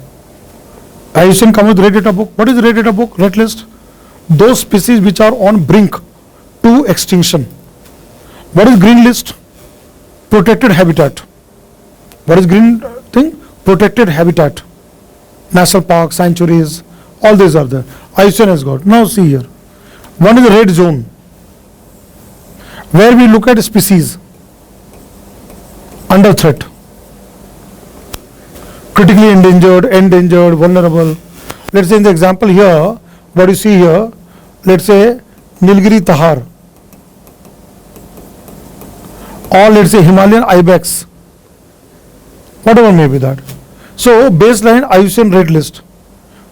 IUCN come with red data book. What is red data book? Red list. Those species which are on brink to extinction. What is green list? Protected habitat. What is green thing? Protected habitat. National parks, sanctuaries, all these are there. IUCN has got. Now see here. One is red zone, where we look at species under threat. Critically endangered, vulnerable. Let's say in the example here, what you see here, let's say Nilgiri Tahar, or let's say Himalayan ibex, whatever may be that. So baseline IUCN red list.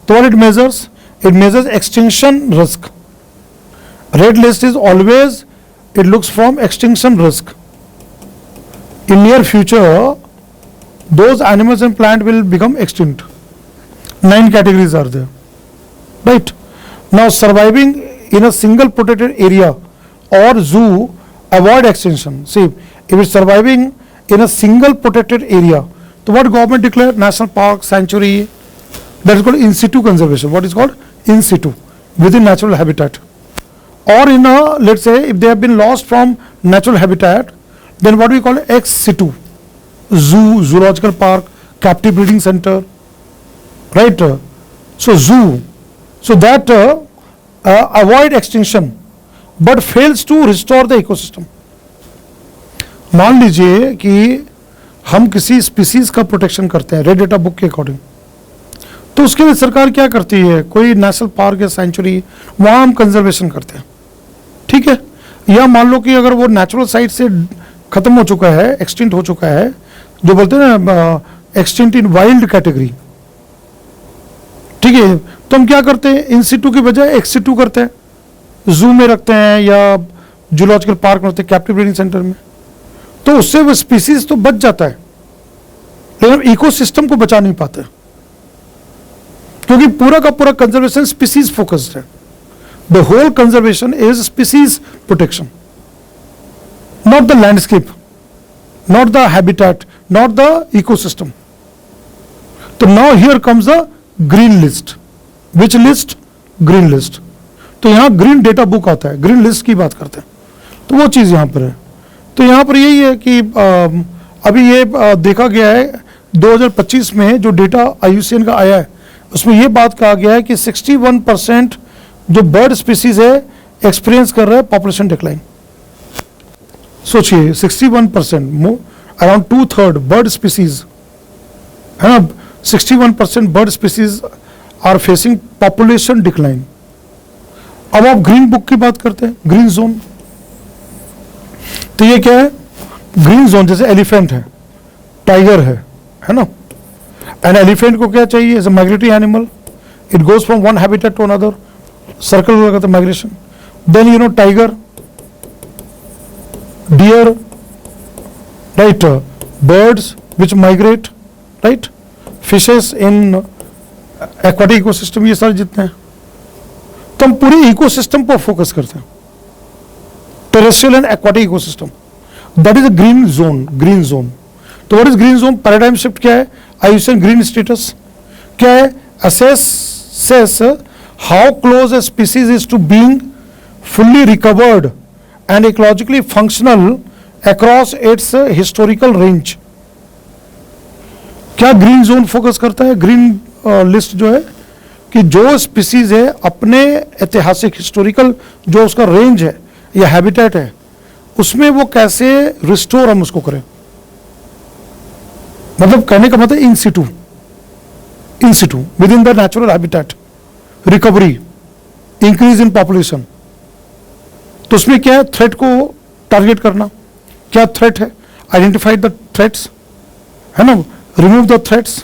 So what it measures? It measures extinction risk. Red list is always, it looks from extinction risk. In near future, those animals and plant will become extinct. 9 categories are there, right? Now surviving in a single protected area or zoo, avoid extinction. See, if it's surviving in a single protected area, so what government declared? National park, sanctuary, that is called in situ conservation. What is called? In situ, within natural habitat. Or in a, let's say, if they have been lost from natural habitat, then what we call ex situ, zoo, zoological park, captive breeding center, right? So zoo, so that avoid extinction but fails to restore the ecosystem. मान लीजिए कि हम किसी species का protection करते हैं red data book के according, तो उसके लिए सरकार क्या करती है? कोई नेशनल पार्क या सेंचुरी, वहाँ हम कंजर्वेशन करते हैं, ठीक है? या मान लो कि अगर वो नेचुरल साइट से खत्म हो चुका है, एक्सटिंक्ट हो चुका है, जो बोलते हैं ना एक्सटिंक्ट इन वाइल्ड कैटेगरी, ठीक है, तो हम क्या करते हैं? इन सिटू की बजाय एक्स सिटू करते हैं, जू में रखते हैं या जूलॉजिकल पार्क में रखते हैं, कैप्टिव ब्रीडिंग सेंटर में. तो उससे वो स्पीसीज तो बच जाता है, लेकिन इकोसिस्टम को बचा नहीं पाते, क्योंकि पूरा का पूरा कंजर्वेशन स्पीसीज फोकस्ड है. The whole conservation is species protection, not the landscape, not the habitat, not the ecosystem. So now here comes the green list. Which list? Green list. तो यहाँ green data book आता है, green list की बात करते हैं, तो वो चीज़ यहाँ पर है. तो यहाँ पर यही है कि अभी ये देखा गया है 2025 में जो डेटा IUCN का आया है, उसमें ये बात कहा गया है कि 61% जो बर्ड स्पीसीज है एक्सपीरियंस कर रहा है पॉपुलेशन डिक्लाइन. सोचिए 61%, अराउंड 2/3 बर्ड स्पीसीज है ना, 61% bird species are facing population decline. अब आप ग्रीन बुक की बात करते हैं, ग्रीन जोन. तो ये क्या है? ग्रीन जोन जैसे एलिफेंट है, टाइगर है ना. एंड एलिफेंट को क्या चाहिए? Is a migratory animal, it goes from one habitat to another, circle लगाता migration. Then you know tiger, deer, right, birds which migrate, right, fishes in aquatic ecosystem, ये सारे जितने हैं. तो हम पूरे इकोसिस्टम पर फोकस करते हैं, terrestrial and aquatic ecosystem. That is a green zone. Green zone, तो what is green zone? Paradigm shift क्या है? आयुष्मान ग्रीन स्टेटस क्या है? assesses how close a species is to being fully recovered and ecologically functional across its historical range. क्या green zone focus करता है? Green list जो है कि जो स्पीसीज है अपने ऐतिहासिक हिस्टोरिकल जो उसका रेंज है या हैबिटेट है उसमें वो कैसे रिस्टोर हम उसको करें. मतलब कहने का मतलब in situ within the natural habitat, recovery, increase in population. तो उसमें क्या है? थ्रेट को टारगेट करना. क्या थ्रेट है? आइडेंटिफाई द थ्रेट्स, है ना, remove the threats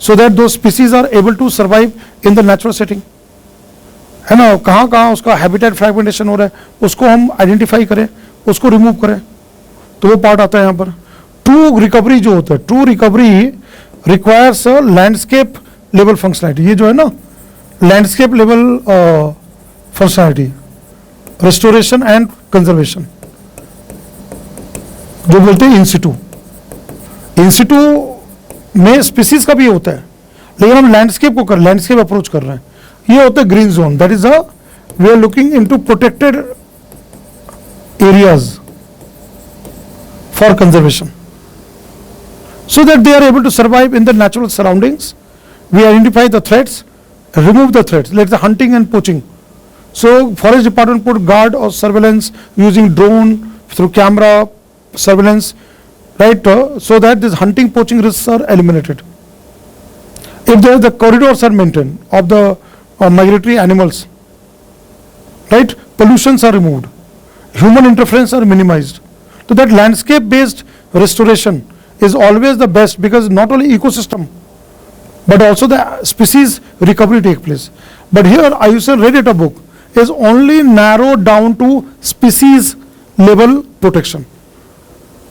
so that those species are able to survive in the natural setting, है ना. कहाँ कहाँ उसका हैबिटेट फ्रैगमेंटेशन हो रहा है उसको हम आइडेंटिफाई करें, उसको रिमूव करें. तो वो पार्ट आता है यहाँ पर. ट्रू रिकवरी जो होता है, true recovery requires landscape level functionality. ये जो है ना landscape level functionality, restoration and conservation, जो बोलते हैं इंसिटू. इंसिटू में स्पीसीज का भी होता है लेकिन हम लैंडस्केप को लैंडस्केप अप्रोच कर रहे हैं. ये होता है green zone. That is we are looking into protected areas for conservation so that they are able to survive in the natural surroundings. We identify the threats, remove the threats, like the hunting and poaching. So forest department put guard or surveillance using drone, through camera surveillance, right, so that this hunting poaching risks are eliminated. If there the corridors are maintained of the migratory animals, right, pollutions are removed, human interference are minimized. So that landscape based restoration is always the best, because not only ecosystem but also the species recovery take place. But here IUCN Red Data book is only narrowed down to species level protection.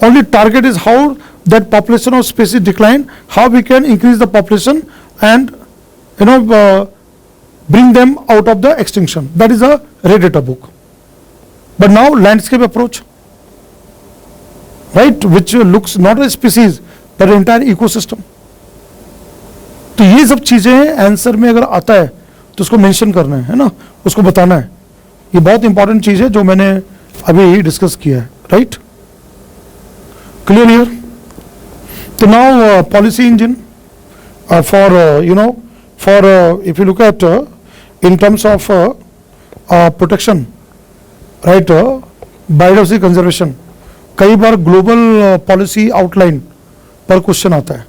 Only target is how that population of species decline, how we can increase the population and bring them out of the extinction. That is a Red Data book. But now landscape approach, right, which looks not a species but entire ecosystem. तो ये सब चीजें answer में अगर आता है तो उसको मेंशन करना है ना, उसको बताना है. ये बहुत इंपॉर्टेंट चीज है जो मैंने अभी डिस्कस किया है. Right, clear here? तो now policy engine for if you look at in terms of protection, right, biodiversity conservation, कई बार ग्लोबल पॉलिसी आउटलाइन पर क्वेश्चन आता है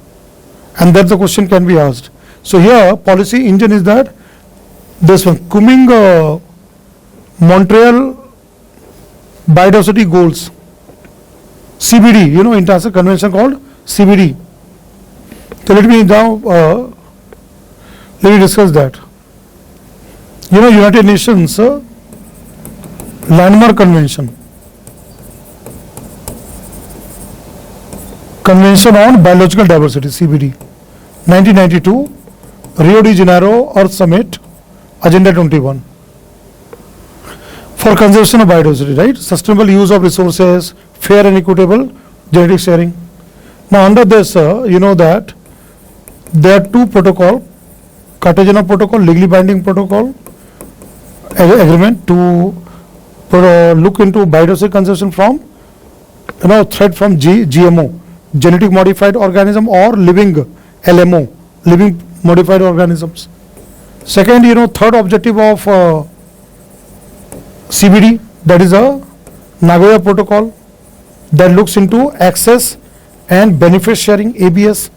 and that the question can be asked. So here policy engine is that this one, Kunming Montreal biodiversity goals, CBD, international convention called CBD. So let me discuss that. United Nations landmark Convention on Biological Diversity, CBD, 1992, Rio de Janeiro Earth Summit, Agenda 21. For conservation of biodiversity, right? Sustainable use of resources, fair and equitable genetic sharing. Now under this, you know that there are two protocols, Cartagena Protocol, legally binding protocol, agreement to look into biodiversity conservation from, threat from GMO, genetic modified organism, or living LMO, living modified organisms. Second, third objective of CBD, that is a Nagoya Protocol that looks into access and benefit sharing, ABS,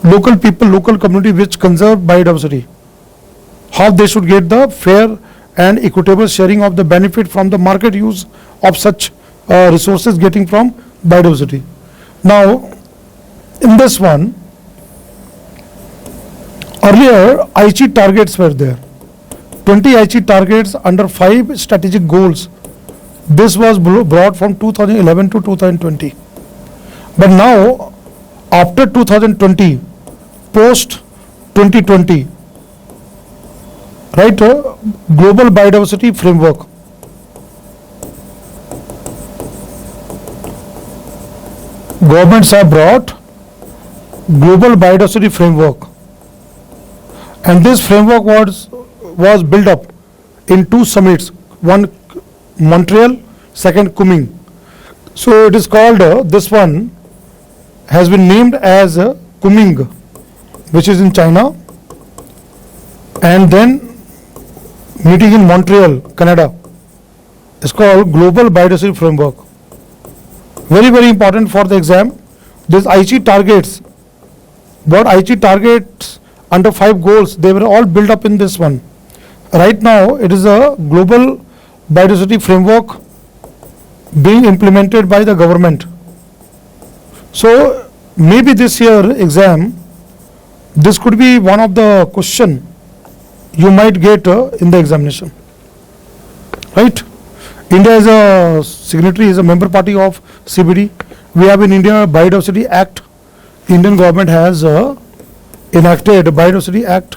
local people, local community which conserve biodiversity, how they should get the fair and equitable sharing of the benefit from the market use of such resources getting from biodiversity. Now in this one, Earlier, Aichi targets were there. 20 Aichi targets under 5 strategic goals. This was brought from 2011 to 2020. But now, after 2020, post 2020, right, global biodiversity framework. Governments have brought global biodiversity framework, and this framework was built up in 2 summits, one Montreal, second Kunming. So it is called, this one has been named as Kunming, which is in China, and then meeting in Montreal, Canada. It's called Global Biodiversity Framework. Very, very important for the exam. This Aichi targets, what Aichi targets under 5 goals, they were all built up in this one. Right now, it is a global biodiversity framework being implemented by the government. So maybe this year exam, this could be one of the question you might get in the examination, right? India is a signatory, is a member party of CBD. We have in India Biodiversity Act. Indian government has enacted a Biodiversity Act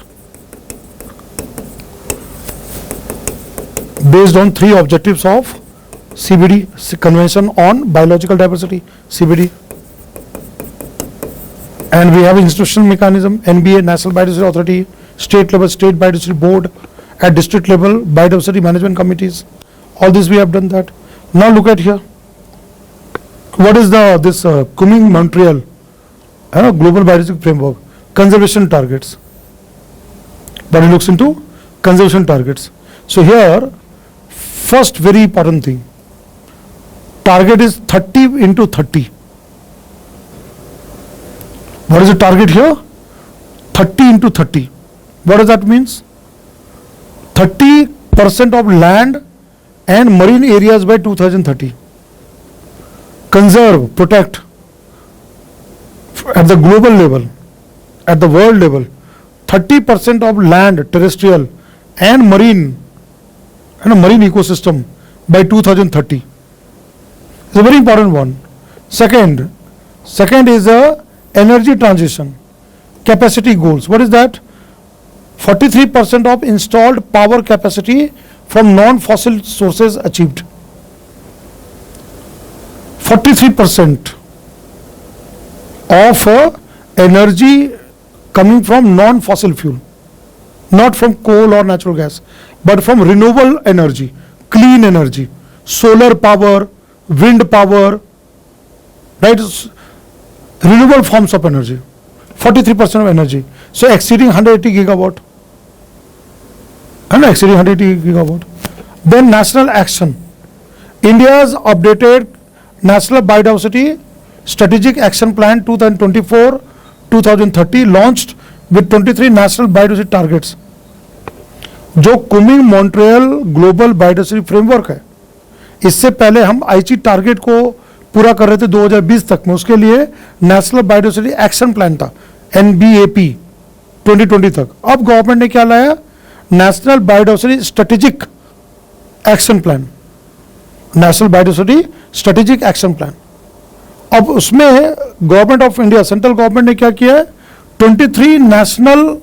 based on 3 objectives of CBD, Convention on Biological Diversity, CBD. And we have institutional mechanism, NBA, National Biodiversity Authority, state level, State Biodiversity Board, at district level, Biodiversity Management Committees. All this we have done that. Now look at here. What is this Kunming Montreal Global Biodiversity Framework? Conservation targets. But it looks into conservation targets. So here, first very important thing, target is 30 into 30. What is the target here? 30 into 30. What does that mean? 30% of land and marine areas by 2030. Conserve, protect at the global level, at the world level, 30% of land, terrestrial and marine ecosystem by 2030. It's a very important one. Second is a energy transition, capacity goals. What is that? 43% of installed power capacity from non-fossil sources achieved. 43% of energy coming from non-fossil fuel, not from coal or natural gas, but from renewable energy, clean energy, solar power, wind power, right? Renewable forms of energy, 43% of energy. So exceeding 180 gigawatt. And exceeding 180 gigawatt. Then national action. India's updated National Biodiversity Strategic Action Plan 2024-2030 launched with 23 national biodiversity targets. जो कुमिंग Montreal global biodiversity framework है, इससे पहले हम आईची target को पूरा कर रहे थे 2020 तक में, उसके लिए नेशनल बायोडाइवर्सिटी एक्शन प्लान था NBAP 2020 तक. अब गवर्नमेंट ने क्या लाया? National biodiversity strategic action plan, national biodiversity strategic action plan. अब उसमें government of India, central government ने क्या किया है? 23 नेशनल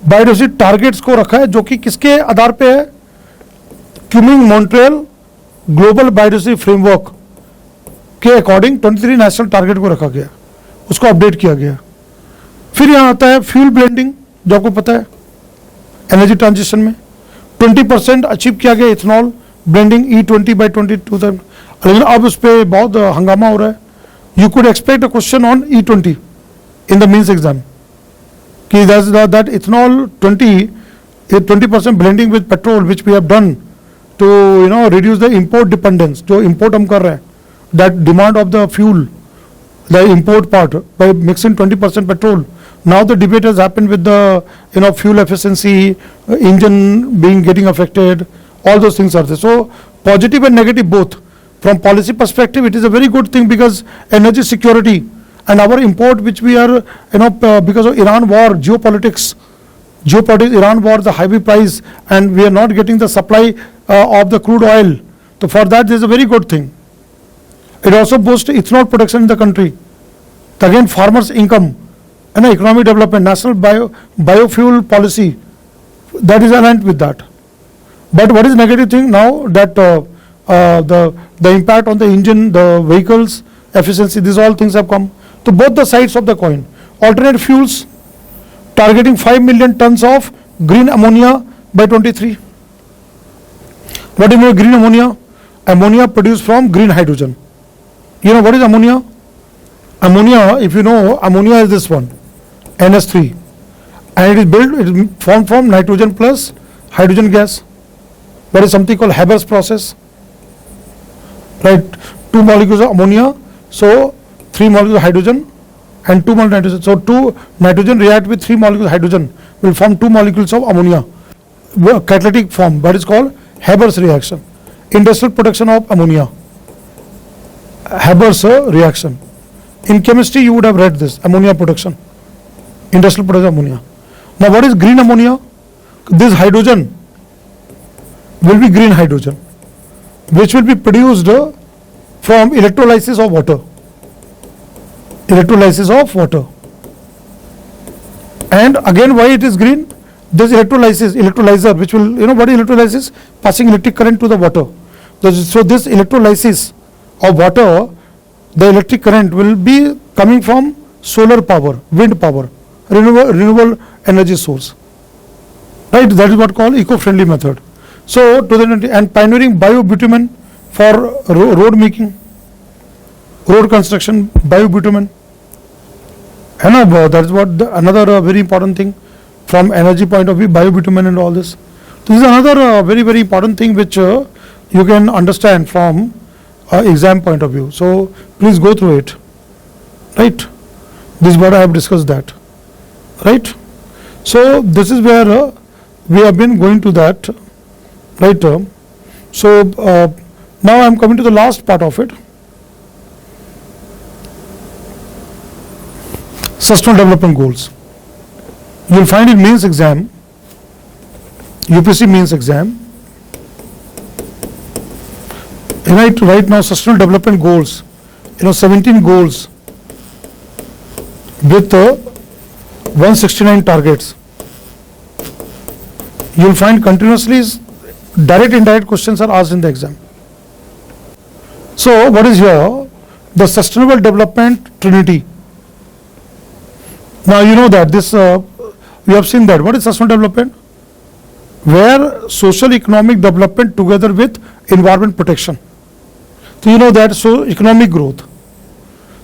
बायोडाइवर्सिटी टारगेट्स को रखा है, जो कि किसके आधार पे है? कुमिंग मॉन्ट्रियल ग्लोबल बायोडाइवर्सिटी फ्रेमवर्क के अकॉर्डिंग 23 नेशनल टारगेट को रखा गया, उसको अपडेट किया गया. फिर यहां आता है फ्यूल ब्लेंडिंग, जो आपको पता है एनर्जी ट्रांजिशन में 20% अचीव किया गया इथेनॉल ब्लेंडिंग E20 by 2022. लेकिन अब उस पर बहुत हंगामा हो रहा है. You could expect a question on E20 in the mains exam कि that ethanol 20% blending with petrol which we have done to reduce the import dependence, जो import हम कर रहे हैं, that demand of the fuel, the import part by mixing 20% petrol. Now the debate has happened with the fuel efficiency, engine getting affected, all those things are there. So positive and negative both. From policy perspective, it is a very good thing because energy security and our import, which we are because of Iran war, geopolitics, geopolitics, Iran war, the high price, and we are not getting the supply of the crude oil. So for that, there is a very good thing. It also boosts ethanol production in the country. Again, farmers' income and economic development, national biofuel policy, that is aligned with that. But what is negative thing now that the impact on the engine, the vehicles, efficiency, these all things have come to both the sides of the coin. Alternate fuels targeting 5 million tons of green ammonia by 23. What do you know green ammonia? Ammonia produced from green hydrogen. You know what is ammonia? Ammonia, if you know, ammonia is this one, NS3, and it is formed from nitrogen plus hydrogen gas. That is something called Haber's process. Right, 2 molecules of ammonia, so 3 molecules of hydrogen and 2 molecules of nitrogen. So 2 nitrogen react with 3 molecules of hydrogen will form 2 molecules of ammonia. Catalytic form, that is called Haber's reaction. Industrial production of ammonia, Haber's reaction. In chemistry, you would have read this, ammonia production, industrial production of ammonia. Now, what is green ammonia? This hydrogen will be green hydrogen, which will be produced from electrolysis of water. Electrolysis of water. And again, why it is green? This electrolyzer, which will, you know what is electrolysis? Passing electric current to the water. So this electrolysis of water, the electric current will be coming from solar power, wind power, renewable energy source. Right, that is what called eco-friendly method. So, and pioneering biobitumen for road making, road construction, biobitumen. And that is what another very important thing from energy point of view, biobitumen and all this. This is another very, very important thing which you can understand from exam point of view. So, please go through it. Right. This is what I have discussed that. Right. So, this is where we have been going to that. Right. So, now I am coming to the last part of it. Sustainable Development Goals. You will find in mains exam, UPSC mains exam, right now Sustainable Development Goals, 17 goals with 169 targets. You will find continuously direct indirect questions are asked in the exam. So, what is here? The Sustainable Development Trinity. Now, you know that this, we have seen that. What is sustainable development? Where social economic development together with environment protection. So, you know that, so economic growth.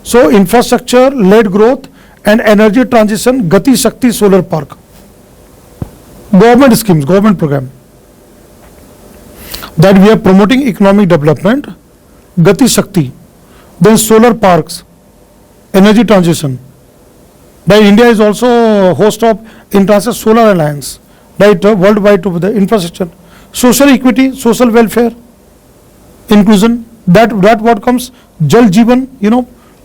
So, infrastructure led growth and energy transition, Gati Shakti Solar Park. Government schemes, government program. That we are promoting economic development, Gati Shakti. Then solar parks, energy transition. Right, India is also host of International Solar Alliance, right, worldwide to the infrastructure, social equity, social welfare, inclusion. That what comes, Jal Jeevan,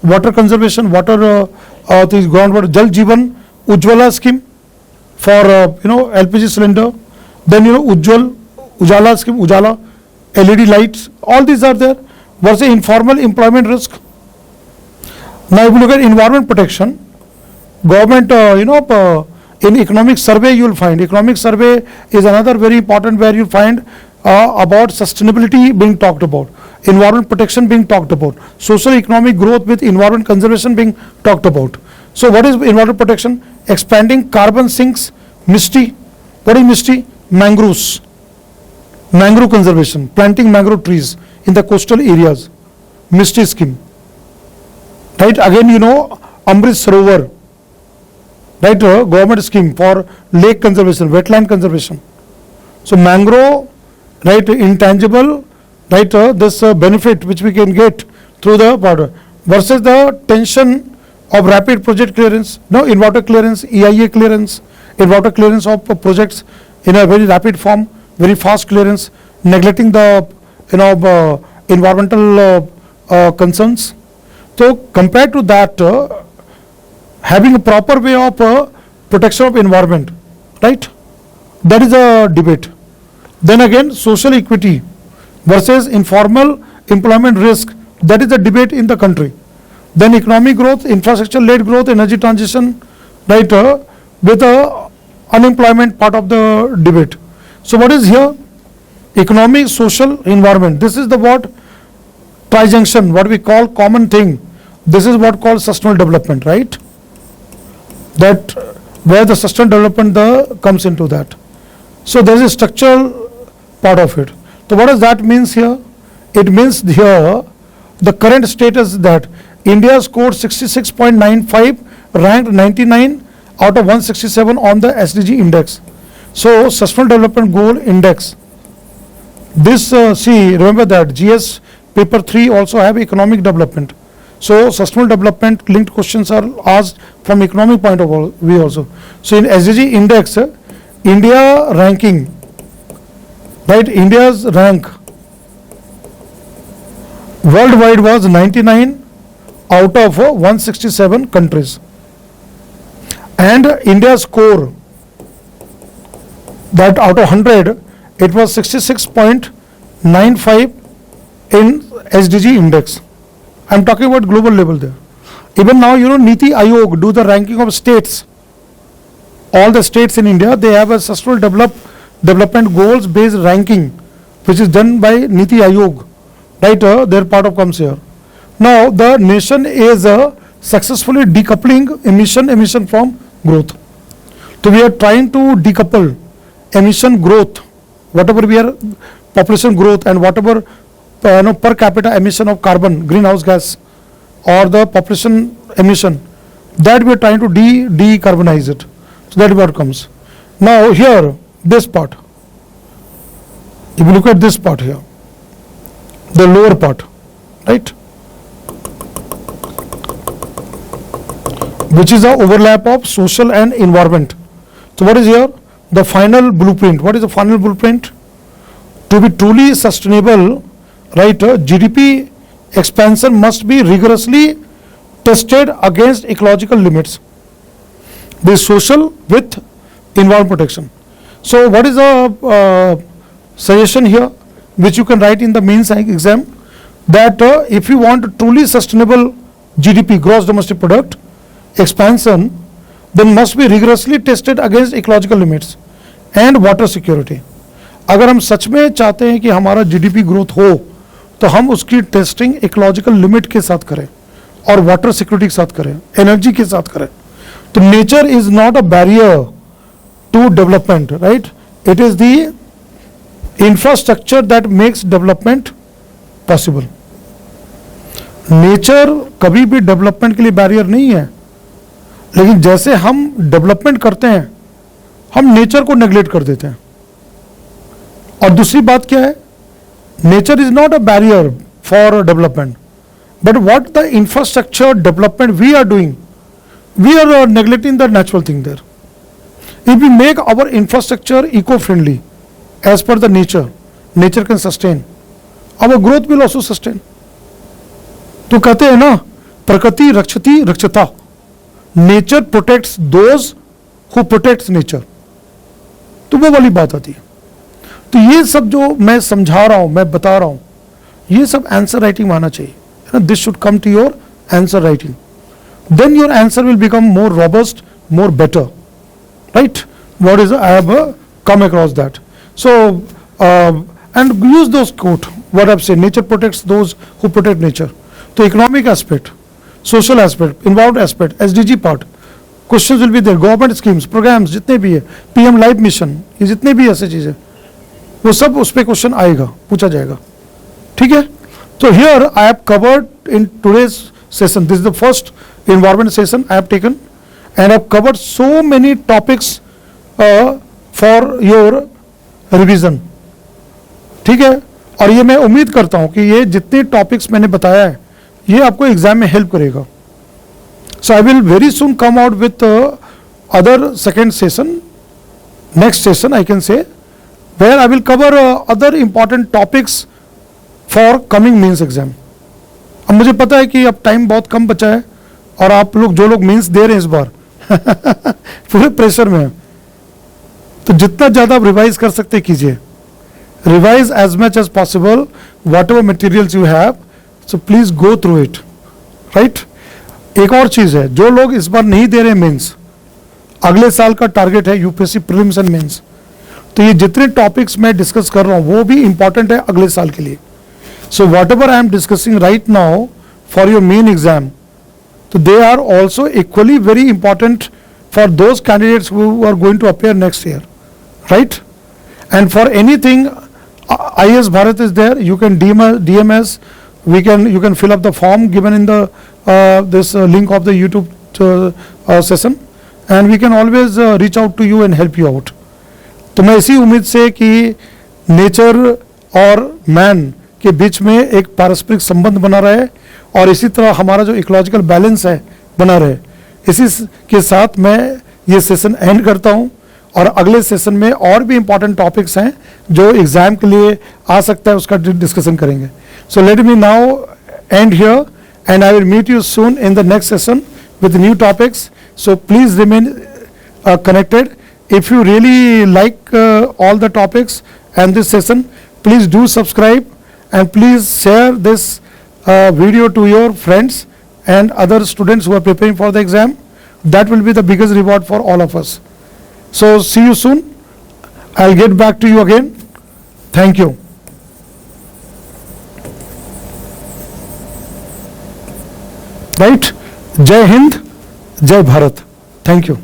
water conservation, water, things groundwater, Jal Jeevan, Ujjwala scheme for LPG cylinder. Then Ujjwala scheme, Ujjala, LED lights. All these are there. What's the informal employment risk? Now, if you look at environment protection. Government, in economic survey you will find, economic survey is another very important where you find about sustainability being talked about, environment protection being talked about, social economic growth with environment conservation being talked about. So, what is environment protection? Expanding carbon sinks, MISTI. What is MISTI? Mangroves, mangrove conservation, planting mangrove trees in the coastal areas, MISTI scheme. Right, again Amrit Sarovar. Right, government scheme for lake conservation, wetland conservation. So, mangrove, right, intangible, right, this benefit which we can get through the border versus the tension of rapid project clearance, in water clearance, EIA clearance, in water clearance of projects in a very rapid form, very fast clearance, neglecting the environmental concerns. So, compared to that, having a proper way of protection of environment, right? that is a debate. Then again, social equity versus informal employment risk, that is a debate in the country. Then economic growth, infrastructure-led growth, energy transition, right, with unemployment part of the debate. So what is here? Economic, social, environment. This is the what? Trijunction, what we call common thing. This is what called sustainable development, right? That where the sustainable development comes into that. So there is a structural part of it. So what does that means here? It means here the current status that India scored 66.95, ranked 99 out of 167 on the SDG index. So Sustainable Development Goal Index. This see, remember that GS paper 3 also have economic development. So sustainable development linked questions are asked from economic point of view also. So in SDG index, India ranking, right, India's rank worldwide was 99 out of 167 countries. And India's score, that out of 100, it was 66.95 in SDG index. I am talking about global level there. Even now, you know, Niti Aayog do the ranking of states. All the states in India, they have a sustainable development goals based ranking, which is done by Niti Aayog. Right, their part of comes here. Now, the nation is successfully decoupling emission from growth. So we are trying to decouple emission growth, whatever we are population growth and whatever per capita emission of carbon, greenhouse gas, or the population emission, that we are trying to decarbonize it. So that is what comes. Now here, this part, if you look at this part here, the lower part, right, which is the overlap of social and environment. So what is here? The final blueprint. What is the final blueprint? To be truly sustainable, right, GDP expansion must be rigorously tested against ecological limits. The social with environment protection. So what is the suggestion here, which you can write in the mains exam, that if you want truly sustainable GDP, gross domestic product expansion, then must be rigorously tested against ecological limits and water security. अगर हम सच में चाहते हैं कि हमारा GDP growth हो, तो हम उसकी टेस्टिंग इकोलॉजिकल लिमिट के साथ करें और वाटर सिक्योरिटी के साथ करें, एनर्जी के साथ करें. तो nature is not a barrier to development, right? It is the infrastructure that makes development possible. Nature कभी भी डेवलपमेंट के लिए बैरियर नहीं है, लेकिन जैसे हम डेवलपमेंट करते हैं हम नेचर को नेग्लेक्ट कर देते हैं. और दूसरी बात क्या है, nature is not a barrier for development, but what the infrastructure development we are doing, we are neglecting the natural thing there. If we make our infrastructure eco friendly as per the nature, nature can sustain, our growth will also sustain. तो कहते हैं ना, प्रकृति रक्षति रक्षता, nature protects those who protects nature. तो वो वाली बात आती है. तो ये सब जो मैं समझा रहा हूं, मैं बता रहा हूं, ये सब आंसर राइटिंग में आना चाहिए. This should come to your answer writing, then your answer will become more robust, more better, right? What is I have come across that. So and use those quote, what I say, nature protects those who protect nature. तो economic aspect, social aspect, involve aspect, SDG part, questions will be there, government schemes, programmes जितने भी है, PM life mission, ये जितने भी ऐसे चीजें, वो सब उस पे क्वेश्चन आएगा, पूछा जाएगा. ठीक है? तो here I have covered in today's session, this is the first environment session I have taken, and I have covered so many topics for your revision. ठीक है? और ये मैं उम्मीद करता हूं कि ये जितने टॉपिक्स मैंने बताया है ये आपको एग्जाम में हेल्प करेगा. So I will very soon come out with other second session, next session I can say, where I will cover other important topics for coming mains exam. अब मुझे पता है कि अब टाइम बहुत कम बचा है और आप लोग जो लोग मेंस दे रहे हैं इस बार पूरे प्रेशर में हैं. तो जितना ज़्यादा आप रिवाइज कर सकते कीजिए, revise as much as possible whatever materials you have, so please go through it, right. एक और चीज़ है, जो लोग इस बार नहीं दे रहे मेंस, अगले साल का टारगेट है यूपीएससी प्रीलिम्स एंड मेंस, तो ये जितने टॉपिक्स मैं डिस्कस कर रहा हूँ वो भी इंपॉर्टेंट है अगले साल के लिए। So whatever I am discussing right now for your main exam, तो they are also equally very important for those candidates who are going to appear next year, right? And for anything, IS Bharat is there. You can DM us. You can fill up the form given in the this link of the YouTube session, and we can always reach out to you and help you out. तो मैं इसी उम्मीद से कि nature और man के बीच में एक पारस्परिक संबंध बना रहे और इसी तरह हमारा जो इकोलॉजिकल बैलेंस है बना रहे, इसी के साथ मैं ये सेशन एंड करता हूँ। और अगले सेशन में और भी इंपॉर्टेंट टॉपिक्स हैं जो एग्जाम के लिए आ सकता है, उसका डिस्कशन करेंगे। So let me now end here and I will meet you soon in the next session with new topics. So please remain connected. If you really like all the topics and this session, please do subscribe and please share this video to your friends and other students who are preparing for the exam. That will be the biggest reward for all of us. So see you soon. I'll get back to you again. Thank you. Right? Jai Hind, Jai Bharat. Thank you.